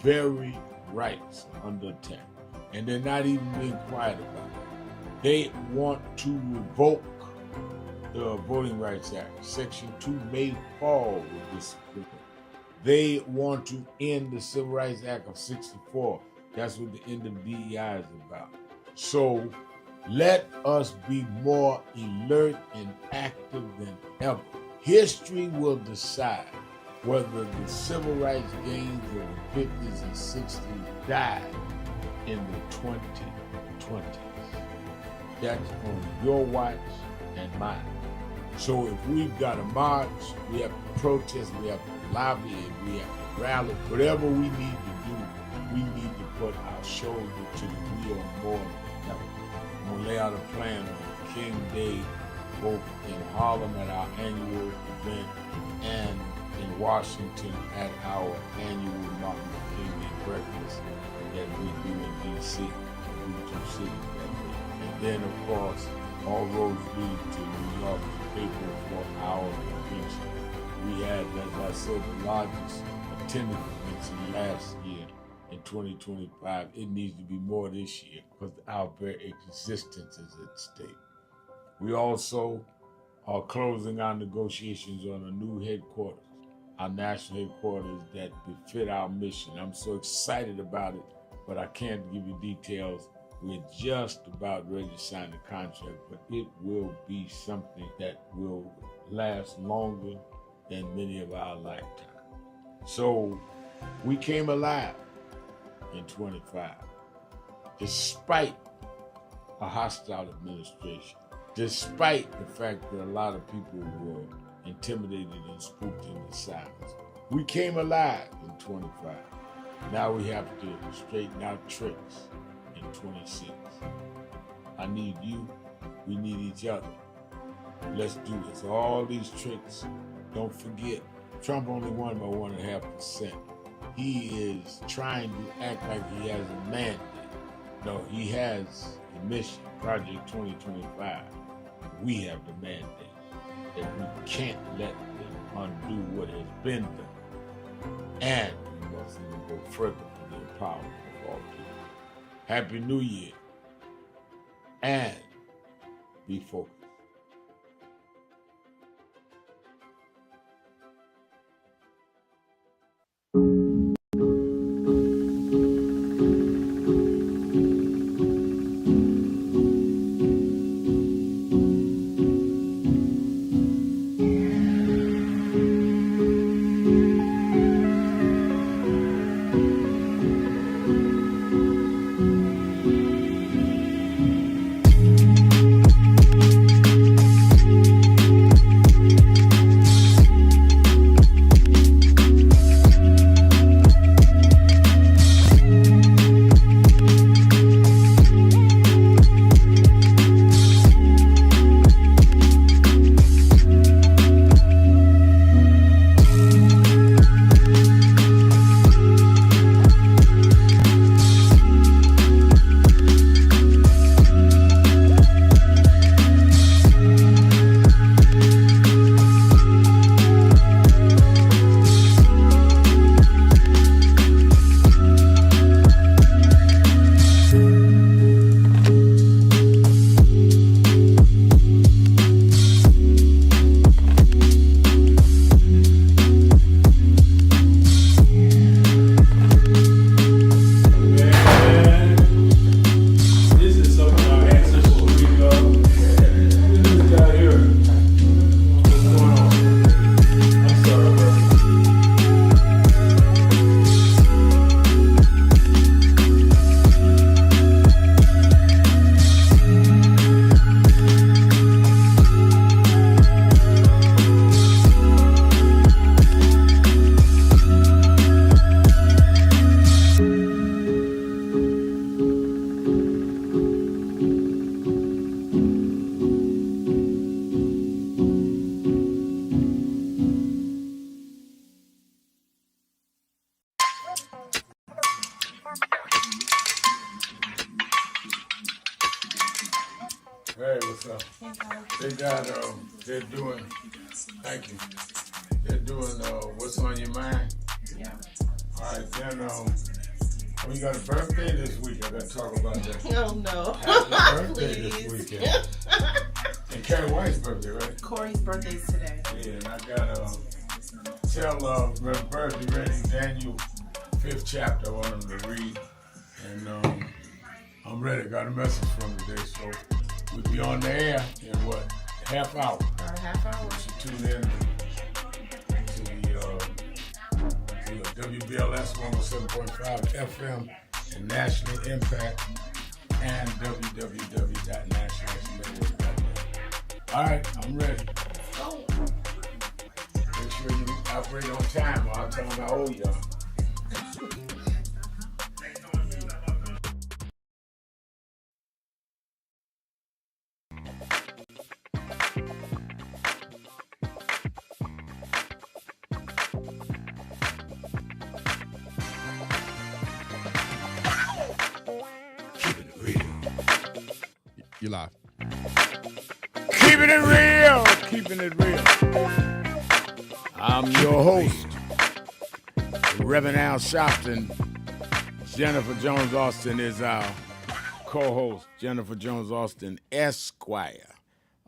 very rights are under attack, and they're not even being quiet about it. They want to revoke the Voting Rights Act. Section 2 may fall with this bill. They want to end the Civil Rights Act of 64. That's what the end of DEI is about. So let us be more alert and active than ever. History will decide whether the civil rights gains of the 50s and 60s died in the 2020s. That's on your watch and mine. So if we've got to march, we have to protest, we have to lobby, we have to rally, whatever we need to do, we need to put our shoulder to the wheel more than ever. I'm going to lay out a plan on King Day, both in Harlem at our annual event and in Washington at our annual Martin Luther King Day breakfast that we do in D.C., two cities that day. And then, of course, all roads lead to New York to pay for our convention. We had, as I said, the largest attendance convention last year. In 2025, it needs to be more this year because our very existence is at stake. We also are closing our negotiations on a new headquarters, our national headquarters that befit our mission. I'm so excited about it, but I can't give you details. We're just about ready to sign the contract, but it will be something that will last longer than many of our lifetimes. So we came alive in 25, despite a hostile administration, despite the fact that a lot of people were intimidated and spooked into silence. We came alive in 25. Now we have to straighten out tricks in 26. I need you, we need each other. Let's do this. All these tricks, don't forget, Trump only won by 1.5%. He is trying to act like he has a mandate. No, he has a mission, Project 2025. We have the mandate that we can't let them undo what has been done. And we must even go further for the empowerment of all people. Happy New Year. And be focused. Hey, what's up? They're doing, thank you. They're doing What's on Your Mind? Yeah. All right, then, we got a birthday this week. I got to talk about that. Oh, no. Happy birthday this weekend. And Carrie White's birthday, right? Corey's birthday's today. Yeah, and I got to tell Reverend Percy reading Daniel 5th chapter. I want him to read. And I'm ready. Got a message from today, so we'll be on the air in what, half hour? About a half hour. You should tune in to the WBLS 107.5 FM and National Impact and www.nationalnetwork.net. All right, I'm ready. Make sure you operate on time or I'll tell them how old you are. You live. Keeping it real. Keeping it real. I'm your host, Reverend Al Sharpton. Jennifer Jones Austin is our co-host. Jennifer Jones Austin, Esquire.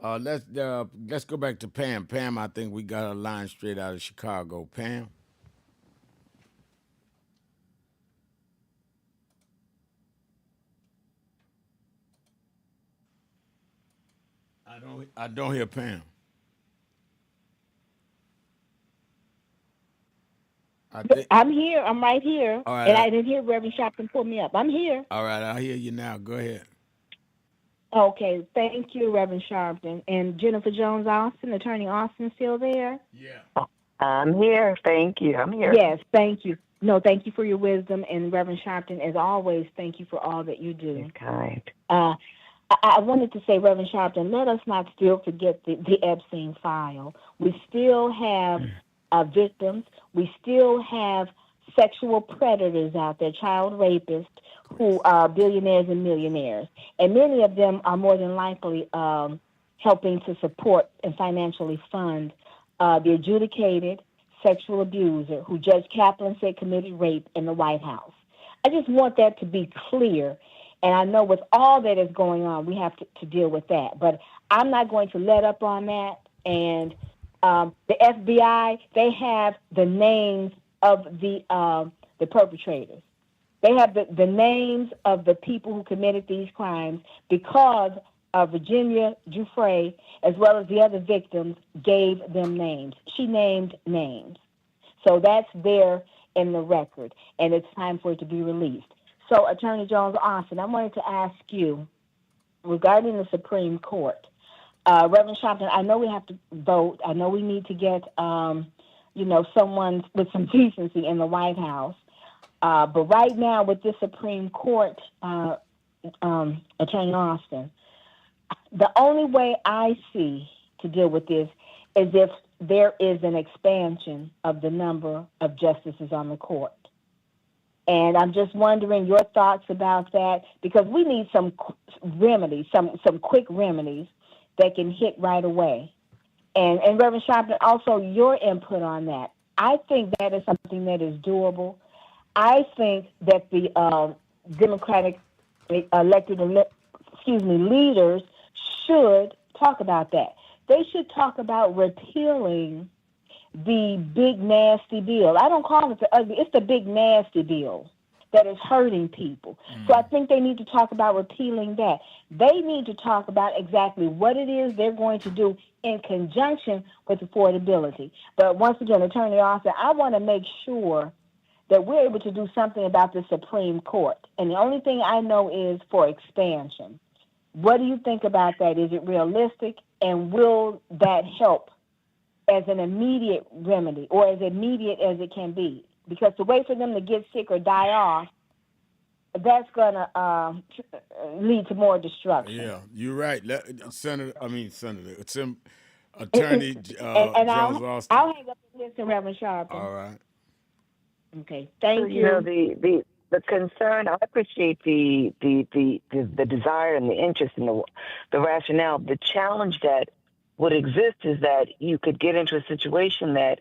Let's go back to Pam. Pam, I think we got a line straight out of Chicago. Pam. I don't hear Pam. I'm here. I'm right here. All right, and I didn't hear Reverend Sharpton pull me up. I'm here. All right, I hear you now. Go ahead. Okay, thank you, Reverend Sharpton. And Jennifer Jones Austin, Attorney Austin, still there? Yeah. I'm here. Thank you. I'm here. Yes, thank you. No, thank you for your wisdom. And Reverend Sharpton, as always, thank you for all that you do. You're kind. I wanted to say, Reverend Sharpton, let us not still forget the Epstein file. We still have victims. We still have sexual predators out there, child rapists, who are billionaires and millionaires. And many of them are more than likely helping to support and financially fund the adjudicated sexual abuser who Judge Kaplan said committed rape in the White House. I just want that to be clear. And I know with all that is going on, we have to deal with that. But I'm not going to let up on that. And the FBI, they have the names of the perpetrators. They have the names of the people who committed these crimes because Virginia Giuffre, as well as the other victims, gave them names. She named names. So that's there in the record, and it's time for it to be released. So, Attorney Jones Austin, I wanted to ask you regarding the Supreme Court. Reverend Sharpton, I know we have to vote. I know we need to get, someone with some decency in the White House. But right now, with this Supreme Court, Attorney Austin, the only way I see to deal with this is if there is an expansion of the number of justices on the court. And I'm just wondering your thoughts about that, because we need some remedies, some quick remedies that can hit right away. And Reverend Sharpton, also your input on that. I think that is something that is doable. I think that the Democratic elected leaders should talk about that. They should talk about repealing the big nasty bill. I don't call it the ugly, it's the big nasty bill that is hurting people. So I think they need to talk about repealing that. They need to talk about exactly what it is they're going to do in conjunction with affordability. But once again, Attorney Austin, I want to make sure that we're able to do something about the Supreme Court. And the only thing I know is for expansion. What do you think about that? Is it realistic? And will that help as an immediate remedy, or as immediate as it can be? Because to wait for them to get sick or die off, that's going to lead to more destruction. Yeah, you're right. Attorney and Jones Austin. I'll hang up and listen, Reverend Sharpton. All right. Okay, thank you. You know, the concern, I appreciate the desire and the interest in the rationale. The challenge that would exist is that you could get into a situation that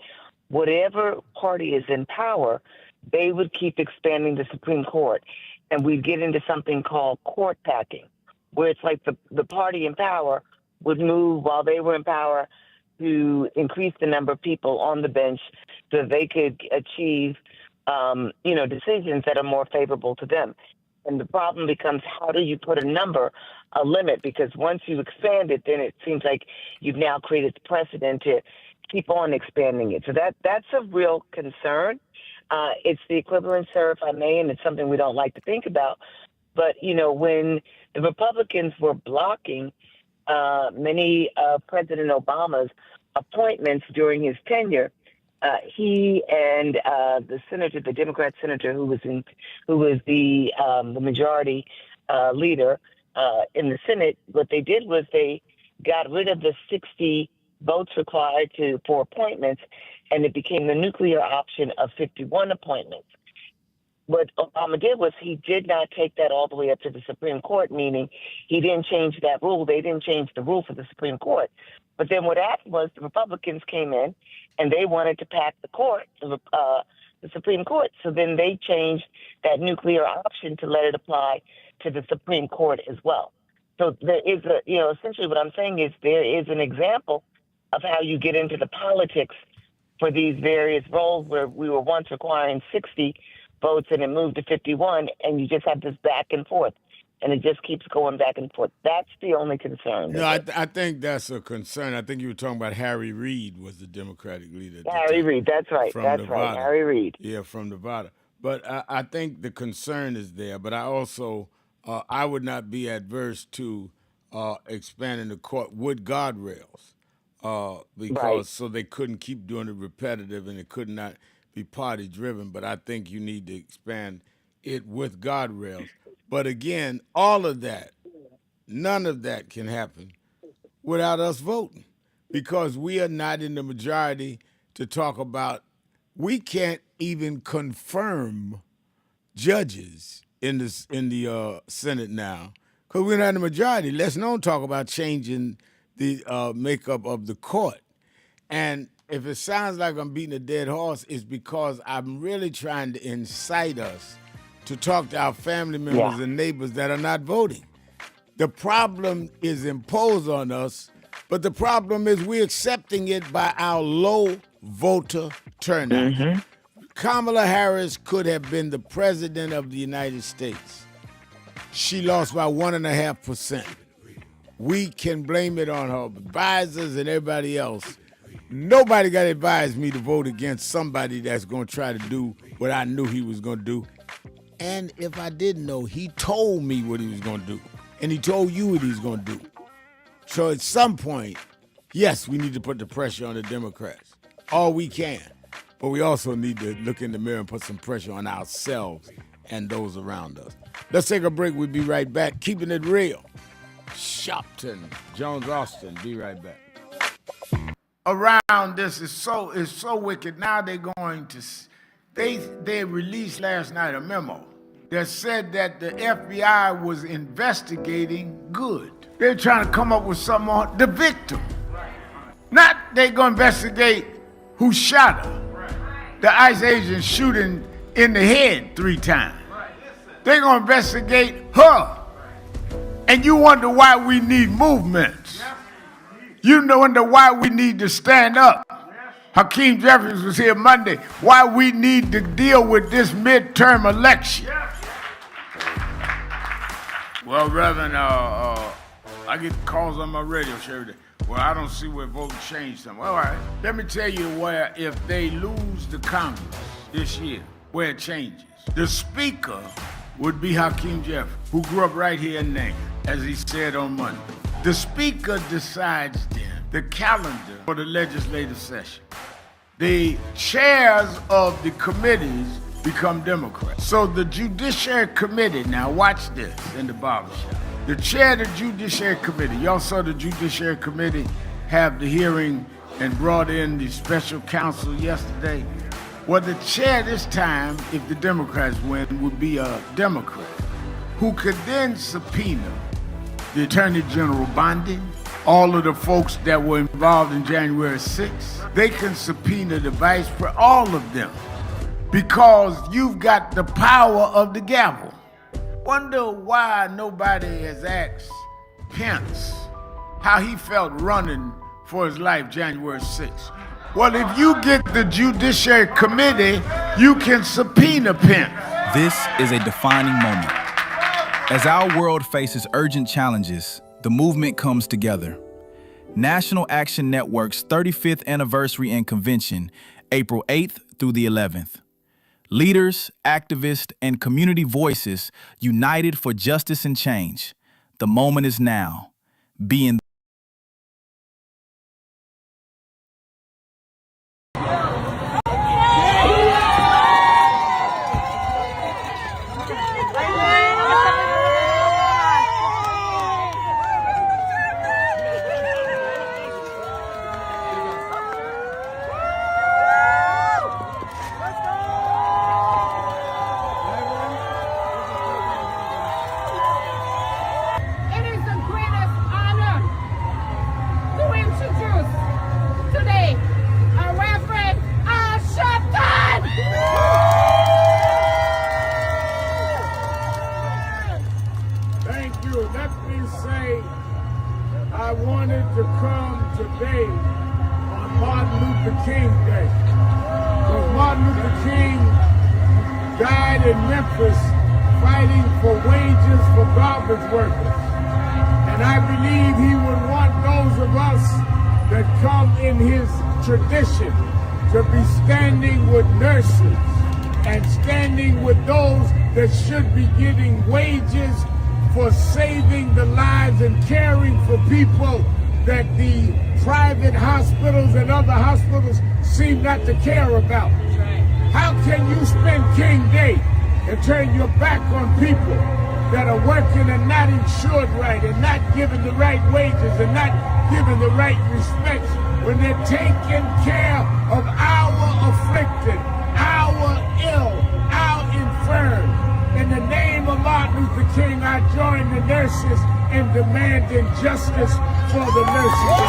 whatever party is in power, they would keep expanding the Supreme Court. And we'd get into something called court packing, where it's like the party in power would move while they were in power to increase the number of people on the bench so that they could achieve, decisions that are more favorable to them. And the problem becomes, how do you put a limit? Because once you expand it, then it seems like you've now created the precedent to keep on expanding it. So that's a real concern. It's the equivalent, sir, if I may, and it's something we don't like to think about. But, when the Republicans were blocking many of President Obama's appointments during his tenure, he and the Democrat senator who was the majority leader in the Senate, what they did was they got rid of the 60 votes required for appointments, and it became the nuclear option of 51 appointments. What Obama did was he did not take that all the way up to the Supreme Court, meaning he didn't change that rule. They didn't change the rule for the Supreme Court. But then what happened was the Republicans came in and they wanted to pack the court, the Supreme Court. So then they changed that nuclear option to let it apply to the Supreme Court as well. So there is essentially what I'm saying is there is an example of how you get into the politics for these various roles where we were once requiring 60 votes and it moved to 51, and you just have this back and forth, and it just keeps going back and forth. That's the only concern. No, I think that's a concern. I think you were talking about Harry Reid was the Democratic leader. Harry Reid, that's right. That's right, Harry Reid. Yeah, from Nevada. But I think the concern is there. But I also, I would not be adverse to expanding the court with guardrails because so they couldn't keep doing it repetitive and it could not be party driven. But I think you need to expand it with guardrails. But again, all of that, none of that can happen without us voting because we are not in the majority to talk about. We can't even confirm judges in the Senate now because we're not in the majority. Let's not talk about changing the makeup of the court. And if it sounds like I'm beating a dead horse, it's because I'm really trying to incite us to talk to our family members and neighbors that are not voting. The problem is imposed on us, but the problem is we're accepting it by our low voter turnout. Mm-hmm. Kamala Harris could have been the president of the United States. She lost by 1.5%. We can blame it on her advisors and everybody else. Nobody got to advise me to vote against somebody that's going to try to do what I knew he was going to do. And if I didn't know, he told me what he was going to do. And he told you what he's going to do. So at some point, yes, we need to put the pressure on the Democrats. All we can. But we also need to look in the mirror and put some pressure on ourselves and those around us. Let's take a break. We'll be right back. Keeping it real. Shopton, Jones Austin. Be right back. Around this is so wicked. Now they're going to, they released last night a memo that said that the FBI was investigating good. They're trying to come up with something on the victim. Not they're going to investigate who shot her. The ICE agent shooting in the head 3 times. They're going to investigate her. And you wonder why we need movements. You wonder why we need to stand up. Hakeem Jeffries was here Monday. Why we need to deal with this midterm election. Well, Reverend, I get calls on my radio show every day. Well, I don't see where voting changed them. Well, all right. Let me tell you where, if they lose the Congress this year, where it changes. The Speaker would be Hakeem Jeffries, who grew up right here in Name, as he said on Monday. The Speaker decides then the calendar for the legislative session. The chairs of the committees become Democrats. So the Judiciary Committee, now watch this in the barbershop. The chair of the Judiciary Committee, y'all saw the Judiciary Committee have the hearing and brought in the special counsel yesterday. Well, the chair this time, if the Democrats win, would be a Democrat who could then subpoena the Attorney General Bondi, all of the folks that were involved in January 6th. They can subpoena the Vice President, all of them, because you've got the power of the gavel. Wonder why nobody has asked Pence how he felt running for his life January 6th. Well, if you get the Judiciary Committee, you can subpoena Pence. This is a defining moment. As our world faces urgent challenges, the movement comes together. National Action Network's 35th anniversary and convention, April 8th through the 11th. Leaders, activists, and community voices united for justice and change. The moment is now. Be in I wanted to come today on Martin Luther King Day. Because Martin Luther King died in Memphis fighting for wages for garbage workers. And I believe he would want those of us that come in his tradition to be standing with nurses and standing with those that should be getting wages for saving the lives and caring for people that the private hospitals and other hospitals seem not to care about. How can you spend King Day and turn your back on people that are working and not insured right and not given the right wages and not given the right respect when they're taking care of our afflicted, our ill, our infirm? In the name of Martin Luther King, I join the nurses in demanding justice for the nurses.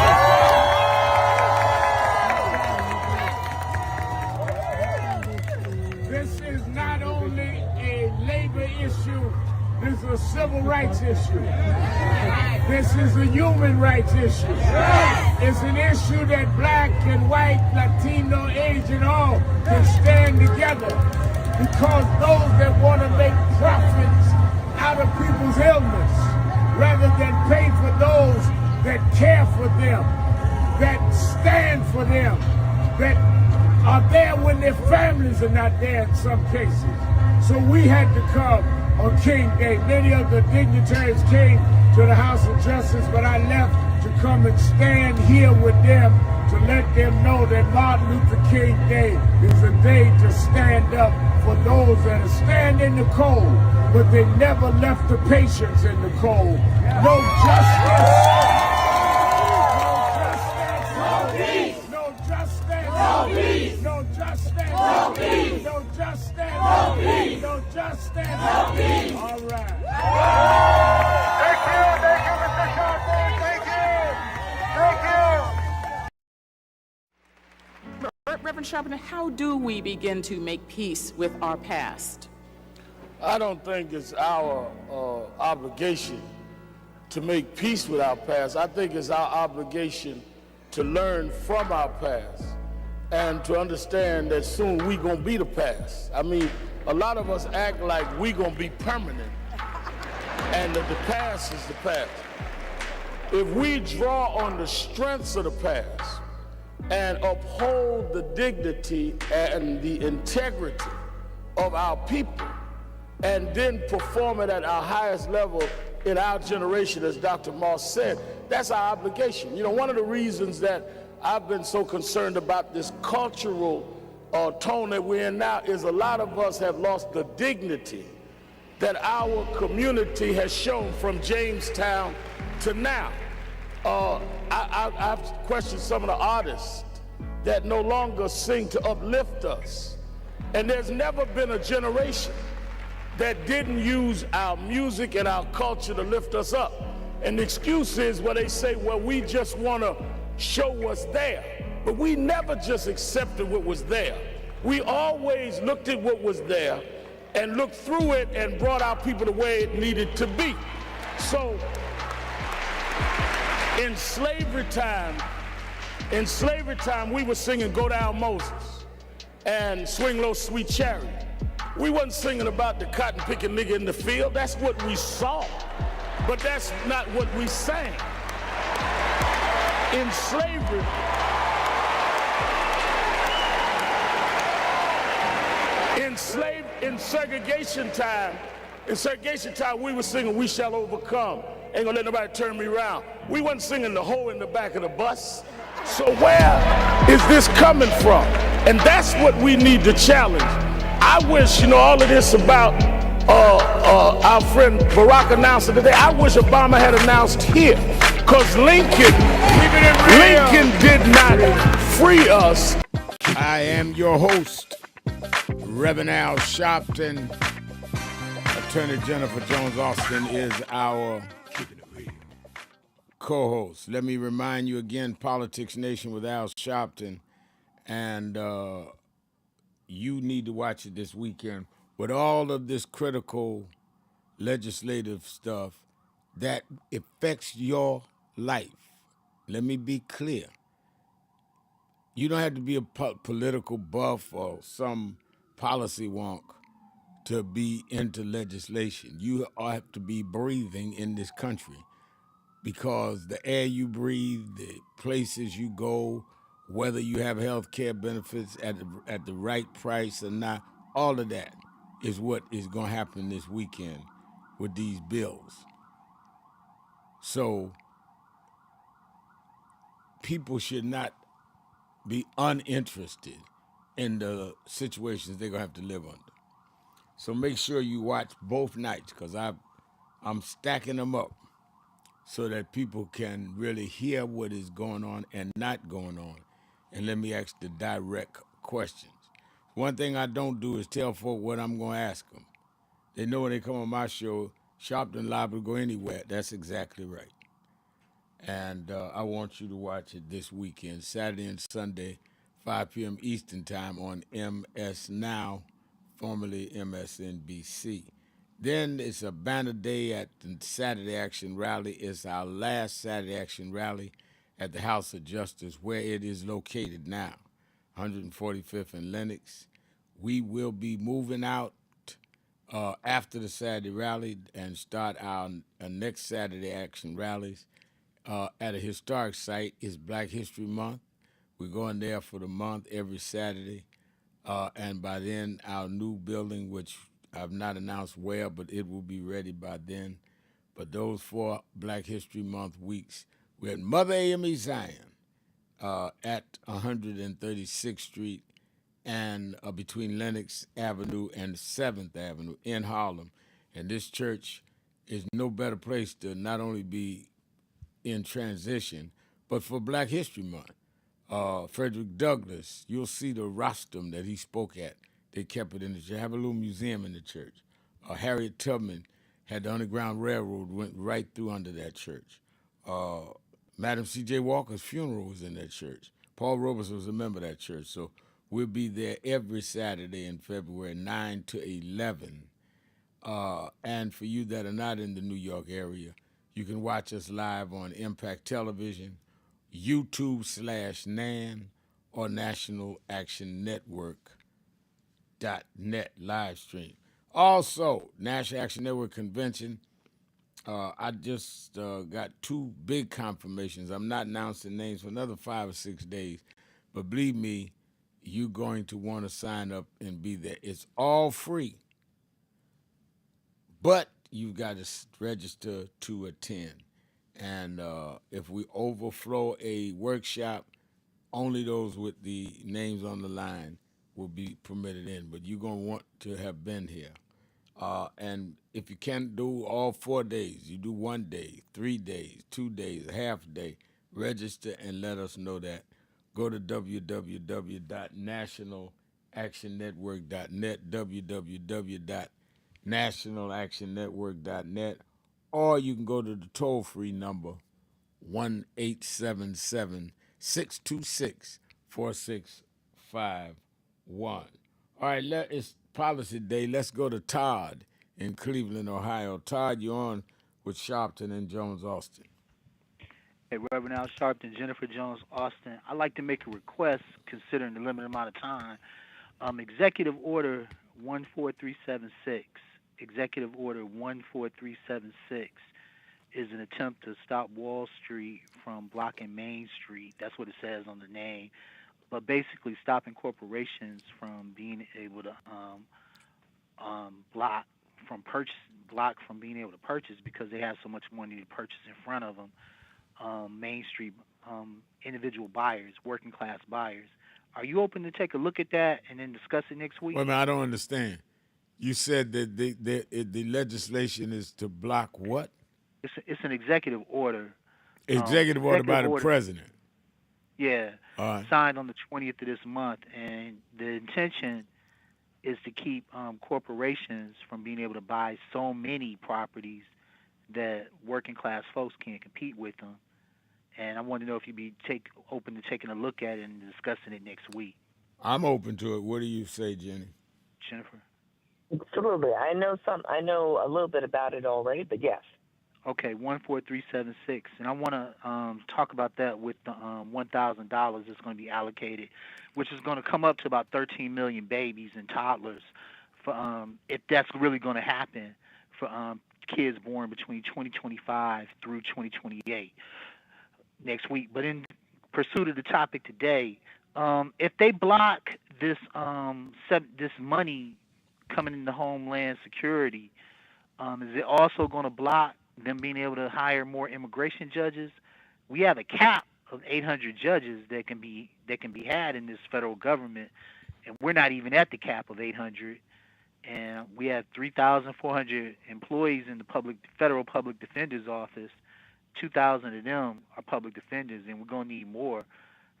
This is not only a labor issue, this is a civil rights issue. This is a human rights issue. It's an issue that black and white, Latino, Asian, all can stand together. Because those that want to make profits out of people's illness, rather than pay for those that care for them, that stand for them, that are there when their families are not there in some cases. So we had to come on King Day. Many of the dignitaries came to the House of Justice, but I left to come and stand here with them to let them know that Martin Luther King Day is a day to stand up for those that are standing in the cold, but they never left the patients in the cold. No justice. No peace. No justice. No peace. No justice. No peace. No justice. No peace. No justice. No peace. All right. Thank you, Mr. Sharpton. Thank you. Thank you. Reverend Sharpton, how do we begin to make peace with our past? I don't think it's our obligation to make peace with our past. I think it's our obligation to learn from our past and to understand that soon we gonna be the past. I mean, a lot of us act like we gonna be permanent and that the past is the past. If we draw on the strengths of the past and uphold the dignity and the integrity of our people, and then perform it at our highest level in our generation, as Dr. Moss said, that's our obligation. You know, one of the reasons that I've been so concerned about this cultural tone that we're in now is a lot of us have lost the dignity that our community has shown from Jamestown to now. I've questioned some of the artists that no longer sing to uplift us. And there's never been a generation that didn't use our music and our culture to lift us up. And the excuse is where they say, well, we just want to show what's there. But we never just accepted what was there. We always looked at what was there and looked through it and brought our people the way it needed to be. So in slavery time, we were singing Go Down Moses and Swing Low Sweet Chariot. We wasn't singing about the cotton picking nigga in the field. That's what we saw, but that's not what we sang. In in segregation time, we were singing "We Shall Overcome." Ain't gonna let nobody turn me around. We wasn't singing "The Hole in the Back of the Bus." So where is this coming from? And that's what we need to challenge. I wish, all of this about our friend Barack announced it today. I wish Obama had announced here, because Lincoln did not free us. I am your host, Reverend Al Sharpton. Attorney Jennifer Jones Austin is our co-host. Let me remind you again, Politics Nation with Al Sharpton, and you need to watch it this weekend with all of this critical legislative stuff that affects your life. Let me be clear. You don't have to be a political buff or some policy wonk to be into legislation. You have to be breathing in this country, because the air you breathe, the places you go, whether you have health care benefits at the right price or not, all of that is what is going to happen this weekend with these bills. So people should not be uninterested in the situations they're going to have to live under. So make sure you watch both nights, because I'm stacking them up so that people can really hear what is going on and not going on. And let me ask the direct questions. One thing I don't do is tell folk what I'm going to ask them. They know when they come on my show, Sharpton liable to go anywhere. That's exactly right. And I want you to watch it this weekend, Saturday and Sunday, 5 p.m. Eastern Time on MS Now, formerly MSNBC. Then it's a banner day at the Saturday Action Rally. It's our last Saturday Action Rally at the House of Justice, where it is located now, 145th and Lenox. We will be moving out after the Saturday rally and start our next Saturday Action Rallies at a historic site. It's Black History Month. We're going there for the month every Saturday. And by then, our new building, which I've not announced where, but it will be ready by then. But those 4 Black History Month weeks, we're at Mother AME Zion at 136th Street and between Lenox Avenue and 7th Avenue in Harlem. And this church is no better place to not only be in transition, but for Black History Month. Frederick Douglass, you'll see the rostrum that he spoke at. They kept it in the church. Have a little museum in the church. Harriet Tubman had the Underground Railroad, went right through under that church. Madam C.J. Walker's funeral was in that church. Paul Robeson was a member of that church. So we'll be there every Saturday in February, 9 to 11. And for you that are not in the New York area, you can watch us live on Impact Television, YouTube/NAN, or National Action Network.net live stream. Also, National Action Network Convention, I just got 2 big confirmations. I'm not announcing names for another 5 or 6 days, but believe me, you're going to want to sign up and be there. It's all free, but you've got to register to attend. And if we overflow a workshop, only those with the names on the line will be permitted in, but you're going to want to have been here. And if you can't do all 4 days, you do 1 day, 3 days, 2 days, a half day, register and let us know that. Go to www.nationalactionnetwork.net, www.nationalactionnetwork.net, or you can go to the toll-free number, 1-877-626-4651. All right, it's Policy Day. Let's go to Todd in Cleveland, Ohio. Todd, you're on with Sharpton and Jones Austin. Hey, Reverend Al Sharpton, Jennifer Jones Austin. I'd like to make a request, considering the limited amount of time. Executive Order 14376. Executive Order 14376 is an attempt to stop Wall Street from blocking Main Street. That's what it says on the name. But basically stopping corporations from being able to blocked from being able to purchase because they have so much money to purchase in front of them. Main Street individual buyers, working class buyers. Are you open to take a look at that and then discuss it next week? Wait a minute, I don't understand. You said that the legislation is to block what? It's an executive order. Executive order by the president. Yeah, All right. signed on the 20th of this month, and the intention is to keep corporations from being able to buy so many properties that working class folks can't compete with them. And I want to know if you'd be open to taking a look at it and discussing it next week. I'm open to it. What do you say, Jenny? Jennifer? Absolutely. I know a little bit about it already, but yes. Okay, 14376, and I want to talk about that with the $1,000 that's going to be allocated, which is going to come up to about 13 million babies and toddlers, for if that's really going to happen for kids born between 2025 through 2028 next week. But in pursuit of the topic today, if they block this this money coming into Homeland Security, is it also going to block them being able to hire more immigration judges? We have a cap of 800 judges that can be had in this federal government, and we're not even at the cap of 800. And we have 3,400 employees in the federal public defender's office. 2,000 of them are public defenders, and we're going to need more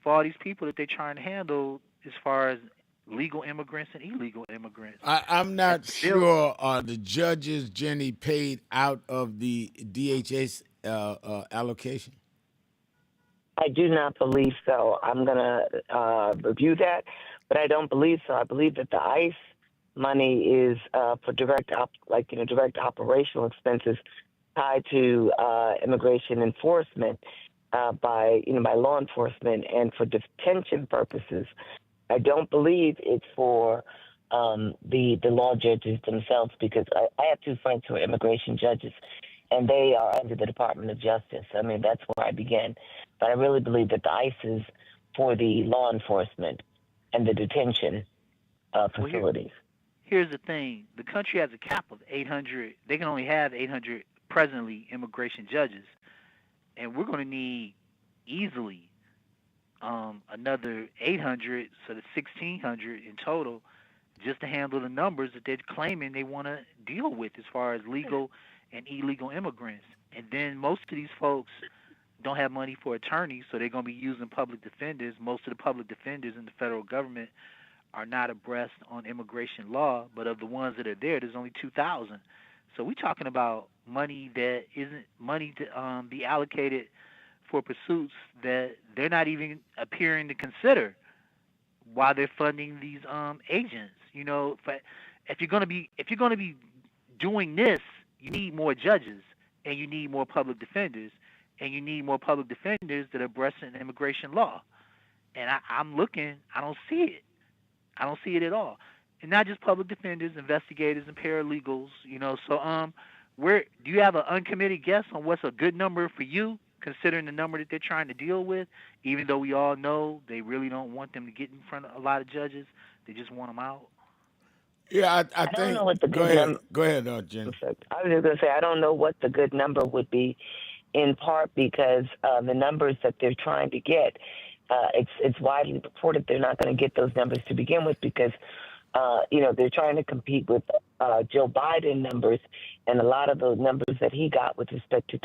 for all these people that they're trying to handle as far as legal immigrants and illegal immigrants. I'm not sure the judges, Jenny, paid out of the DHS allocation. I do not believe so. I'm going to review that, but I don't believe so. I believe that the ICE money is for direct operational expenses tied to immigration enforcement by law enforcement and for detention purposes. I don't believe it's for the law judges themselves, because I have two friends who are immigration judges, and they are under the Department of Justice. I mean, that's where I began. But I really believe that the ICE is for the law enforcement and the detention facilities. Here's the thing. The country has a cap of 800. They can only have 800 presently immigration judges, and we're going to need easily another 800, so that's 1,600 in total, just to handle the numbers that they're claiming they want to deal with as far as legal and illegal immigrants. And then most of these folks don't have money for attorneys, so they're going to be using public defenders. Most of the public defenders in the federal government are not abreast on immigration law, but of the ones that are there, there's only 2,000. So we're talking about money that isn't money to be allocated for pursuits that they're not even appearing to consider while they're funding these agents. You know, if you're gonna be doing this, you need more judges, and you need more public defenders, and you need more public defenders that are abreast in immigration law. And I'm looking, I don't see it. I don't see it at all. And not just public defenders, investigators, and paralegals. You know, so do you have an uncommitted guess on what's a good number for you, considering the number that they're trying to deal with, even though we all know they really don't want them to get in front of a lot of judges. They just want them out. Yeah, I don't think. know what the Go good ahead, Jen. I was just going to say, I don't know what the good number would be, in part because the numbers that they're trying to get, it's widely reported they're not going to get those numbers to begin with, because they're trying to compete with Joe Biden numbers, and a lot of those numbers that he got with respect to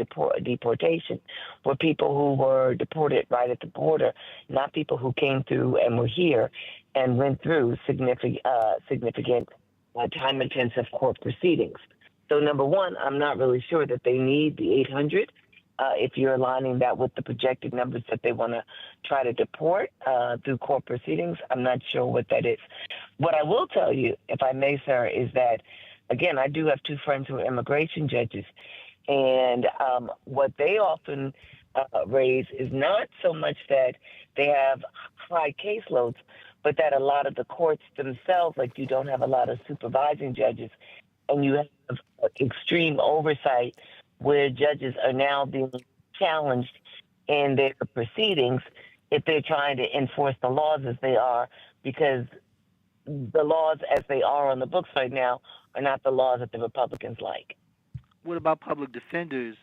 deportation were people who were deported right at the border, not people who came through and were here and went through significant time-intensive court proceedings. So, number one, I'm not really sure that they need the 800. If you're aligning that with the projected numbers that they want to try to deport through court proceedings, I'm not sure what that is. What I will tell you, if I may, sir, is that, again, I do have two friends who are immigration judges, and what they often raise is not so much that they have high caseloads, but that a lot of the courts themselves, like you don't have a lot of supervising judges, and you have extreme oversight where judges are now being challenged in their proceedings if they're trying to enforce the laws as they are, because the laws as they are on the books right now are not the laws that the Republicans like. What about public defenders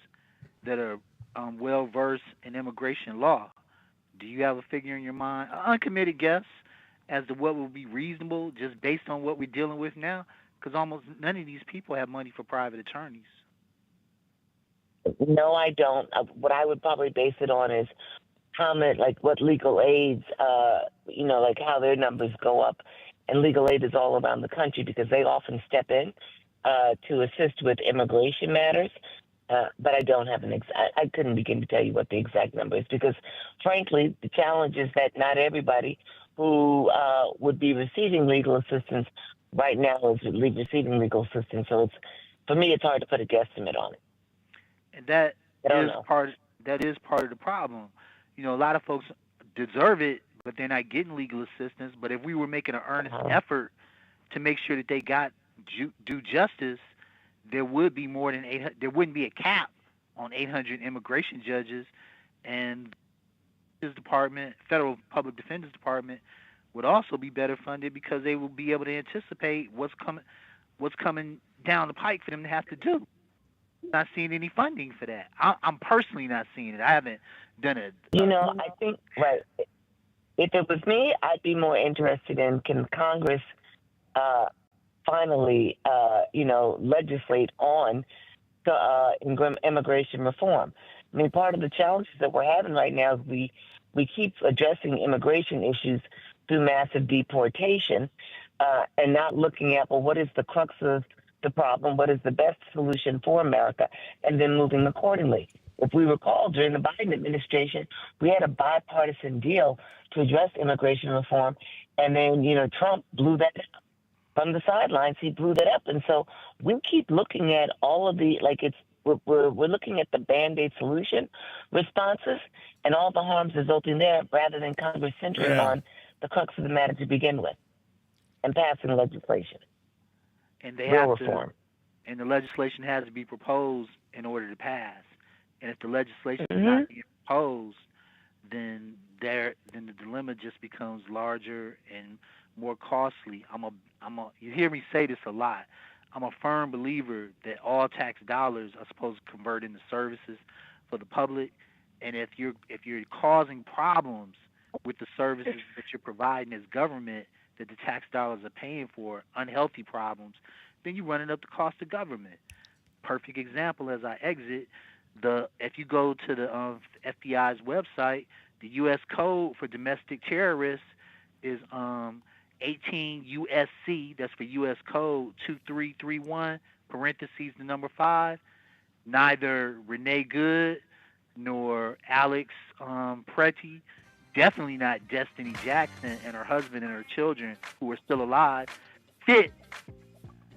that are well versed in immigration law? Do you have a figure in your mind, an uncommitted guess, as to what would be reasonable just based on what we're dealing with now? Because almost none of these people have money for private attorneys. No, I don't. What I would probably base it on is like what legal aids, like how their numbers go up. And legal aid is all around the country because they often step in to assist with immigration matters. But I don't have I couldn't begin to tell you what the exact number is because, frankly, the challenge is that not everybody who would be receiving legal assistance right now is receiving legal assistance. So for me, it's hard to put a guesstimate on it. And that is part of the problem. A lot of folks deserve it, but they're not getting legal assistance. But if we were making an earnest effort to make sure that they got due justice, there would be more than 800. There wouldn't be a cap on 800 immigration judges, and his department, Federal Public Defender's Department, would also be better funded because they will be able to anticipate what's coming down the pike for them to have to do. Not seeing any funding for that. I'm personally not seeing it. I haven't done it. I think if it was me, I'd be more interested in can Congress finally, legislate on immigration reform. I mean, part of the challenges that we're having right now is we keep addressing immigration issues through massive deportation and not looking at, well, what is the crux of the problem, what is the best solution for America, and then moving accordingly. If we recall, during the Biden administration, we had a bipartisan deal to address immigration reform, and then, Trump blew that up. From the sidelines, he blew that up. And so we keep looking at all of the, we're looking at the Band-Aid solution responses and all the harms resulting there rather than Congress centering on the crux of the matter to begin with and passing legislation. And they Real have reform. And the legislation has to be proposed in order to pass. And if the legislation is not being proposed, then the dilemma just becomes larger and more costly. You hear me say this a lot. I'm a firm believer that all tax dollars are supposed to convert into services for the public. And if you're causing problems with the services that you're providing as government that the tax dollars are paying for, unhealthy problems, then you're running up the cost of government. Perfect example as I exit, if you go to the FBI's website, the U.S. code for domestic terrorists is 18 USC, that's for U.S. code 2331, parentheses the number 5. Neither Renee Good nor Alex Pretty, definitely not Destiny Jackson and her husband and her children who are still alive, fit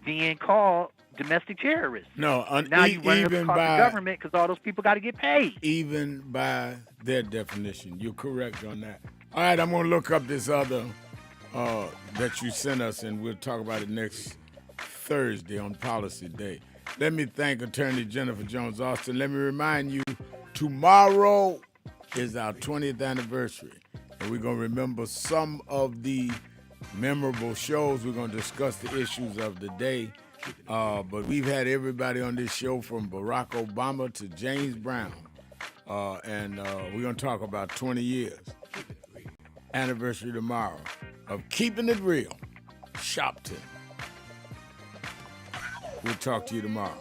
being called domestic terrorists. No, now you run up the cost of government because all those people got to get paid. Even by their definition, you're correct on that. All right, I'm going to look up this other that you sent us, and we'll talk about it next Thursday on Policy Day. Let me thank Attorney Jennifer Jones Austin. Let me remind you, tomorrow is our 20th anniversary, and we're going to remember some of the memorable shows. We're going to discuss the issues of the day. But we've had everybody on this show from Barack Obama to James Brown. And we're going to talk about 20 years. Anniversary tomorrow of Keeping It Real, Shopton. We'll talk to you tomorrow.